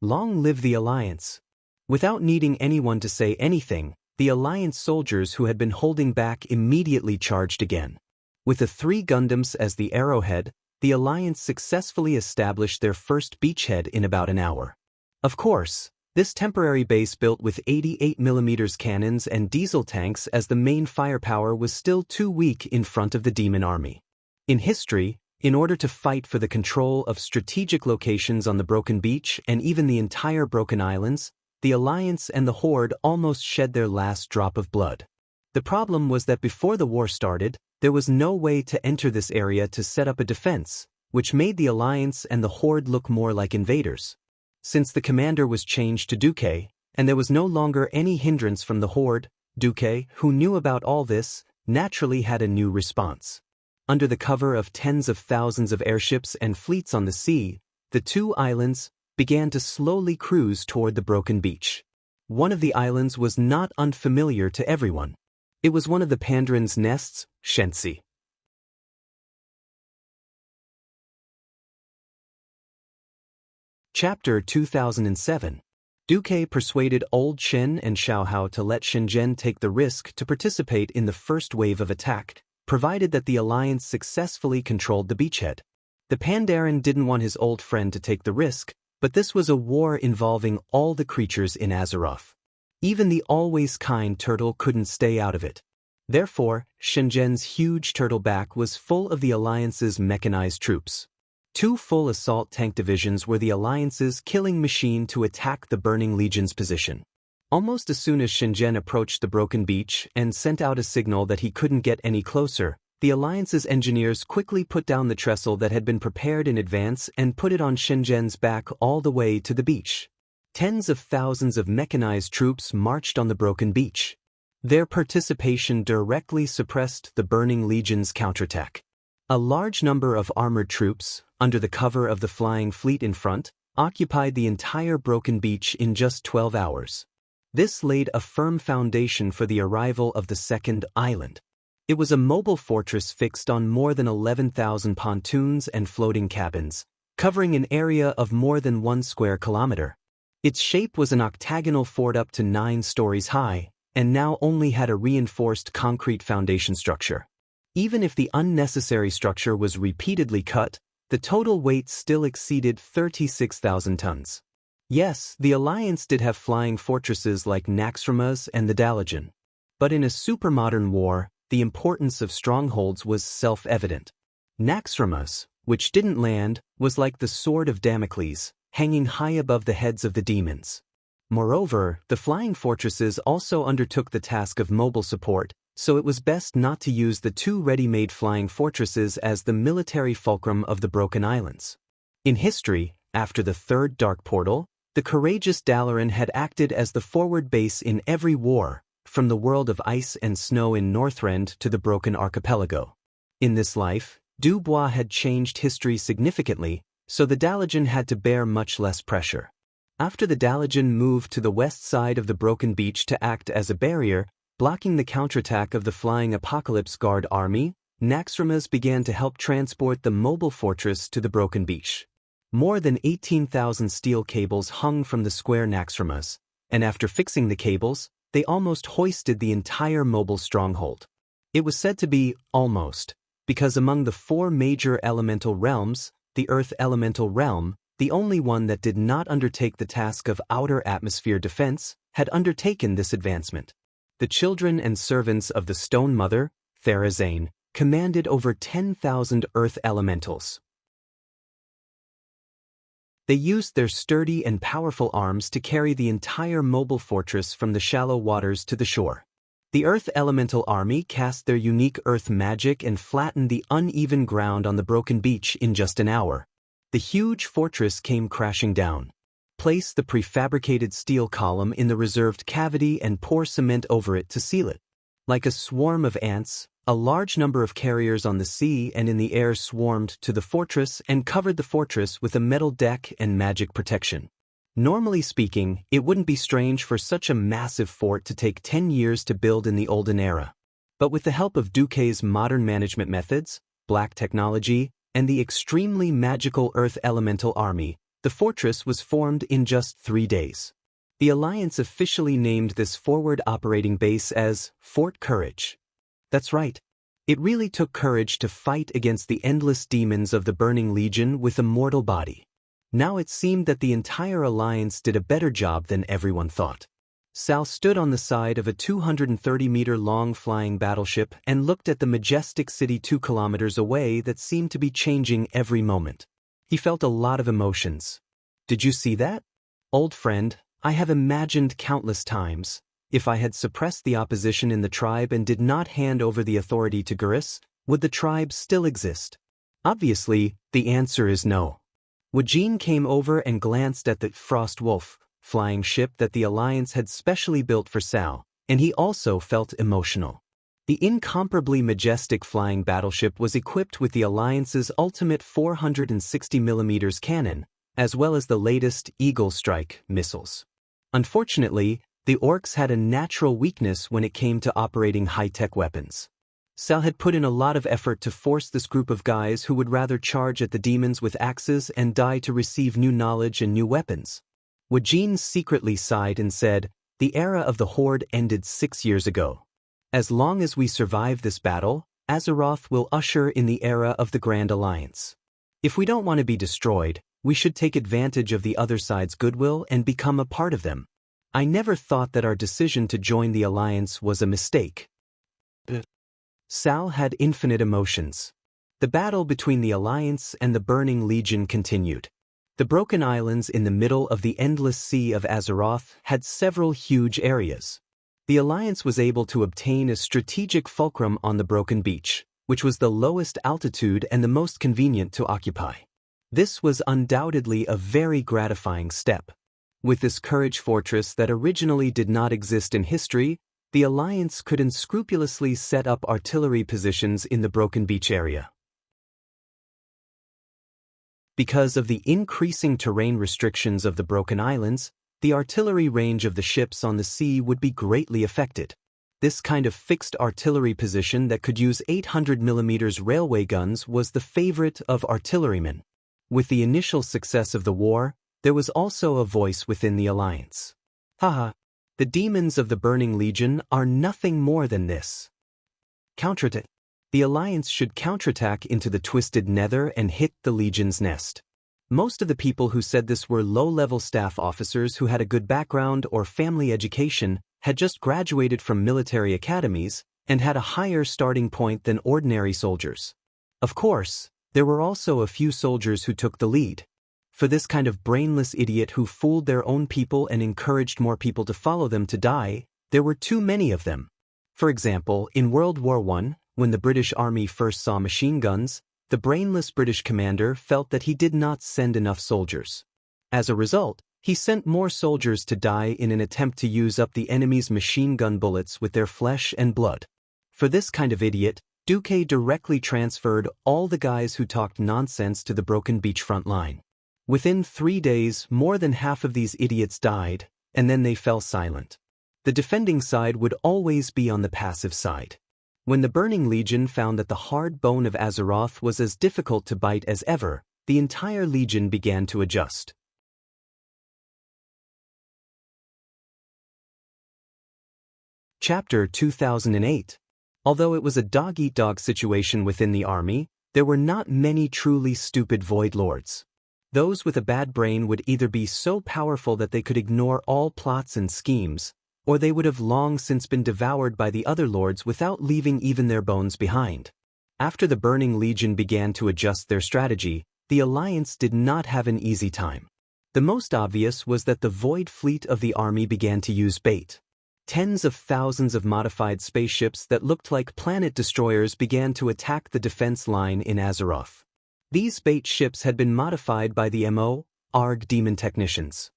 Long live the Alliance. Without needing anyone to say anything, the Alliance soldiers who had been holding back immediately charged again. With the 3 Gundams as the arrowhead, the Alliance successfully established their first beachhead in about an hour. Of course, this temporary base built with 88mm cannons and diesel tanks as the main firepower was still too weak in front of the Demon Army. In history, in order to fight for the control of strategic locations on the Broken Beach and even the entire Broken Islands, the Alliance and the Horde almost shed their last drop of blood. The problem was that before the war started, there was no way to enter this area to set up a defense, which made the Alliance and the Horde look more like invaders. Since the commander was changed to Duque, and there was no longer any hindrance from the Horde, Duque, who knew about all this, naturally had a new response. Under the cover of tens of thousands of airships and fleets on the sea, the 2 islands began to slowly cruise toward the Broken Beach. One of the islands was not unfamiliar to everyone. It was one of the Pandren's nests, Xianxia. Chapter 2007. Duque persuaded old Shen and Xiaohao to let Shenzhen take the risk to participate in the first wave of attack, provided that the Alliance successfully controlled the beachhead. The Pandaren didn't want his old friend to take the risk, but this was a war involving all the creatures in Azeroth. Even the always kind turtle couldn't stay out of it. Therefore, Shenzhen's huge turtle back was full of the Alliance's mechanized troops. 2 full assault tank divisions were the Alliance's killing machine to attack the Burning Legion's position. Almost as soon as Shenzhen approached the Broken Beach and sent out a signal that he couldn't get any closer, the Alliance's engineers quickly put down the trestle that had been prepared in advance and put it on Shenzhen's back all the way to the beach. Tens of thousands of mechanized troops marched on the Broken Beach. Their participation directly suppressed the Burning Legion's counterattack. A large number of armored troops, under the cover of the flying fleet in front, occupied the entire Broken Beach in just 12 hours. This laid a firm foundation for the arrival of the second island. It was a mobile fortress fixed on more than 11,000 pontoons and floating cabins, covering an area of more than 1 square kilometer. Its shape was an octagonal fort up to 9 stories high, and now only had a reinforced concrete foundation structure. Even if the unnecessary structure was repeatedly cut, the total weight still exceeded 36,000 tons. Yes, the Alliance did have flying fortresses like Naxxramas and the Dalajan. But in a supermodern war, the importance of strongholds was self-evident. Naxxramas, which didn't land, was like the sword of Damocles, hanging high above the heads of the demons. Moreover, the flying fortresses also undertook the task of mobile support, so it was best not to use the two ready-made flying fortresses as the military fulcrum of the Broken Islands. In history, after the Third Dark Portal, the courageous Dalaran had acted as the forward base in every war, from the world of ice and snow in Northrend to the Broken Archipelago. In this life, Dubois had changed history significantly, so the Dalajan had to bear much less pressure. After the Dalajan moved to the west side of the Broken Beach to act as a barrier, blocking the counterattack of the Flying Apocalypse Guard army, Naxxramas began to help transport the mobile fortress to the Broken Beach. More than 18,000 steel cables hung from the square Naxxramas, and after fixing the cables, they almost hoisted the entire mobile stronghold. It was said to be almost, because among the four major elemental realms, the Earth Elemental Realm, the only one that did not undertake the task of outer atmosphere defense, had undertaken this advancement. The children and servants of the Stone Mother, Therazane, commanded over 10,000 Earth Elementals. They used their sturdy and powerful arms to carry the entire mobile fortress from the shallow waters to the shore. The Earth Elemental Army cast their unique earth magic and flattened the uneven ground on the Broken Beach in just an hour. The huge fortress came crashing down. Place the prefabricated steel column in the reserved cavity and pour cement over it to seal it. Like a swarm of ants, a large number of carriers on the sea and in the air swarmed to the fortress and covered the fortress with a metal deck and magic protection. Normally speaking, it wouldn't be strange for such a massive fort to take 10 years to build in the olden era. But with the help of Duque's modern management methods, black technology, and the extremely magical Earth Elemental Army, the fortress was formed in just 3 days. The Alliance officially named this forward operating base as Fort Courage. That's right. It really took courage to fight against the endless demons of the Burning Legion with a mortal body. Now it seemed that the entire alliance did a better job than everyone thought. Sal stood on the side of a 230-meter-long flying battleship and looked at the majestic city 2 kilometers away that seemed to be changing every moment. He felt a lot of emotions. Did you see that? Old friend, I have imagined countless times, if I had suppressed the opposition in the tribe and did not hand over the authority to Gurus, would the tribe still exist? Obviously, the answer is no. Wajin came over and glanced at the Frost Wolf flying ship that the Alliance had specially built for Sal, and he also felt emotional. The incomparably majestic flying battleship was equipped with the Alliance's ultimate 460mm cannon, as well as the latest Eagle Strike missiles. Unfortunately, the orcs had a natural weakness when it came to operating high-tech weapons. Sal had put in a lot of effort to force this group of guys who would rather charge at the demons with axes and die to receive new knowledge and new weapons. Wajin secretly sighed and said, "The era of the Horde ended 6 years ago. As long as we survive this battle, Azeroth will usher in the era of the Grand Alliance. If we don't want to be destroyed, we should take advantage of the other side's goodwill and become a part of them. I never thought that our decision to join the Alliance was a mistake." Sal had infinite emotions. The battle between the Alliance and the Burning Legion continued. The Broken Islands in the middle of the endless sea of Azeroth had several huge areas. The Alliance was able to obtain a strategic fulcrum on the Broken Beach, which was the lowest altitude and the most convenient to occupy. This was undoubtedly a very gratifying step. With this Courage Fortress that originally did not exist in history, the Alliance could unscrupulously set up artillery positions in the Broken Beach area. Because of the increasing terrain restrictions of the Broken Islands, the artillery range of the ships on the sea would be greatly affected. This kind of fixed artillery position that could use 800mm railway guns was the favorite of artillerymen. With the initial success of the war, there was also a voice within the Alliance. Haha, the demons of the Burning Legion are nothing more than this. Counterattack. The Alliance should counterattack into the Twisted Nether and hit the Legion's nest. Most of the people who said this were low-level staff officers who had a good background or family education, had just graduated from military academies, and had a higher starting point than ordinary soldiers. Of course, there were also a few soldiers who took the lead. For this kind of brainless idiot who fooled their own people and encouraged more people to follow them to die, there were too many of them. For example, in World War I, when the British Army first saw machine guns, the brainless British commander felt that he did not send enough soldiers. As a result, he sent more soldiers to die in an attempt to use up the enemy's machine gun bullets with their flesh and blood. For this kind of idiot, Duque directly transferred all the guys who talked nonsense to the broken beachfront line. Within 3 days, more than half of these idiots died, and then they fell silent. The defending side would always be on the passive side. When the Burning Legion found that the hard bone of Azeroth was as difficult to bite as ever, the entire legion began to adjust. Chapter 2008. Although it was a dog-eat-dog situation within the army, there were not many truly stupid Void Lords. Those with a bad brain would either be so powerful that they could ignore all plots and schemes, or they would have long since been devoured by the other lords without leaving even their bones behind. After the Burning Legion began to adjust their strategy, the Alliance did not have an easy time. The most obvious was that the Void Fleet of the army began to use bait. Tens of thousands of modified spaceships that looked like planet destroyers began to attack the defense line in Azeroth. These bait ships had been modified by the ARG demon technicians.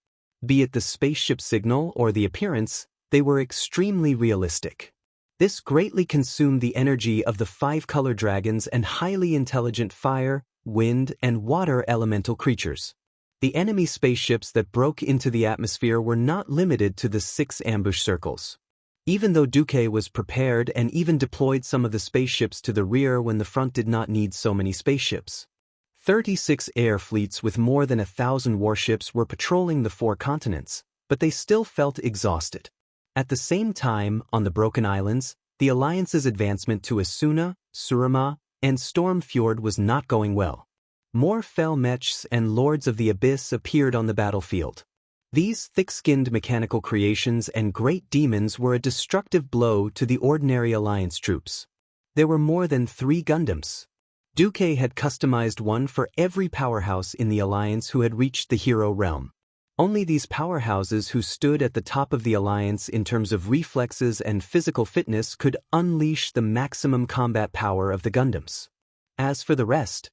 Be it the spaceship signal or the appearance, they were extremely realistic. This greatly consumed the energy of the 5 color dragons and highly intelligent fire, wind, and water elemental creatures. The enemy spaceships that broke into the atmosphere were not limited to the 6 ambush circles. Even though Duque was prepared and even deployed some of the spaceships to the rear when the front did not need so many spaceships. 36 air fleets with more than 1,000 warships were patrolling the 4 continents, but they still felt exhausted. At the same time, on the Broken Islands, the Alliance's advancement to Asuna, Surima, and Storm Fjord was not going well. More fell mechs and Lords of the Abyss appeared on the battlefield. These thick-skinned mechanical creations and great demons were a destructive blow to the ordinary Alliance troops. There were more than 3 Gundams. Duque had customized one for every powerhouse in the Alliance who had reached the hero realm. Only these powerhouses who stood at the top of the Alliance in terms of reflexes and physical fitness could unleash the maximum combat power of the Gundams. As for the rest,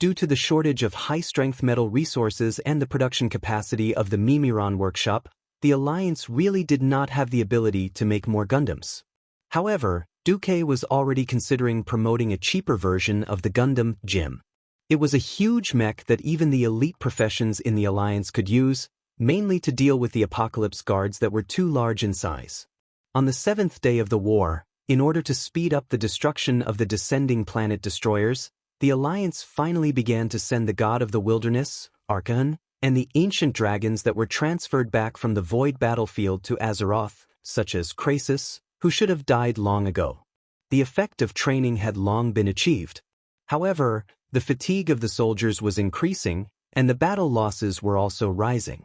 due to the shortage of high-strength metal resources and the production capacity of the Mimiron workshop, the Alliance really did not have the ability to make more Gundams. However, Duque was already considering promoting a cheaper version of the Gundam Jim. It was a huge mech that even the elite professions in the Alliance could use, mainly to deal with the Apocalypse Guards that were too large in size. On the 7th day of the war, in order to speed up the destruction of the descending planet destroyers, the Alliance finally began to send the God of the Wilderness, Archon, and the ancient dragons that were transferred back from the Void battlefield to Azeroth, such as Krasus, who should have died long ago. The effect of training had long been achieved. However, the fatigue of the soldiers was increasing, and the battle losses were also rising.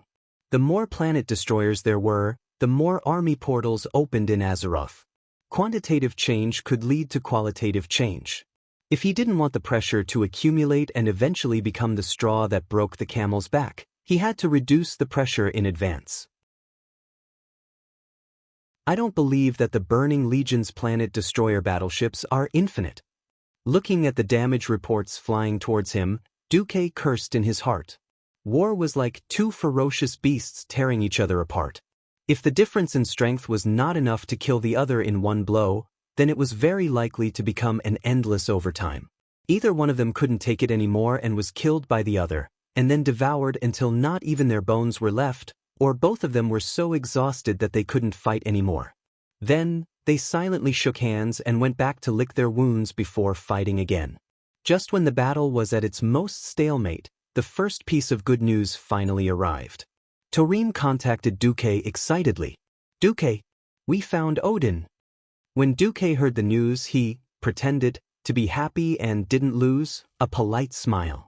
The more planet destroyers there were, the more army portals opened in Azeroth. Quantitative change could lead to qualitative change. If he didn't want the pressure to accumulate and eventually become the straw that broke the camel's back, he had to reduce the pressure in advance. I don't believe that the Burning Legion's planet destroyer battleships are infinite. Looking at the damage reports flying towards him, Duque cursed in his heart. War was like 2 ferocious beasts tearing each other apart. If the difference in strength was not enough to kill the other in one blow, then it was very likely to become an endless overtime. Either one of them couldn't take it anymore and was killed by the other, and then devoured until not even their bones were left, or both of them were so exhausted that they couldn't fight anymore. Then, they silently shook hands and went back to lick their wounds before fighting again. Just when the battle was at its most stalemate, the first piece of good news finally arrived. Torim contacted Duque excitedly. "Duque, we found Odin." When Duque heard the news, he pretended to be happy and didn't lose a polite smile.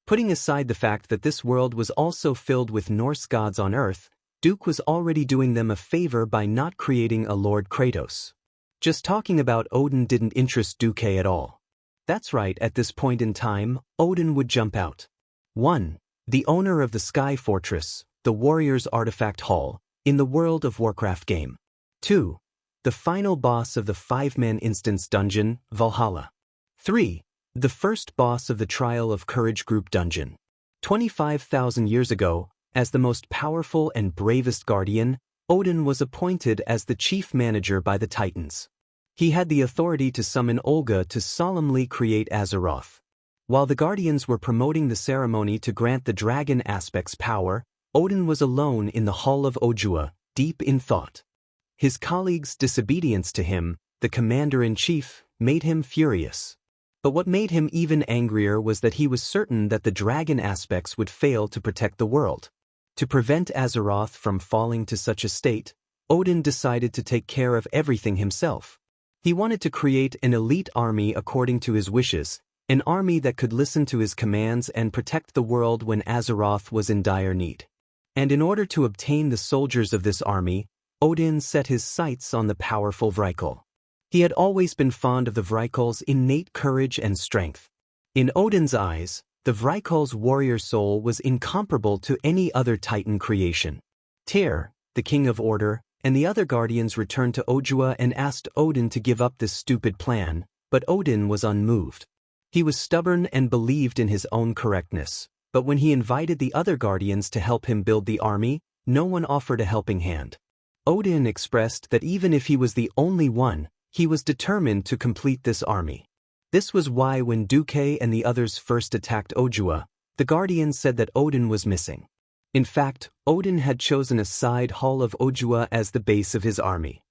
Putting aside the fact that this world was also filled with Norse gods on Earth, Duke was already doing them a favor by not creating a Lord Kratos. Just talking about Odin didn't interest Duque at all. That's right, at this point in time, Odin would jump out. 1. The owner of the Sky Fortress, the Warrior's Artifact Hall, in the World of Warcraft game. 2. The final boss of the 5-man instance dungeon, Valhalla. 3. The first boss of the Trial of Courage group dungeon. 25,000 years ago, as the most powerful and bravest guardian, Odin was appointed as the chief manager by the Titans. He had the authority to summon Olga to solemnly create Azeroth. While the Guardians were promoting the ceremony to grant the dragon aspects power, Odin was alone in the Hall of Ojua, deep in thought. His colleagues' disobedience to him, the commander-in-chief, made him furious. But what made him even angrier was that he was certain that the dragon aspects would fail to protect the world. To prevent Azeroth from falling to such a state, Odin decided to take care of everything himself. He wanted to create an elite army according to his wishes, an army that could listen to his commands and protect the world when Azeroth was in dire need. And in order to obtain the soldiers of this army, Odin set his sights on the powerful Vrykul. He had always been fond of the Vrykul's innate courage and strength. In Odin's eyes, the Vrykul's warrior soul was incomparable to any other Titan creation. Tyr, the king of order, and the other guardians returned to Ojua and asked Odin to give up this stupid plan, but Odin was unmoved. He was stubborn and believed in his own correctness, but when he invited the other guardians to help him build the army, no one offered a helping hand. Odin expressed that even if he was the only one, he was determined to complete this army. This was why when Duke and the others first attacked Ojua, the Guardians said that Odin was missing. In fact, Odin had chosen a side hall of Ojua as the base of his army.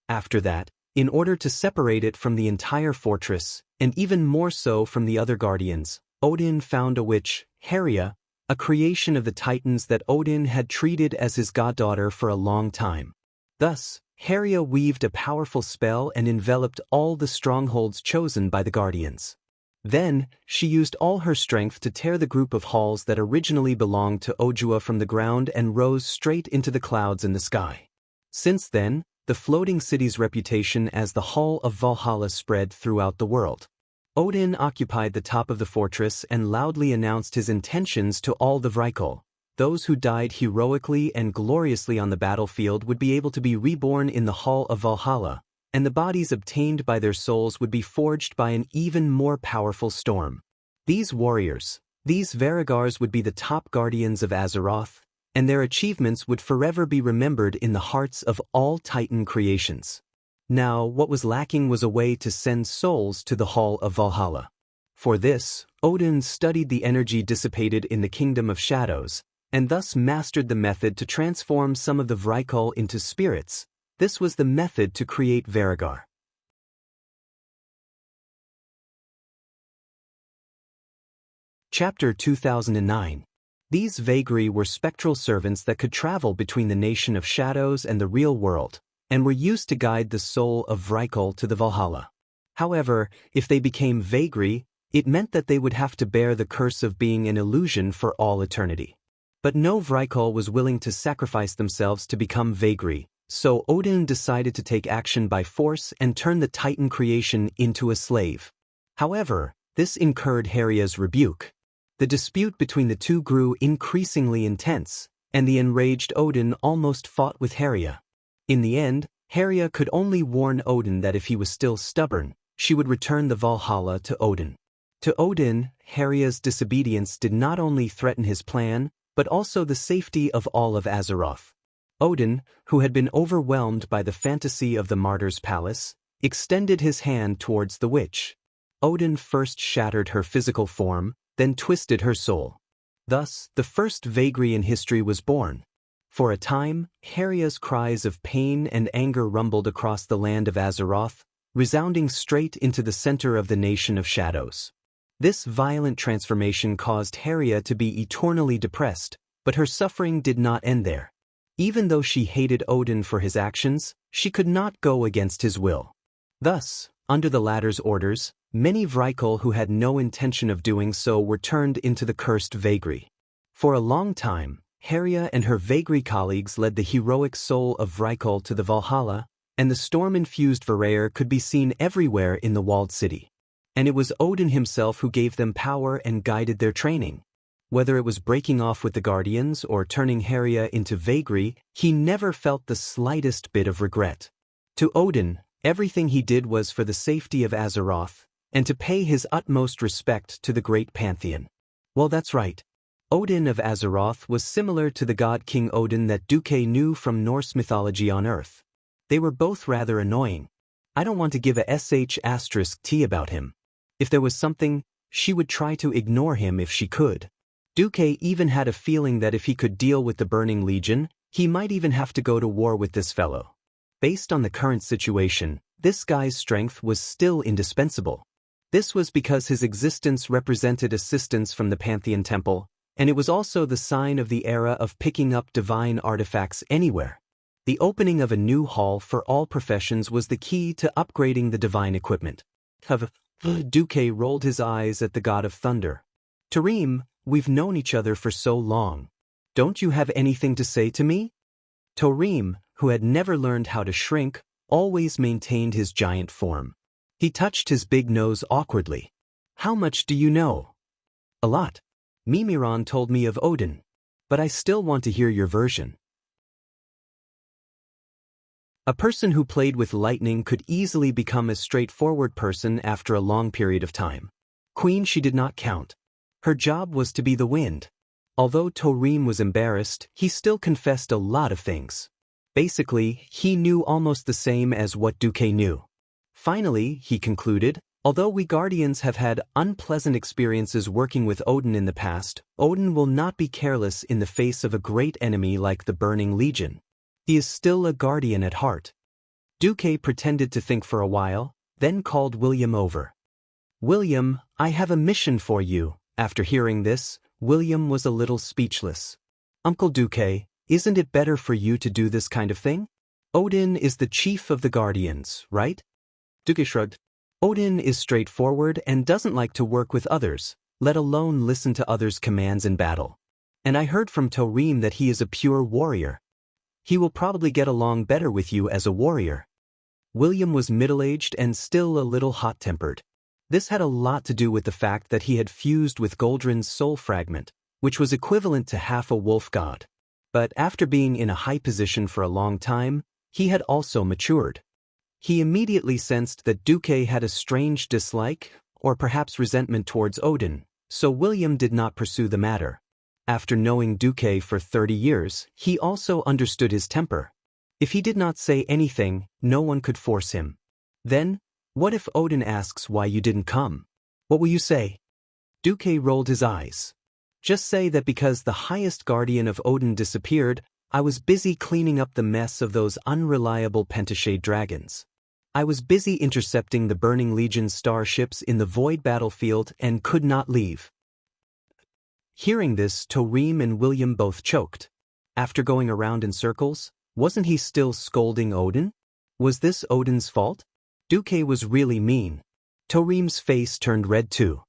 After that, in order to separate it from the entire fortress, and even more so from the other Guardians, Odin found a witch, Herria, a creation of the Titans that Odin had treated as his goddaughter for a long time. Thus, Herria weaved a powerful spell and enveloped all the strongholds chosen by the Guardians. Then, she used all her strength to tear the group of halls that originally belonged to Ojua from the ground and rose straight into the clouds in the sky. Since then, the floating city's reputation as the Hall of Valhalla spread throughout the world. Odin occupied the top of the fortress and loudly announced his intentions to all the Vrykul. Those who died heroically and gloriously on the battlefield would be able to be reborn in the Hall of Valhalla, and the bodies obtained by their souls would be forged by an even more powerful storm. These warriors, these Varigars, would be the top guardians of Azeroth, and their achievements would forever be remembered in the hearts of all Titan creations. Now, what was lacking was a way to send souls to the Hall of Valhalla. For this, Odin studied the energy dissipated in the Kingdom of Shadows, and thus mastered the method to transform some of the Vrykul into spirits. This was the method to create Varigar. Chapter 2009. These Vagri were spectral servants that could travel between the nation of shadows and the real world, and were used to guide the soul of Vrykul to the Valhalla. However, if they became Vagri, it meant that they would have to bear the curse of being an illusion for all eternity. But no Vrykul was willing to sacrifice themselves to become Vagri, so Odin decided to take action by force and turn the Titan creation into a slave. However, this incurred Herria's rebuke. The dispute between the two grew increasingly intense, and the enraged Odin almost fought with Herria. In the end, Herria could only warn Odin that if he was still stubborn, she would return the Valhalla to Odin. To Odin, Herria's disobedience did not only threaten his plan, but also the safety of all of Azeroth. Odin, who had been overwhelmed by the fantasy of the Martyr's Palace, extended his hand towards the witch. Odin first shattered her physical form, then twisted her soul. Thus, the first Vagri in history was born. For a time, Herria's cries of pain and anger rumbled across the land of Azeroth, resounding straight into the center of the Nation of Shadows. This violent transformation caused Herria to be eternally depressed, but her suffering did not end there. Even though she hated Odin for his actions, she could not go against his will. Thus, under the latter's orders, many Vrykul who had no intention of doing so were turned into the cursed Vagri. For a long time, Herria and her Vagri colleagues led the heroic soul of Vrykul to the Valhalla, and the storm-infused Varayr could be seen everywhere in the walled city. And it was Odin himself who gave them power and guided their training. Whether it was breaking off with the Guardians or turning Herja into vagary, he never felt the slightest bit of regret. To Odin, everything he did was for the safety of Azeroth, and to pay his utmost respect to the great pantheon. Well, that's right. Odin of Azeroth was similar to the god King Odin that Duque knew from Norse mythology on Earth. They were both rather annoying. I don't want to give a sh*t about him. If there was something, she would try to ignore him if she could. Duque even had a feeling that if he could deal with the Burning Legion, he might even have to go to war with this fellow. Based on the current situation, this guy's strength was still indispensable. This was because his existence represented assistance from the Pantheon Temple, and it was also the sign of the era of picking up divine artifacts anywhere. The opening of a new hall for all professions was the key to upgrading the divine equipment. Duque rolled his eyes at the god of thunder. Tarim, we've known each other for so long. Don't you have anything to say to me? Tarim, who had never learned how to shrink, always maintained his giant form. He touched his big nose awkwardly. How much do you know? A lot. Mimiron told me of Odin. But I still want to hear your version. A person who played with lightning could easily become a straightforward person after a long period of time. Queen she did not count. Her job was to be the wind. Although Tarim was embarrassed, he still confessed a lot of things. Basically, he knew almost the same as what Duque knew. Finally, he concluded, although we Guardians have had unpleasant experiences working with Odin in the past, Odin will not be careless in the face of a great enemy like the Burning Legion. He is still a Guardian at heart. Duque pretended to think for a while, then called William over. William, I have a mission for you. After hearing this, William was a little speechless. Uncle Duque, isn't it better for you to do this kind of thing? Odin is the chief of the Guardians, right? Duque shrugged. Odin is straightforward and doesn't like to work with others, let alone listen to others' commands in battle. And I heard from Tarim that he is a pure warrior. He will probably get along better with you as a warrior. William was middle-aged and still a little hot-tempered. This had a lot to do with the fact that he had fused with Goldrin's soul fragment, which was equivalent to half a wolf god. But after being in a high position for a long time, he had also matured. He immediately sensed that Duque had a strange dislike, or perhaps resentment towards Odin, so William did not pursue the matter. After knowing Duque for 30 years, he also understood his temper. If he did not say anything, no one could force him. Then, what if Odin asks why you didn't come? What will you say? Duque rolled his eyes. Just say that because the highest guardian of Odin disappeared, I was busy cleaning up the mess of those unreliable pentashade dragons. I was busy intercepting the Burning Legion starships in the void battlefield and could not leave. Hearing this, Tarim and William both choked. After going around in circles, wasn't he still scolding Odin? Was this Odin's fault? Duque was really mean. Tarim's face turned red too.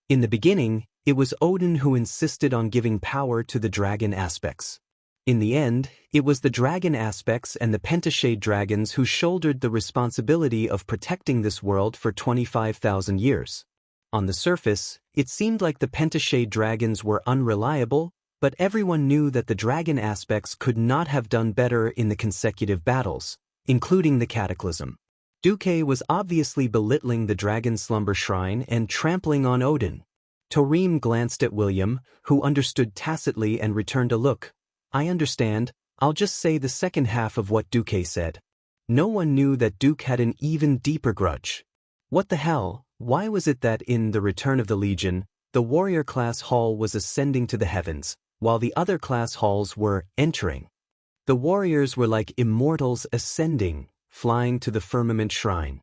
In the beginning, it was Odin who insisted on giving power to the dragon aspects. In the end, it was the dragon aspects and the pentashade dragons who shouldered the responsibility of protecting this world for 25,000 years. On the surface, it seemed like the pentashade dragons were unreliable, but everyone knew that the dragon aspects could not have done better in the consecutive battles, including the Cataclysm. Duque was obviously belittling the Dragon Slumber Shrine and trampling on Odin. Tarim glanced at William, who understood tacitly and returned a look. I understand, I'll just say the second half of what Duque said. No one knew that Duque had an even deeper grudge. What the hell, why was it that in The Return of the Legion, the warrior class hall was ascending to the heavens, while the other class halls were entering? The warriors were like immortals ascending, flying to the firmament shrine.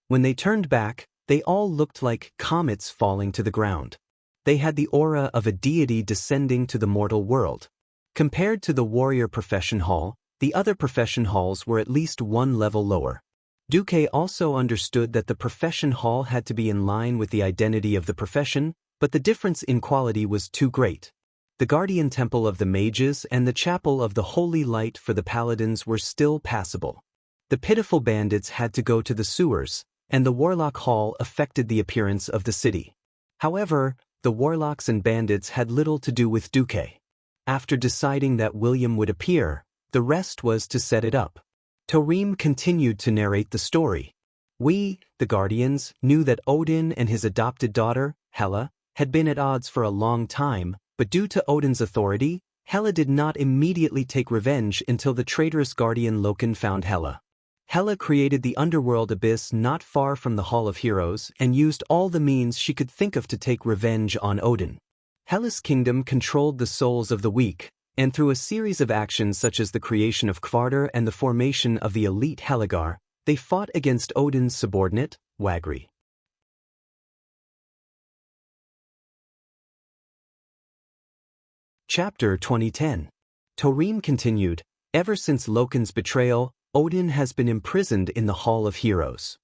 When they turned back, they all looked like comets falling to the ground. They had the aura of a deity descending to the mortal world. Compared to the warrior profession hall, the other profession halls were at least one level lower. Duque also understood that the profession hall had to be in line with the identity of the profession, but the difference in quality was too great. The Guardian Temple of the Mages and the Chapel of the Holy Light for the Paladins were still passable. The pitiful bandits had to go to the sewers, and the Warlock Hall affected the appearance of the city. However, the warlocks and bandits had little to do with Duque. After deciding that William would appear, the rest was to set it up. Tarim continued to narrate the story. We, the Guardians, knew that Odin and his adopted daughter, Hela, had been at odds for a long time, but due to Odin's authority, Hela did not immediately take revenge until the traitorous guardian Loken found Hela. Hela created the underworld abyss not far from the Hall of Heroes and used all the means she could think of to take revenge on Odin. Hela's kingdom controlled the souls of the weak, and through a series of actions such as the creation of Kvarter and the formation of the elite Helagar, they fought against Odin's subordinate, Wagri. Chapter 2010. Tarim continued, ever since Loken's betrayal, Odin has been imprisoned in the Hall of Heroes.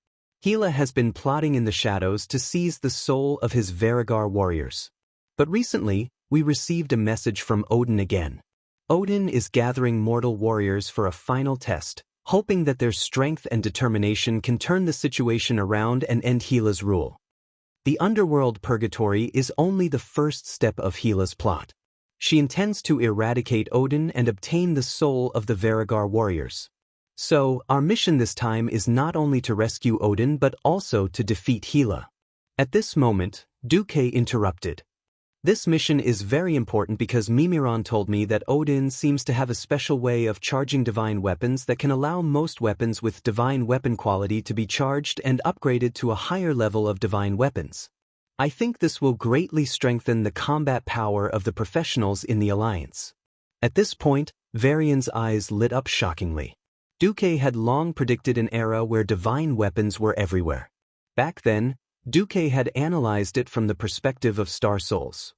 Hela has been plotting in the shadows to seize the soul of his Varigar warriors. But recently, we received a message from Odin again. Odin is gathering mortal warriors for a final test, hoping that their strength and determination can turn the situation around and end Hela's rule. The underworld purgatory is only the first step of Hela's plot. She intends to eradicate Odin and obtain the soul of the Varigar warriors. So, our mission this time is not only to rescue Odin but also to defeat Hela. At this moment, Duque interrupted. This mission is very important because Mimiron told me that Odin seems to have a special way of charging divine weapons that can allow most weapons with divine weapon quality to be charged and upgraded to a higher level of divine weapons. I think this will greatly strengthen the combat power of the professionals in the Alliance. At this point, Varian's eyes lit up shockingly. Duque had long predicted an era where divine weapons were everywhere. Back then, Duque had analyzed it from the perspective of star souls.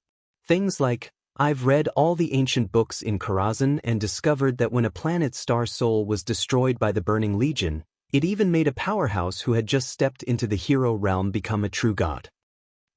Things like, I've read all the ancient books in Karazhan and discovered that when a planet's star soul was destroyed by the Burning Legion, it even made a powerhouse who had just stepped into the hero realm become a true god.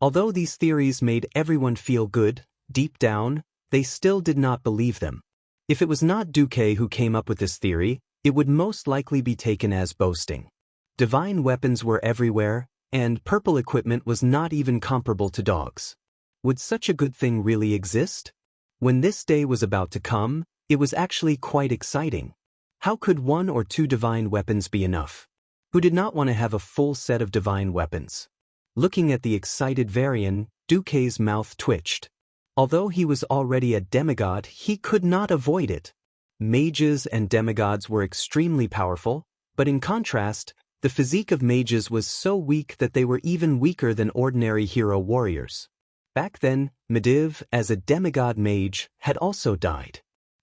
Although these theories made everyone feel good, deep down, they still did not believe them. If it was not Duque who came up with this theory, it would most likely be taken as boasting. Divine weapons were everywhere, and purple equipment was not even comparable to dogs. Would such a good thing really exist? When this day was about to come, it was actually quite exciting. How could 1 or 2 divine weapons be enough? Who did not want to have a full set of divine weapons? Looking at the excited Varian, Duque's mouth twitched. Although he was already a demigod, he could not avoid it. Mages and demigods were extremely powerful, but in contrast, the physique of mages was so weak that they were even weaker than ordinary hero warriors. Back then, Medivh, as a demigod mage, had also died.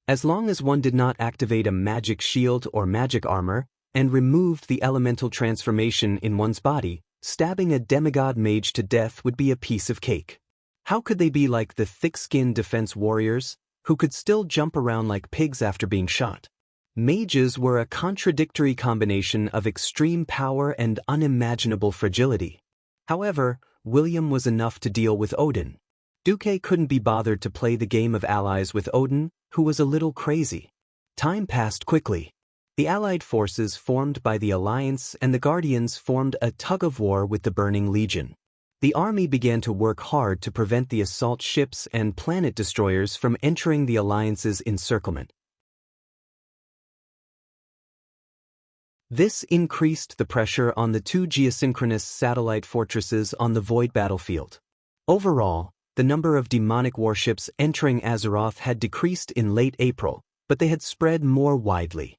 As long as one did not activate a magic shield or magic armor, and removed the elemental transformation in one's body, stabbing a demigod mage to death would be a piece of cake. How could they be like the thick-skinned defense warriors, who could still jump around like pigs after being shot? Mages were a contradictory combination of extreme power and unimaginable fragility. However, William was enough to deal with Odin. Duque couldn't be bothered to play the game of allies with Odin, who was a little crazy. Time passed quickly. The allied forces formed by the Alliance and the Guardians formed a tug-of-war with the Burning Legion. The army began to work hard to prevent the assault ships and planet destroyers from entering the Alliance's encirclement. This increased the pressure on the 2 geosynchronous satellite fortresses on the Void battlefield. Overall, the number of demonic warships entering Azeroth had decreased in late April, but they had spread more widely.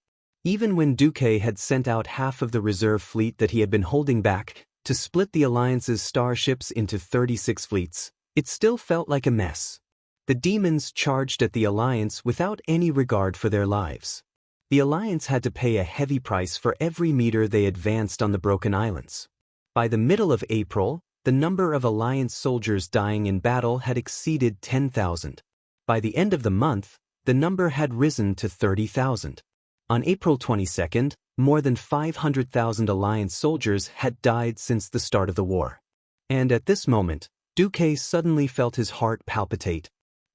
Even when Duque had sent out half of the reserve fleet that he had been holding back to split the Alliance's starships into 36 fleets, it still felt like a mess. The demons charged at the Alliance without any regard for their lives. The Alliance had to pay a heavy price for every meter they advanced on the Broken Islands. By the middle of April, the number of Alliance soldiers dying in battle had exceeded 10,000. By the end of the month, the number had risen to 30,000. On April 22nd, more than 500,000 Alliance soldiers had died since the start of the war. And at this moment, Duque suddenly felt his heart palpitate.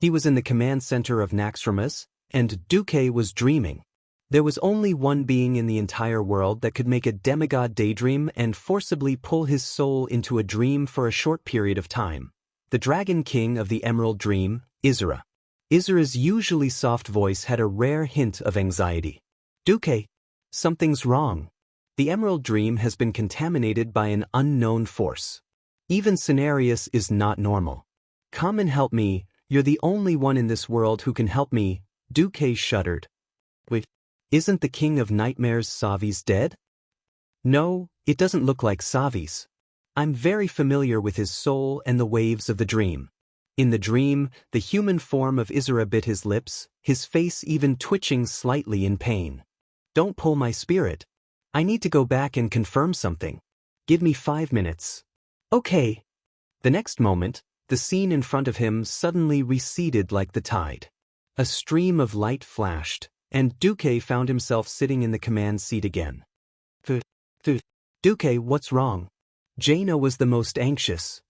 He was in the command center of Naxxramas, and Duque was dreaming. There was only one being in the entire world that could make a demigod daydream and forcibly pull his soul into a dream for a short period of time. The Dragon King of the Emerald Dream, Isra. Isra's usually soft voice had a rare hint of anxiety. Duque, something's wrong. The Emerald Dream has been contaminated by an unknown force. Even Cenarius is not normal. Come and help me, you're the only one in this world who can help me. Duque shuddered. Wait, isn't the King of Nightmares Savi's dead? No, it doesn't look like Savi's. I'm very familiar with his soul and the waves of the dream. In the dream, the human form of Isra bit his lips, his face even twitching slightly in pain. Don't pull my spirit. I need to go back and confirm something. Give me 5 minutes. Okay. The next moment, the scene in front of him suddenly receded like the tide. A stream of light flashed, and Duque found himself sitting in the command seat again. Duque, what's wrong? Jaina was the most anxious.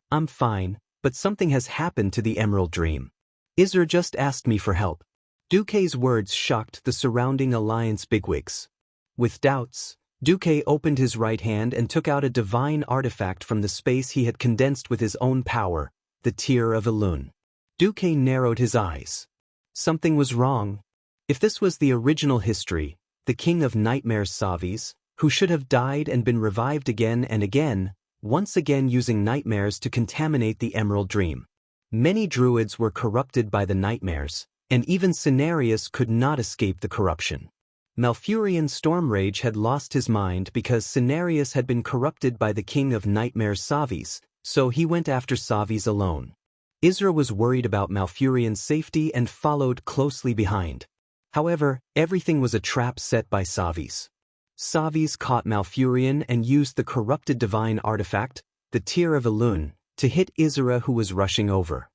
I'm fine, but something has happened to the Emerald Dream. Isra just asked me for help. Duque's words shocked the surrounding alliance bigwigs. With doubts, Duque opened his right hand and took out a divine artifact from the space he had condensed with his own power, the Tear of Elune. Duque narrowed his eyes. Something was wrong. If this was the original history, the King of Nightmares Savis, who should have died and been revived again and again, once again using nightmares to contaminate the Emerald Dream. Many druids were corrupted by the nightmares, and even Cenarius could not escape the corruption. Malfurion Stormrage had lost his mind because Cenarius had been corrupted by the King of Nightmares Savis, so he went after Savis alone. Isra was worried about Malfurion's safety and followed closely behind. However, everything was a trap set by Savis. Savis caught Malfurion and used the corrupted divine artifact, the Tear of Elune, to hit Isra who was rushing over.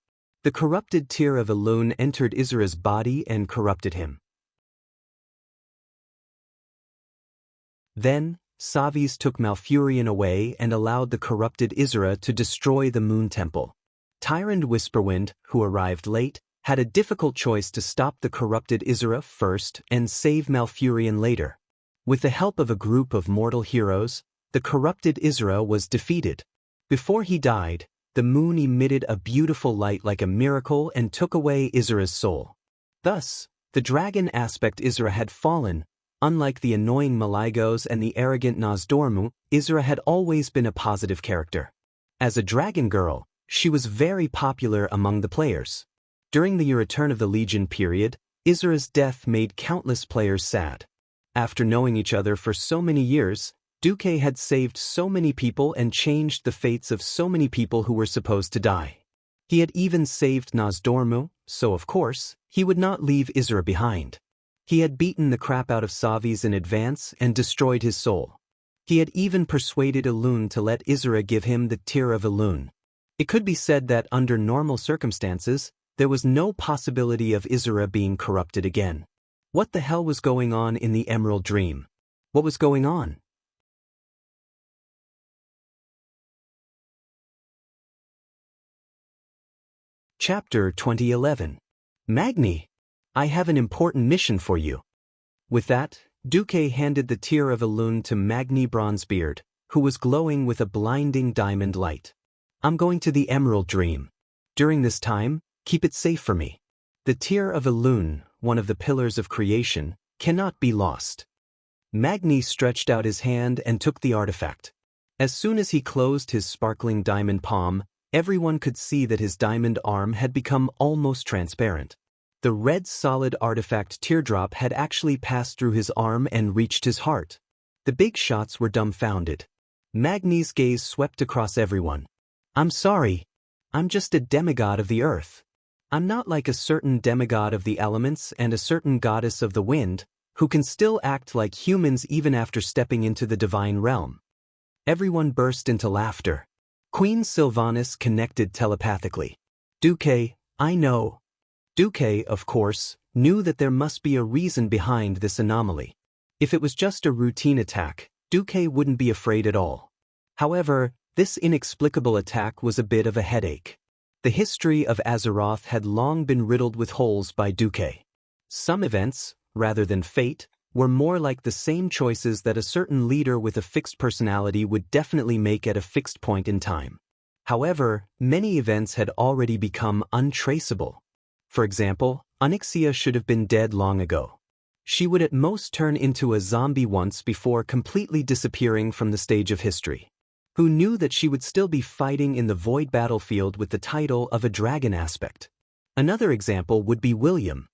The corrupted Tear of Elune entered Isra's body and corrupted him. Then, Savis took Malfurion away and allowed the corrupted Isra to destroy the Moon Temple. Tyrant Whisperwind, who arrived late, had a difficult choice to stop the corrupted Isra first and save Malfurion later. With the help of a group of mortal heroes, the corrupted Isra was defeated. Before he died, the moon emitted a beautiful light like a miracle and took away Isra's soul. Thus, the dragon aspect Isra had fallen. Unlike the annoying Maligos and the arrogant Nozdormu, Isra had always been a positive character. As a dragon girl, she was very popular among the players. During the Return of the Legion period, Isra's death made countless players sad. After knowing each other for so many years, Duque had saved so many people and changed the fates of so many people who were supposed to die. He had even saved Nozdormu, so of course, he would not leave Isra behind. He had beaten the crap out of Savis in advance and destroyed his soul. He had even persuaded Elune to let Isra give him the Tear of Elune. It could be said that under normal circumstances, there was no possibility of Isra being corrupted again. What the hell was going on in the Emerald Dream? What was going on? Chapter 2011. Magni, I have an important mission for you. With that, Duque handed the Tear of Elune to Magni Bronzebeard, who was glowing with a blinding diamond light. I'm going to the Emerald Dream. During this time, keep it safe for me. The Tear of Elune, one of the pillars of creation, cannot be lost. Magni stretched out his hand and took the artifact. As soon as he closed his sparkling diamond palm, everyone could see that his diamond arm had become almost transparent. The red solid artifact teardrop had actually passed through his arm and reached his heart. The big shots were dumbfounded. Magni's gaze swept across everyone. I'm sorry. I'm just a demigod of the earth. I'm not like a certain demigod of the elements and a certain goddess of the wind, who can still act like humans even after stepping into the divine realm. Everyone burst into laughter. Queen Sylvanas connected telepathically. Duque, I know. Duque, of course, knew that there must be a reason behind this anomaly. If it was just a routine attack, Duque wouldn't be afraid at all. However, this inexplicable attack was a bit of a headache. The history of Azeroth had long been riddled with holes by Duque. Some events, rather than fate, were more like the same choices that a certain leader with a fixed personality would definitely make at a fixed point in time. However, many events had already become untraceable. For example, Xianxia should have been dead long ago. She would at most turn into a zombie once before completely disappearing from the stage of history. Who knew that she would still be fighting in the void battlefield with the title of a dragon aspect? Another example would be William.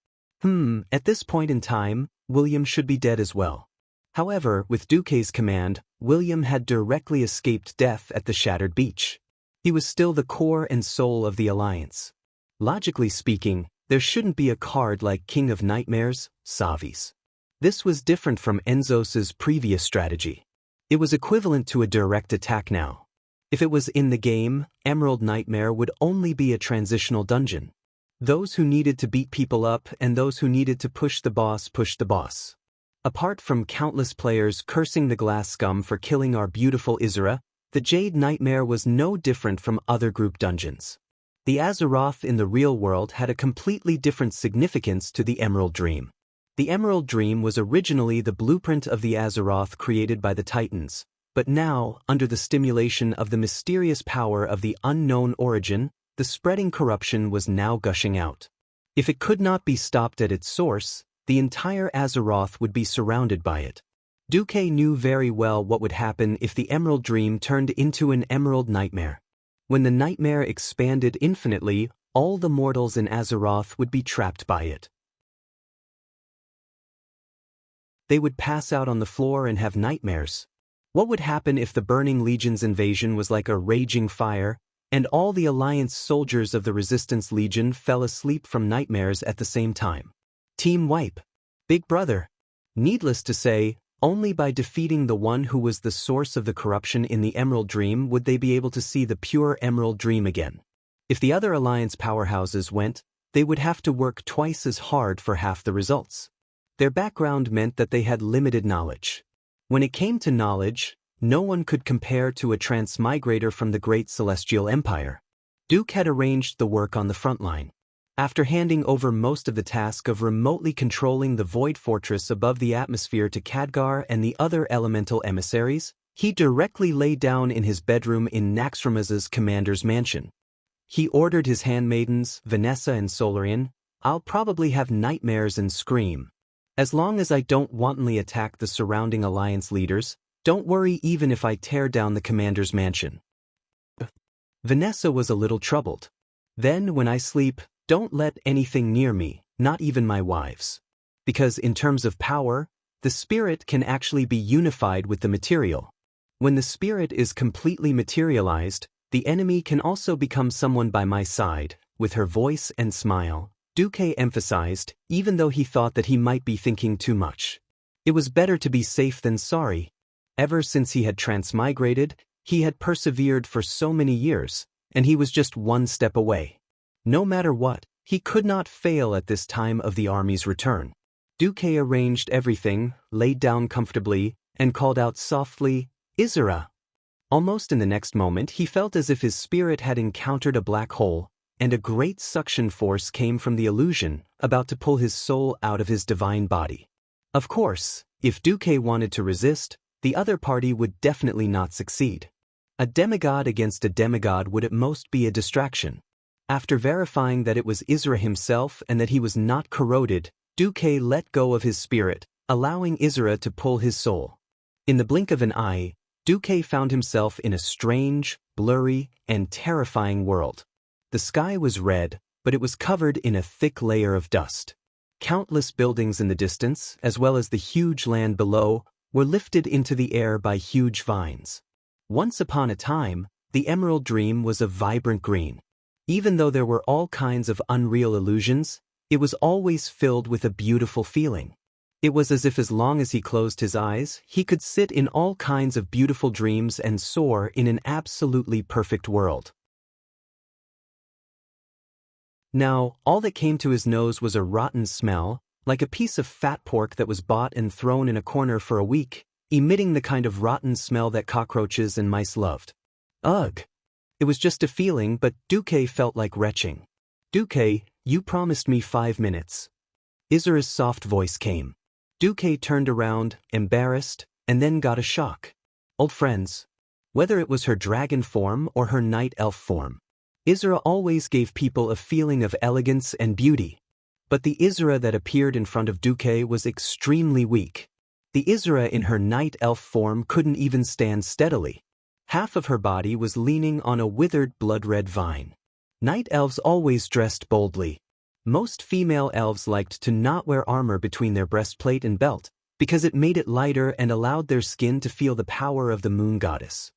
At this point in time, William should be dead as well. However, with Duque's command, William had directly escaped death at the Shattered Beach. He was still the core and soul of the Alliance. Logically speaking, there shouldn't be a card like King of Nightmares, Savi's. This was different from Enzos's previous strategy. It was equivalent to a direct attack now. If it was in the game, Emerald Nightmare would only be a transitional dungeon. Those who needed to beat people up and those who needed to push the boss pushed the boss. Apart from countless players cursing the glass scum for killing our beautiful Isra, the Jade Nightmare was no different from other group dungeons. The Azeroth in the real world had a completely different significance to the Emerald Dream. The Emerald Dream was originally the blueprint of the Azeroth created by the Titans, but now, under the stimulation of the mysterious power of the unknown origin, the spreading corruption was now gushing out. If it could not be stopped at its source, the entire Azeroth would be surrounded by it. Duque knew very well what would happen if the Emerald Dream turned into an Emerald Nightmare. When the nightmare expanded infinitely, all the mortals in Azeroth would be trapped by it. They would pass out on the floor and have nightmares. What would happen if the Burning Legion's invasion was like a raging fire, and all the Alliance soldiers of the Resistance Legion fell asleep from nightmares at the same time? Team wipe. Big Brother. Needless to say, only by defeating the one who was the source of the corruption in the Emerald Dream would they be able to see the pure Emerald Dream again. If the other Alliance powerhouses went, they would have to work twice as hard for half the results. Their background meant that they had limited knowledge. When it came to knowledge, no one could compare to a transmigrator from the Great Celestial Empire. Duque had arranged the work on the front line. After handing over most of the task of remotely controlling the Void Fortress above the atmosphere to Khadgar and the other elemental emissaries, he directly lay down in his bedroom in Naxxramas's commander's mansion. He ordered his handmaidens, Vanessa and Solarian, "I'll probably have nightmares and scream. As long as I don't wantonly attack the surrounding Alliance leaders, don't worry even if I tear down the commander's mansion." Vanessa was a little troubled. "Then, when I sleep, don't let anything near me, not even my wives. Because in terms of power, the spirit can actually be unified with the material. When the spirit is completely materialized, the enemy can also become someone by my side." With her voice and smile, Duque emphasized, even though he thought that he might be thinking too much. It was better to be safe than sorry. Ever since he had transmigrated, he had persevered for so many years, and he was just one step away. No matter what, he could not fail at this time of the army's return. Duque arranged everything, laid down comfortably, and called out softly, "Isra." Almost in the next moment he felt as if his spirit had encountered a black hole, and a great suction force came from the illusion, about to pull his soul out of his divine body. Of course, if Duque wanted to resist, the other party would definitely not succeed. A demigod against a demigod would at most be a distraction. After verifying that it was Isra himself and that he was not corroded, Duque let go of his spirit, allowing Isra to pull his soul. In the blink of an eye, Duque found himself in a strange, blurry, and terrifying world. The sky was red, but it was covered in a thick layer of dust. Countless buildings in the distance, as well as the huge land below, were lifted into the air by huge vines. Once upon a time, the Emerald Dream was a vibrant green. Even though there were all kinds of unreal illusions, it was always filled with a beautiful feeling. It was as if as long as he closed his eyes, he could sit in all kinds of beautiful dreams and soar in an absolutely perfect world. Now, all that came to his nose was a rotten smell, like a piece of fat pork that was bought and thrown in a corner for a week, emitting the kind of rotten smell that cockroaches and mice loved. Ugh! It was just a feeling, but Duque felt like retching. Duque, you promised me 5 minutes. Izura's soft voice came. Duque turned around, embarrassed, and then got a shock. Old friends. Whether it was her dragon form or her night elf form, Izura always gave people a feeling of elegance and beauty. But the Izura that appeared in front of Duque was extremely weak. The Izura in her night elf form couldn't even stand steadily. Half of her body was leaning on a withered blood-red vine. Night elves always dressed boldly. Most female elves liked to not wear armor between their breastplate and belt, because it made it lighter and allowed their skin to feel the power of the moon goddess.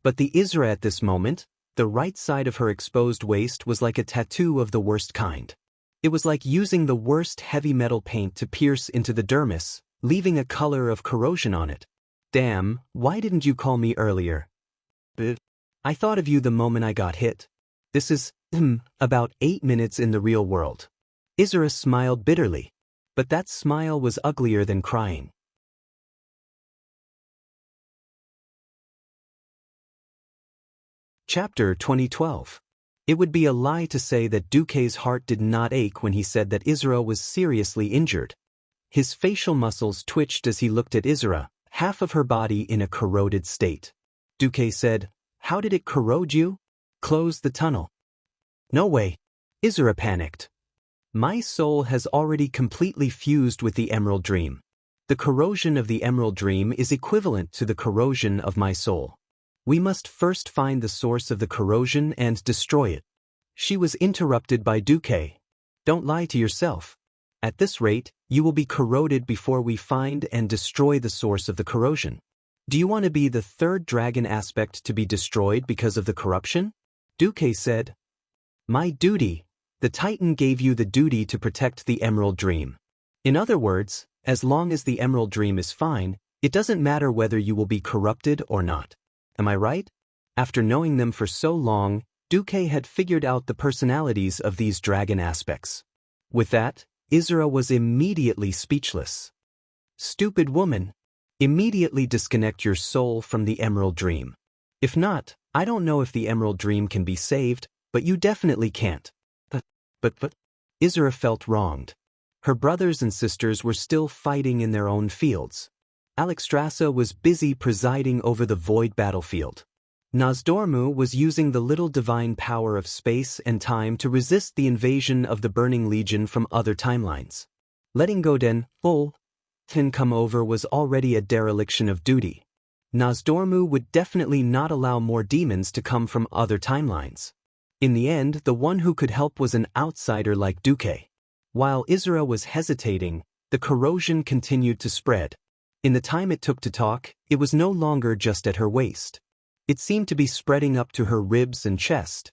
But the Izura at this moment, the right side of her exposed waist was like a tattoo of the worst kind. It was like using the worst heavy metal paint to pierce into the dermis, leaving a color of corrosion on it. Damn, why didn't you call me earlier? I thought of you the moment I got hit. This is, about 8 minutes in the real world. Izura smiled bitterly, but that smile was uglier than crying. Chapter 2012. It would be a lie to say that Duque's heart did not ache when he said that Izura was seriously injured. His facial muscles twitched as he looked at Izura, half of her body in a corroded state. Duque said, "How did it corrode you?" "Close the tunnel." "No way." Izura panicked. "My soul has already completely fused with the Emerald Dream. The corrosion of the Emerald Dream is equivalent to the corrosion of my soul. We must first find the source of the corrosion and destroy it." She was interrupted by Duque. "Don't lie to yourself. At this rate, you will be corroded before we find and destroy the source of the corrosion. Do you want to be the third dragon aspect to be destroyed because of the corruption?" Duque said, "My duty. The Titan gave you the duty to protect the Emerald Dream. In other words, as long as the Emerald Dream is fine, it doesn't matter whether you will be corrupted or not. Am I right?" After knowing them for so long, Duque had figured out the personalities of these dragon aspects. With that, Izura was immediately speechless. "Stupid woman. Immediately disconnect your soul from the Emerald Dream. If not, I don't know if the Emerald Dream can be saved, but you definitely can't." But, Izura felt wronged. Her brothers and sisters were still fighting in their own fields. Alexstrasza was busy presiding over the void battlefield. Nozdormu was using the little divine power of space and time to resist the invasion of the Burning Legion from other timelines. Letting Goden come over was already a dereliction of duty. Nozdormu would definitely not allow more demons to come from other timelines. In the end, the one who could help was an outsider like Duque. While Izura was hesitating, the corrosion continued to spread. In the time it took to talk, it was no longer just at her waist. It seemed to be spreading up to her ribs and chest.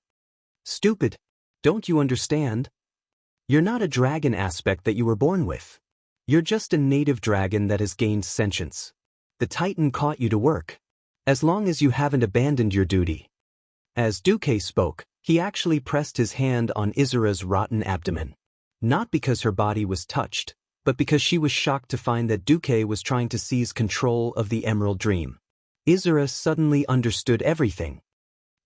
"Stupid. Don't you understand? You're not a dragon aspect that you were born with. You're just a native dragon that has gained sentience. The Titan caught you to work. As long as you haven't abandoned your duty." As Duque spoke, he actually pressed his hand on Izura's rotten abdomen. Not because her body was touched, but because she was shocked to find that Duque was trying to seize control of the Emerald Dream. Izura suddenly understood everything.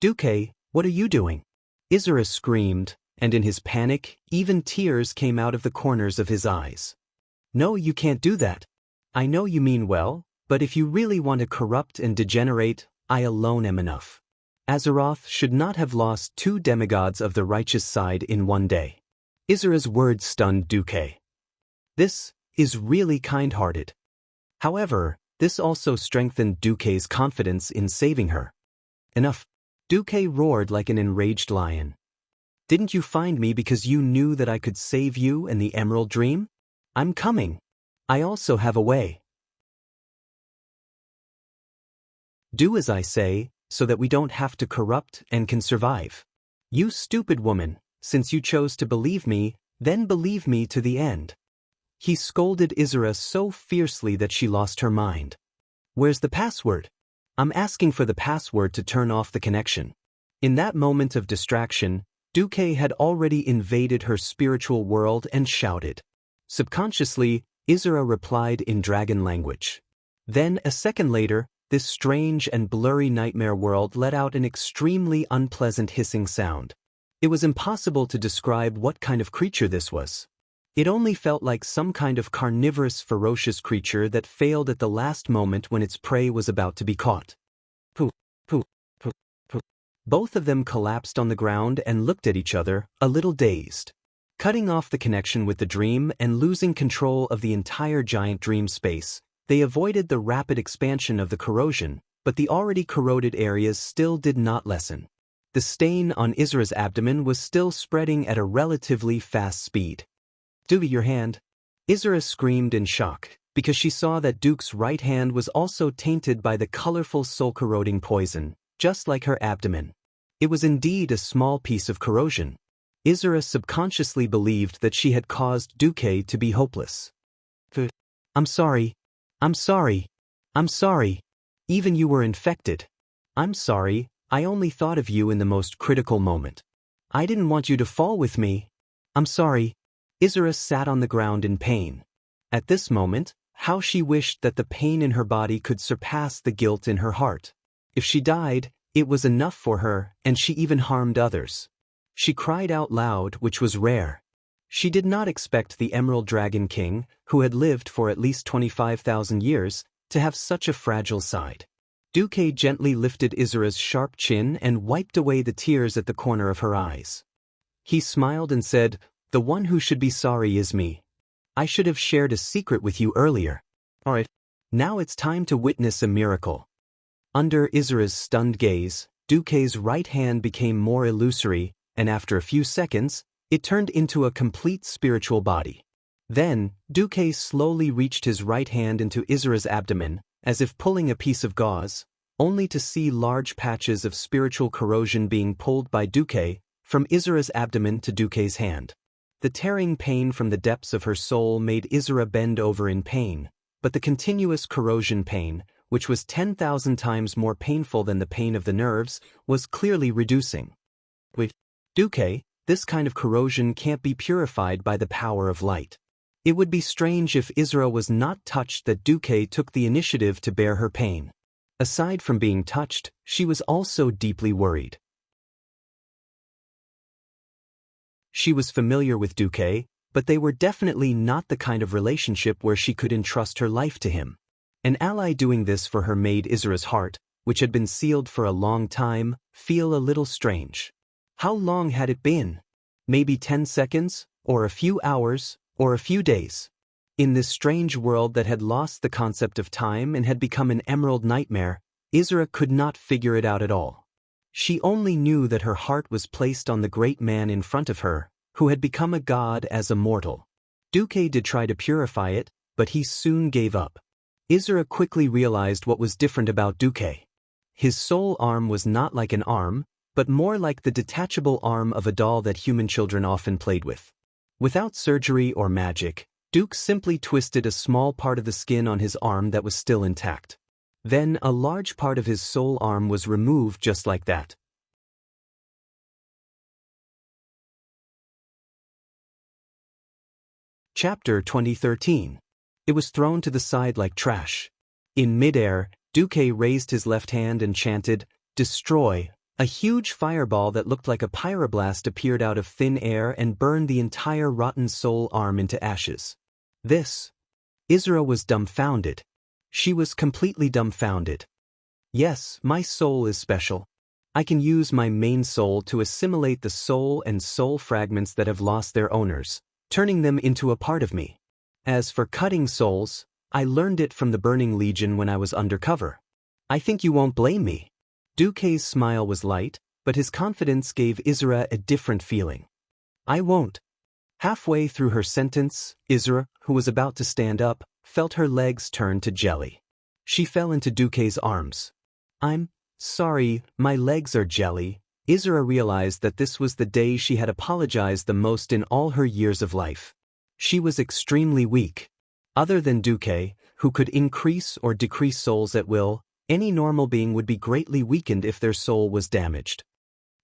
"Duque, what are you doing?" Izura screamed, and in his panic, even tears came out of the corners of his eyes. "No, you can't do that. I know you mean well, but if you really want to corrupt and degenerate, I alone am enough. Azeroth should not have lost 2 demigods of the righteous side in one day." Izura's words stunned Duque. This is really kind-hearted. However, this also strengthened Duque's confidence in saving her. "Enough." Duque roared like an enraged lion. "Didn't you find me because you knew that I could save you and the Emerald Dream? I'm coming. I also have a way. Do as I say, so that we don't have to corrupt and can survive. You stupid woman, since you chose to believe me, then believe me to the end." He scolded Izura so fiercely that she lost her mind. "Where's the password? I'm asking for the password to turn off the connection." In that moment of distraction, Duque had already invaded her spiritual world and shouted. Subconsciously, Izura replied in dragon language. Then, a second later, this strange and blurry nightmare world let out an extremely unpleasant hissing sound. It was impossible to describe what kind of creature this was. It only felt like some kind of carnivorous, ferocious creature that failed at the last moment when its prey was about to be caught. Pooh, pooh, pooh, pooh. Both of them collapsed on the ground and looked at each other, a little dazed. Cutting off the connection with the dream and losing control of the entire giant dream space, they avoided the rapid expansion of the corrosion, but the already corroded areas still did not lessen. The stain on Izra's abdomen was still spreading at a relatively fast speed. "Duke, your hand." Izra screamed in shock, because she saw that Duke's right hand was also tainted by the colorful soul-corroding poison, just like her abdomen. It was indeed a small piece of corrosion. Izra subconsciously believed that she had caused Duke to be hopeless. "I'm sorry. I'm sorry. I'm sorry. Even you were infected. I'm sorry, I only thought of you in the most critical moment. I didn't want you to fall with me. I'm sorry." Izra sat on the ground in pain. At this moment, how she wished that the pain in her body could surpass the guilt in her heart. If she died, it was enough for her, and she even harmed others. She cried out loud, which was rare. She did not expect the Emerald Dragon King, who had lived for at least 25,000 years, to have such a fragile side. Duke gently lifted Izra's sharp chin and wiped away the tears at the corner of her eyes. He smiled and said, "The one who should be sorry is me. I should have shared a secret with you earlier. Alright, now it's time to witness a miracle." Under Izra's stunned gaze, Duke's right hand became more illusory, and after a few seconds, it turned into a complete spiritual body. Then, Duke slowly reached his right hand into Izra's abdomen, as if pulling a piece of gauze, only to see large patches of spiritual corrosion being pulled by Duke from Izra's abdomen to Duke's hand. The tearing pain from the depths of her soul made Izra bend over in pain, but the continuous corrosion pain, which was 10,000 times more painful than the pain of the nerves, was clearly reducing. "Wait, Duke, this kind of corrosion can't be purified by the power of light." It would be strange if Izra was not touched that Duke took the initiative to bear her pain. Aside from being touched, she was also deeply worried. She was familiar with Duke, but they were definitely not the kind of relationship where she could entrust her life to him. An ally doing this for her made Izra's heart, which had been sealed for a long time, feel a little strange. How long had it been? Maybe 10 seconds, or a few hours, or a few days. In this strange world that had lost the concept of time and had become an emerald nightmare, Izra could not figure it out at all. She only knew that her heart was placed on the great man in front of her, who had become a god as a mortal. Duke did try to purify it, but he soon gave up. Izra quickly realized what was different about Duke. His soul arm was not like an arm, but more like the detachable arm of a doll that human children often played with. Without surgery or magic, Duke simply twisted a small part of the skin on his arm that was still intact. Then a large part of his soul arm was removed just like that. Chapter 2013. It was thrown to the side like trash. In midair, Duke raised his left hand and chanted, "Destroy." A huge fireball that looked like a pyroblast appeared out of thin air and burned the entire rotten soul arm into ashes. Izra was dumbfounded. She was completely dumbfounded. "Yes, my soul is special. I can use my main soul to assimilate the soul and soul fragments that have lost their owners, turning them into a part of me. As for cutting souls, I learned it from the Burning Legion when I was undercover. I think you won't blame me." Duke's smile was light, but his confidence gave Izra a different feeling. "I won't." Halfway through her sentence, Izra, who was about to stand up, felt her legs turn to jelly. She fell into Duke's arms. "I'm sorry, my legs are jelly." Izra realized that this was the day she had apologized the most in all her years of life. She was extremely weak. Other than Duke, who could increase or decrease souls at will, any normal being would be greatly weakened if their soul was damaged.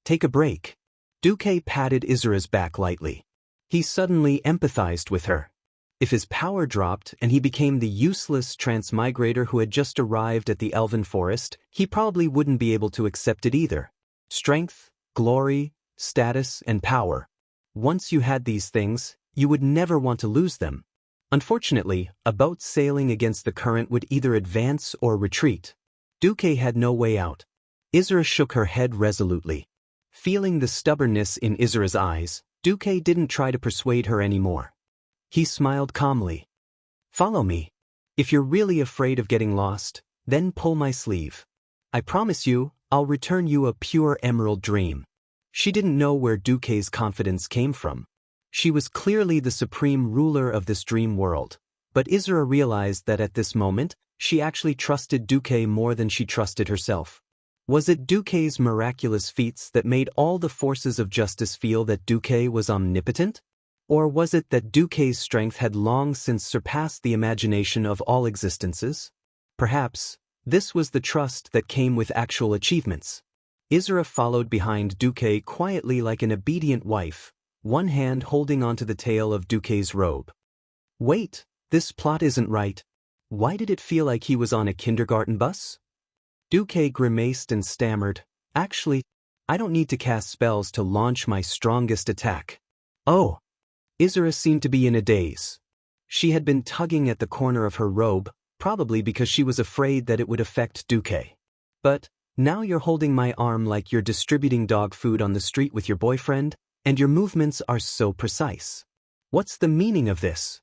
"Take a break." Duke patted Izra's back lightly. He suddenly empathized with her. If his power dropped and he became the useless transmigrator who had just arrived at the elven forest, he probably wouldn't be able to accept it either. Strength, glory, status, and power. Once you had these things, you would never want to lose them. Unfortunately, a boat sailing against the current would either advance or retreat. Duque had no way out. Isra shook her head resolutely. Feeling the stubbornness in Isra's eyes, Duque didn't try to persuade her anymore. He smiled calmly. Follow me. If you're really afraid of getting lost, then pull my sleeve. I promise you, I'll return you a pure emerald dream. She didn't know where Duque's confidence came from. She was clearly the supreme ruler of this dream world, but Isra realized that at this moment, she actually trusted Duque more than she trusted herself. Was it Duque's miraculous feats that made all the forces of justice feel that Duque was omnipotent? Or was it that Duque's strength had long since surpassed the imagination of all existences? Perhaps, this was the trust that came with actual achievements. Isra followed behind Duque quietly like an obedient wife, one hand holding onto the tail of Duque's robe. Wait, this plot isn't right. Why did it feel like he was on a kindergarten bus? Duque grimaced and stammered, Actually, I don't need to cast spells to launch my strongest attack. Oh. Isra seemed to be in a daze. She had been tugging at the corner of her robe, probably because she was afraid that it would affect Duque. But, now you're holding my arm like you're distributing dog food on the street with your boyfriend, and your movements are so precise. What's the meaning of this?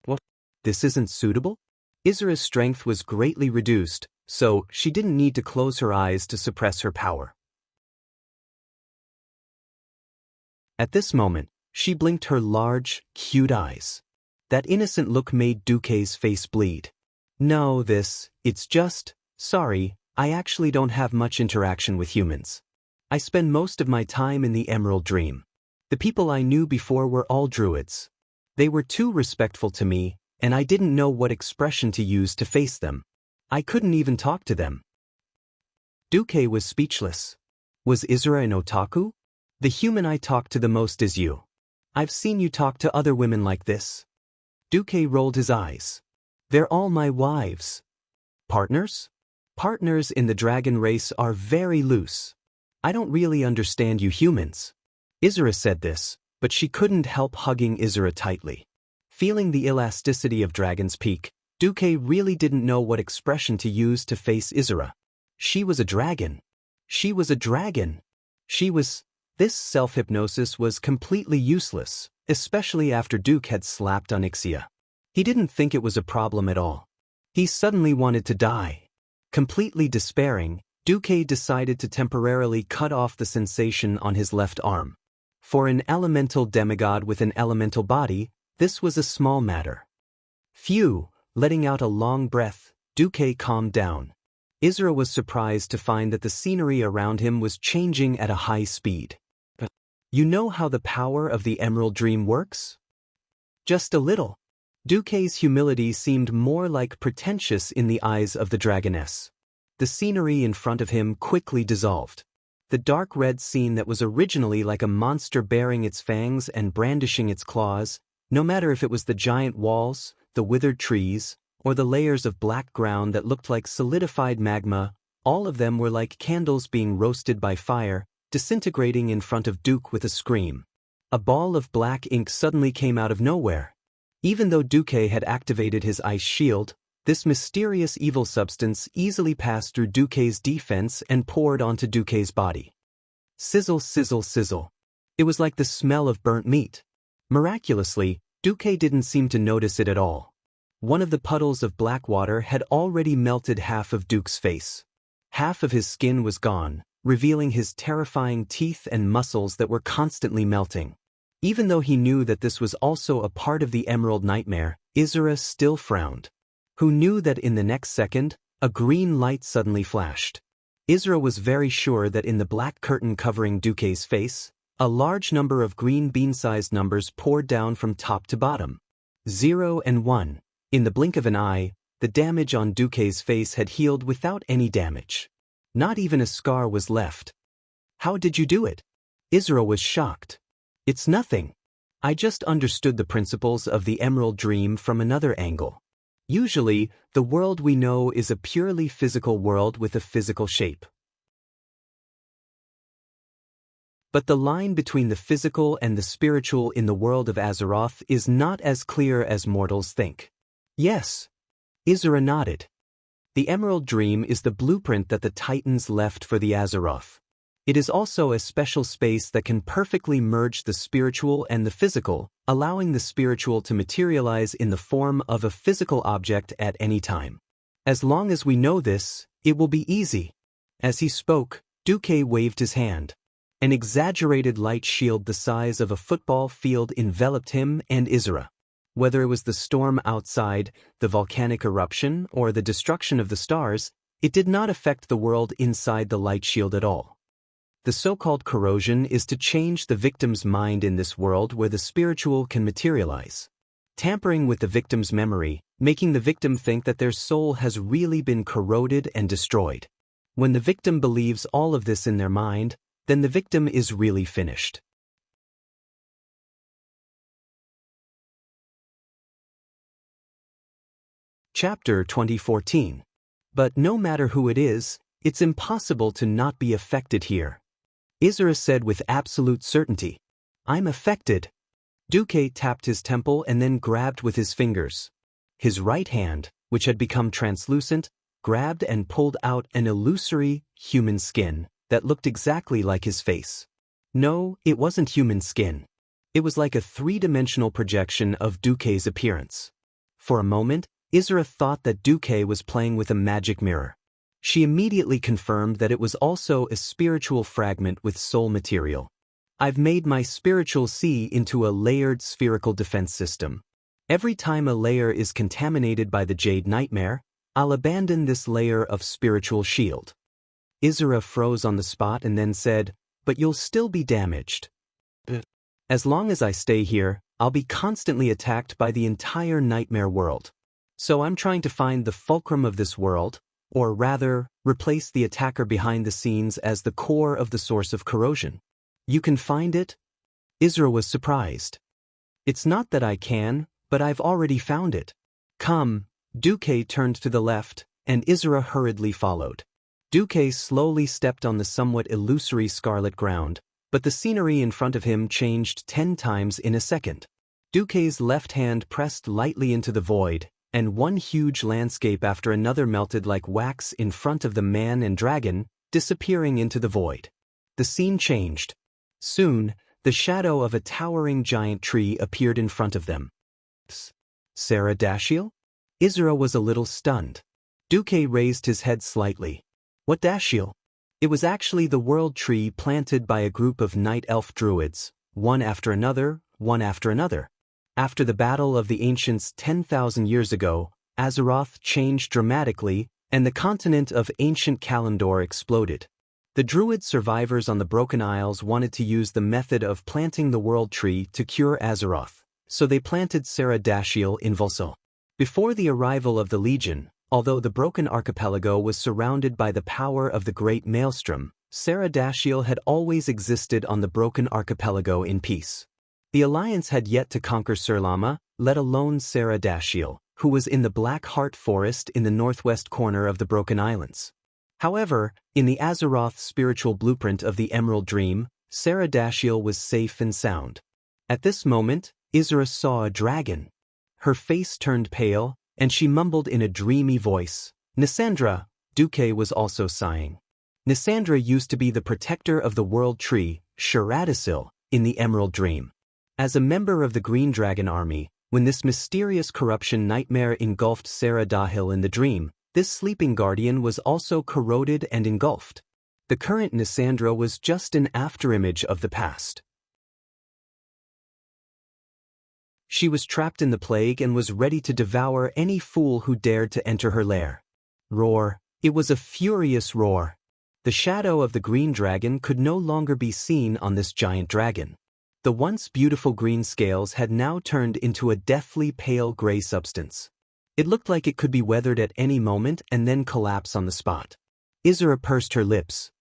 What? This isn't suitable? Isra's strength was greatly reduced, so she didn't need to close her eyes to suppress her power. At this moment, she blinked her large, cute eyes. That innocent look made Duque's face bleed. No, it's just, sorry, I actually don't have much interaction with humans. I spend most of my time in the Emerald Dream. The people I knew before were all druids. They were too respectful to me, and I didn't know what expression to use to face them. I couldn't even talk to them. Duque was speechless. Was Isra an otaku? The human I talk to the most is you. I've seen you talk to other women like this. Duque rolled his eyes. They're all my wives. Partners? Partners in the dragon race are very loose. I don't really understand you humans. Isra said this, but she couldn't help hugging Isra tightly. Feeling the elasticity of Dragon's Peak, Duque really didn't know what expression to use to face Isra. She was a dragon. She was a dragon. This self-hypnosis was completely useless, especially after Duque had slapped on Xianxia. He didn't think it was a problem at all. He suddenly wanted to die. Completely despairing, Duque decided to temporarily cut off the sensation on his left arm. For an elemental demigod with an elemental body, this was a small matter. Phew, letting out a long breath, Duque calmed down. Isra was surprised to find that the scenery around him was changing at a high speed. You know how the power of the Emerald Dream works? Just a little. Duque's humility seemed more like pretentious in the eyes of the dragoness. The scenery in front of him quickly dissolved. The dark red scene that was originally like a monster baring its fangs and brandishing its claws, no matter if it was the giant walls, the withered trees, or the layers of black ground that looked like solidified magma, all of them were like candles being roasted by fire, disintegrating in front of Duque with a scream. A ball of black ink suddenly came out of nowhere. Even though Duque had activated his ice shield, this mysterious evil substance easily passed through Duque's defense and poured onto Duque's body. Sizzle, sizzle, sizzle. It was like the smell of burnt meat. Miraculously, Duque didn't seem to notice it at all. One of the puddles of black water had already melted half of Duque's face. Half of his skin was gone, revealing his terrifying teeth and muscles that were constantly melting. Even though he knew that this was also a part of the Emerald Nightmare, Isra still frowned. Who knew that in the next second, a green light suddenly flashed. Isra was very sure that in the black curtain covering Duque's face, a large number of green bean-sized numbers poured down from top to bottom. 0 and 1. In the blink of an eye, the damage on Duque's face had healed without any damage. Not even a scar was left. How did you do it? Isra was shocked. It's nothing. I just understood the principles of the Emerald Dream from another angle. Usually, the world we know is a purely physical world with a physical shape. But the line between the physical and the spiritual in the world of Azeroth is not as clear as mortals think. Yes. Isra nodded. The Emerald Dream is the blueprint that the Titans left for the Azeroth. It is also a special space that can perfectly merge the spiritual and the physical, allowing the spiritual to materialize in the form of a physical object at any time. As long as we know this, it will be easy. As he spoke, Duque waved his hand. An exaggerated light shield the size of a football field enveloped him and Isra. Whether it was the storm outside, the volcanic eruption, or the destruction of the stars, it did not affect the world inside the light shield at all. The so-called corrosion is to change the victim's mind in this world where the spiritual can materialize. Tampering with the victim's memory, making the victim think that their soul has really been corroded and destroyed. When the victim believes all of this in their mind, then the victim is really finished. Chapter 2014. But no matter who it is, it's impossible to not be affected here. Isra said with absolute certainty. I'm affected. Duque tapped his temple and then grabbed with his fingers. His right hand, which had become translucent, grabbed and pulled out an illusory, human skin that looked exactly like his face. No, it wasn't human skin. It was like a three-dimensional projection of Duque's appearance. For a moment, Isra thought that Duque was playing with a magic mirror. She immediately confirmed that it was also a spiritual fragment with soul material. I've made my spiritual sea into a layered spherical defense system. Every time a layer is contaminated by the Jade Nightmare, I'll abandon this layer of spiritual shield. Isra froze on the spot and then said, but you'll still be damaged. As long as I stay here, I'll be constantly attacked by the entire nightmare world. So I'm trying to find the fulcrum of this world, or rather, replace the attacker behind the scenes as the core of the source of corrosion. You can find it? Isra was surprised. It's not that I can, but I've already found it. Come. Duque turned to the left, and Isra hurriedly followed. Duque slowly stepped on the somewhat illusory scarlet ground, but the scenery in front of him changed 10 times in a second. Duque's left hand pressed lightly into the void, and one huge landscape after another melted like wax in front of the man and dragon, disappearing into the void. The scene changed. Soon, the shadow of a towering giant tree appeared in front of them. Sarah Dashiel? Isra was a little stunned. Duque raised his head slightly. What Dashiel? It was actually the world tree planted by a group of night elf druids, one after another, one after another. After the battle of the ancients 10,000 years ago, Azeroth changed dramatically, and the continent of ancient Kalimdor exploded. The druid survivors on the Broken Isles wanted to use the method of planting the world tree to cure Azeroth, so they planted Sarah Dashiel in Volsel. Before the arrival of the Legion, although the Broken Archipelago was surrounded by the power of the Great Maelstrom, Sarah Dashiel had always existed on the Broken Archipelago in peace. The Alliance had yet to conquer Surlama, let alone Sarah Dashiel, who was in the Black Heart Forest in the northwest corner of the Broken Islands. However, in the Azeroth spiritual blueprint of the Emerald Dream, Sarah Dashiel was safe and sound. At this moment, Isra saw a dragon. Her face turned pale, and she mumbled in a dreamy voice, Nisandra. Duque was also sighing. Nisandra used to be the protector of the world tree, Sharadasil, in the Emerald Dream. As a member of the Green Dragon Army, when this mysterious corruption nightmare engulfed Sarah Dashiel in the dream, this sleeping guardian was also corroded and engulfed. The current Nisandra was just an afterimage of the past. She was trapped in the plague and was ready to devour any fool who dared to enter her lair. Roar. It was a furious roar. The shadow of the green dragon could no longer be seen on this giant dragon. The once beautiful green scales had now turned into a deathly pale gray substance. It looked like it could be weathered at any moment and then collapse on the spot. Isra pursed her lips.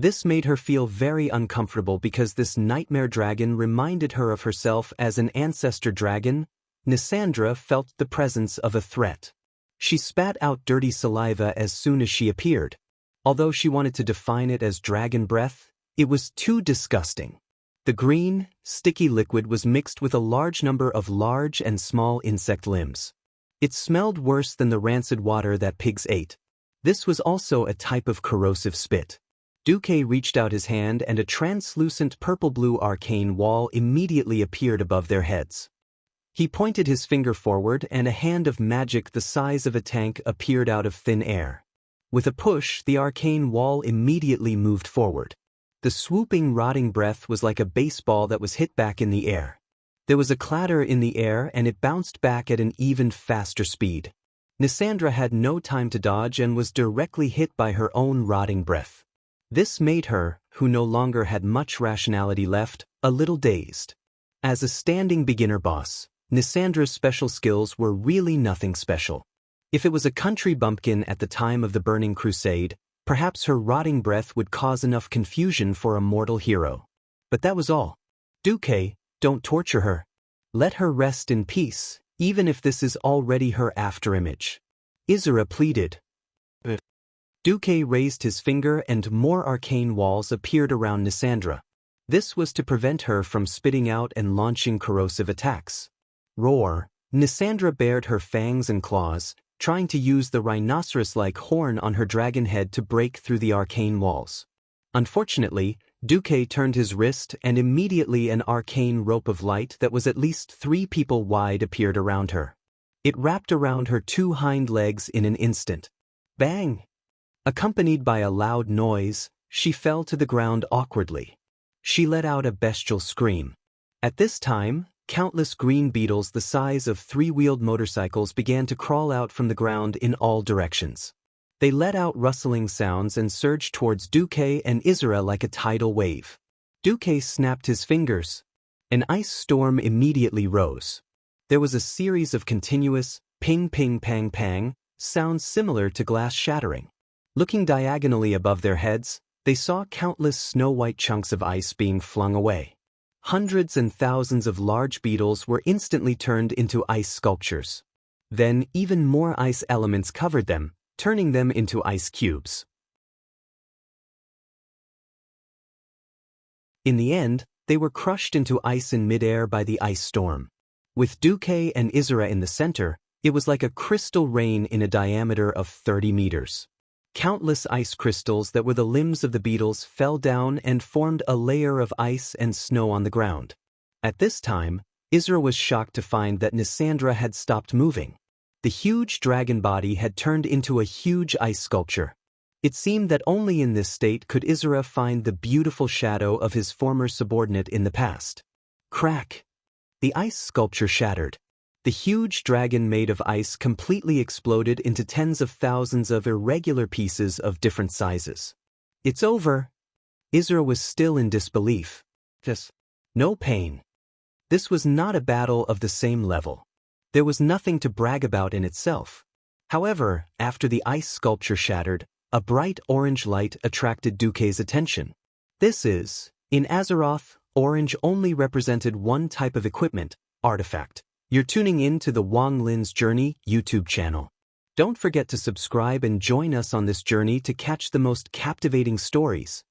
This made her feel very uncomfortable because this nightmare dragon reminded her of herself as an ancestor dragon. Xianxia felt the presence of a threat. She spat out dirty saliva as soon as she appeared. Although she wanted to define it as dragon breath, it was too disgusting. The green, sticky liquid was mixed with a large number of large and small insect limbs. It smelled worse than the rancid water that pigs ate. This was also a type of corrosive spit. Duque reached out his hand and a translucent purple-blue arcane wall immediately appeared above their heads. He pointed his finger forward and a hand of magic the size of a tank appeared out of thin air. With a push, the arcane wall immediately moved forward. The swooping, rotting breath was like a baseball that was hit back in the air. There was a clatter in the air and it bounced back at an even faster speed. Xianxia had no time to dodge and was directly hit by her own rotting breath. This made her, who no longer had much rationality left, a little dazed. As a standing beginner boss, Xianxia's special skills were really nothing special. If it was a country bumpkin at the time of the Burning Crusade, perhaps her rotting breath would cause enough confusion for a mortal hero. But that was all. Duque, don't torture her. Let her rest in peace, even if this is already her afterimage. Isra pleaded. Duque raised his finger and more arcane walls appeared around Xianxia. This was to prevent her from spitting out and launching corrosive attacks. Roar! Xianxia bared her fangs and claws, trying to use the rhinoceros-like horn on her dragon head to break through the arcane walls. Unfortunately, Duque turned his wrist and immediately an arcane rope of light that was at least 3 people wide appeared around her. It wrapped around her 2 hind legs in an instant. Bang! Accompanied by a loud noise, she fell to the ground awkwardly. She let out a bestial scream. At this time, countless green beetles the size of 3-wheeled motorcycles began to crawl out from the ground in all directions. They let out rustling sounds and surged towards Duque and Isra like a tidal wave. Duque snapped his fingers. An ice storm immediately rose. There was a series of continuous ping-ping-pang-pang sounds similar to glass shattering. Looking diagonally above their heads, they saw countless snow-white chunks of ice being flung away. Hundreds and thousands of large beetles were instantly turned into ice sculptures. Then even more ice elements covered them, turning them into ice cubes. In the end, they were crushed into ice in midair by the ice storm. With Duque and Isra in the center, it was like a crystal rain in a diameter of 30 meters. Countless ice crystals that were the limbs of the beetles fell down and formed a layer of ice and snow on the ground. At this time, Isra was shocked to find that Xianxia had stopped moving. The huge dragon body had turned into a huge ice sculpture. It seemed that only in this state could Isra find the beautiful shadow of his former subordinate in the past. Crack! The ice sculpture shattered. The huge dragon made of ice completely exploded into tens of thousands of irregular pieces of different sizes. It's over. Isra was still in disbelief. No pain. This was not a battle of the same level. There was nothing to brag about in itself. However, after the ice sculpture shattered, a bright orange light attracted Duque's attention. This is, in Azeroth, orange only represented one type of equipment, artifact. You're tuning in to the Wang Lin's Journey YouTube channel. Don't forget to subscribe and join us on this journey to catch the most captivating stories.